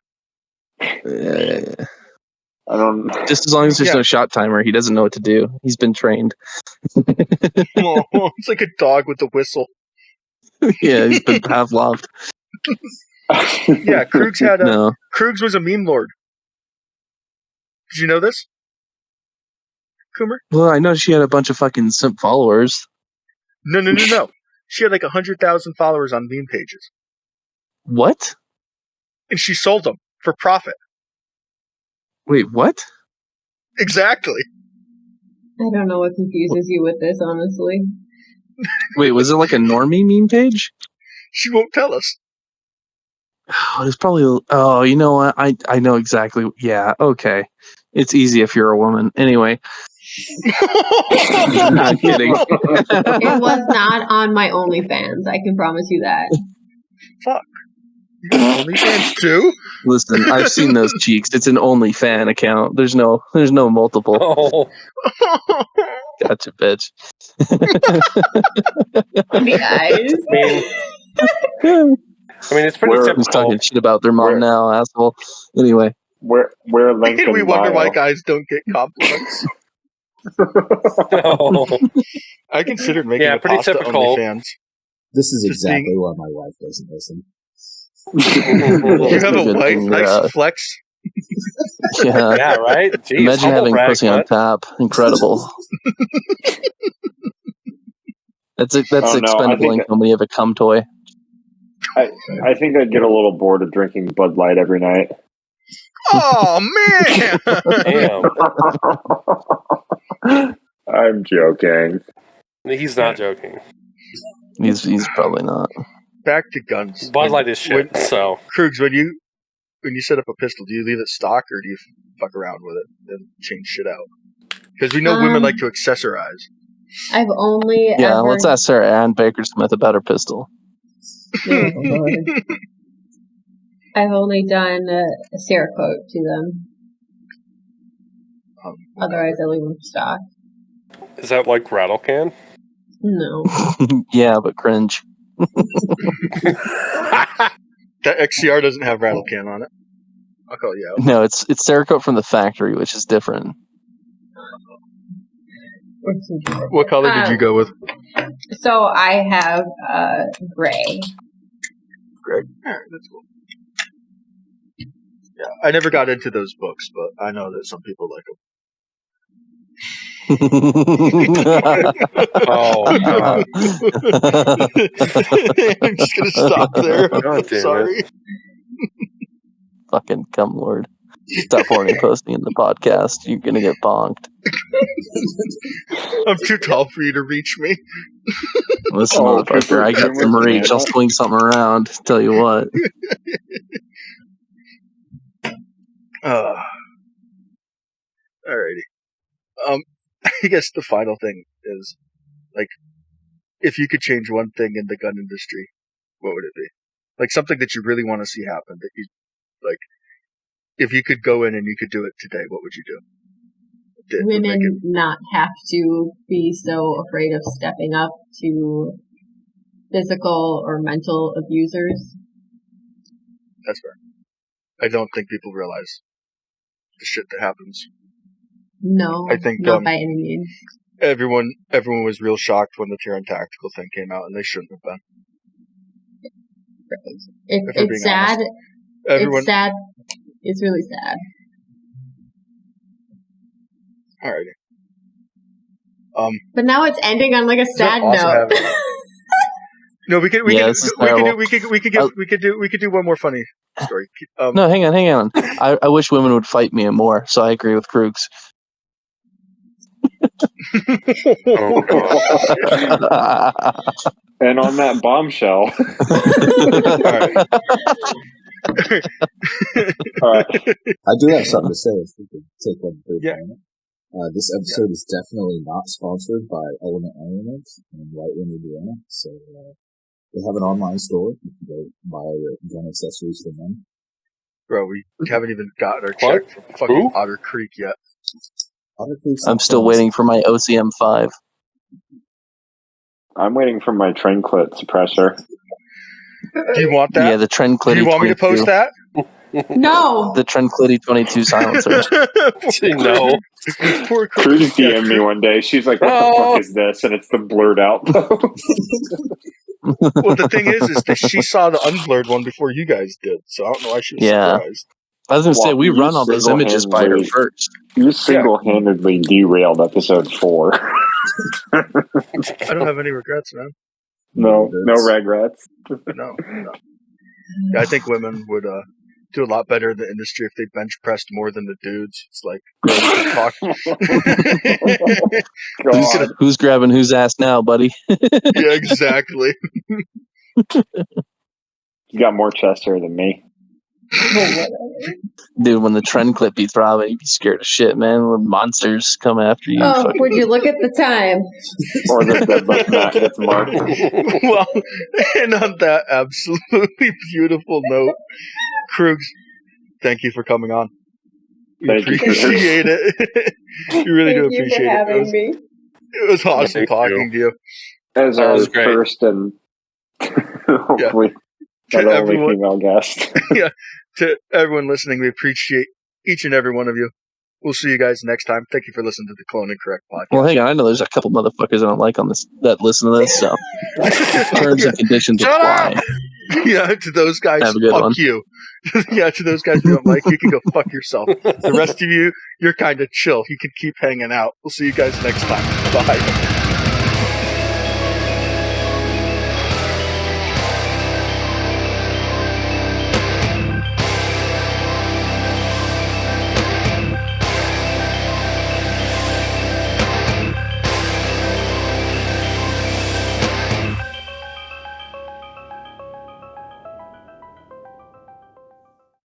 I don't. Just as long as there's no shot timer, he doesn't know what to do. He's been trained. It's like a dog with a whistle. Yeah, he's been Pavloved. Yeah, Kruegs had a Kruegs was a meme lord. Did you know this, Coomer? Well, I know she had a bunch of fucking simp followers. No. She had like 100,000 followers on meme pages. What? And she sold them for profit. Wait, what? Exactly. I don't know what confuses you with this, honestly. Wait, was it like a normie meme page? She won't tell us. Oh, it's probably. Oh, you know what? I know exactly. Yeah, okay. It's easy if you're a woman. Anyway. I'm not kidding. It was not on my OnlyFans. I can promise you that. Fuck. You got OnlyFans too? Listen, I've seen those cheeks. It's an OnlyFan account. There's no multiple. Oh. Gotcha, bitch. The eyes. I mean, it's pretty simple. Who's talking shit about their mom now, asshole? Anyway. Where Lincoln we wonder why bio. guys don't get compliments. No. I considered making a pretty pasta typical. OnlyFans. This is exactly why my wife doesn't listen. You have a wife? Nice flex. Yeah. Yeah, right? Jeez, imagine having pussy on tap. Incredible. That's expendable income when you have a cum toy. I think I'd get a little bored of drinking Bud Light every night. Oh man! Damn. I'm joking. He's not joking. He's probably not. Back to guns. Bud Light is shit. So, Kruegs, when you set up a pistol, do you leave it stock or do you fuck around with it and change shit out? Because we know women like to accessorize. I've only let's ask Sarah Ann Baker Smith about her pistol. I've only done a Cerakote to them. Otherwise, I leave them stock. is that like rattle can? No. Yeah, but cringe. That XCR doesn't have rattle can on it. I'll call you out. No, it's Cerakote from the factory, which is different. What color did you go with? So I have gray. Gray. Alright, that's cool. Yeah, I never got into those books, but I know that some people like them. Oh, God. I'm just gonna stop there. God damn Sorry. Fucking cum lord. Stop horny posting in the podcast. You're gonna get bonked. I'm too tall for you to reach me. Listen, motherfucker, I got some reach. I'll swing something around. Tell you what. Alrighty. I guess the final thing is, like, if you could change one thing in the gun industry, what would it be? Like, something that you really want to see happen, that you, like, if you could go in and you could do it today, what would you do? Women not have to be so afraid of stepping up to physical or mental abusers. That's fair. I don't think people realize the shit that happens. No, I think not by any means. Everyone was real shocked when the Terran Tactical thing came out, and they shouldn't have been. It's sad. It's sad. It's really sad. Alrighty. But now it's ending on like a sad note. No, we could do one more funny story. No, hang on. I wish women would fight me more, so I agree with Kruegs. And on that bombshell. All right. I do have something to say if we could take one brief moment. This episode is definitely not sponsored by Element Armaments in Whiteland, Indiana. So they have an online store. You can go buy your gun accessories from them. Bro, we haven't even gotten our check from fucking Otter Creek yet. I'm still waiting for my OCM 5. I'm waiting for my Trenclit suppressor. Do you want that? Yeah, the Trenclit. Do you want me to post that? No. The Trenclit 22 silencer. No. Kruegs DM'd me one day. She's like, "What the fuck is this?" And it's the blurred out post. Well, the thing is that she saw the unblurred one before you guys did, so I don't know why she was surprised. I was going to say, we run all those images by her first. You single-handedly derailed episode 4. I don't have any regrets, man. No regrets. No. I think women would do a lot better in the industry if they bench pressed more than the dudes. It's like, talk. Who's grabbing whose ass now, buddy? Yeah, exactly. You got more chest hair than me. Dude, when the Trenclit be throbbing, you'd be scared of shit, man. When monsters come after you. Oh, would you look at the time? Or the Matt gets marked. Well, and on that absolutely beautiful note, Kruegs, thank you for coming on. We appreciate it. We really do appreciate it. Thank you for having me. It was awesome talking to you. As our first and hopefully not only female guest. Yeah. To everyone listening, we appreciate each and every one of you. We'll see you guys next time. Thank you for listening to the Clone and Correct podcast. Well, hang on. I know there's a couple motherfuckers I don't like on this that listen to this, so terms and conditions apply. Yeah, to those guys, fuck you. Yeah, to those guys you don't like, you can go fuck yourself. The rest of you, you're kind of chill. You can keep hanging out. We'll see you guys next time. Bye.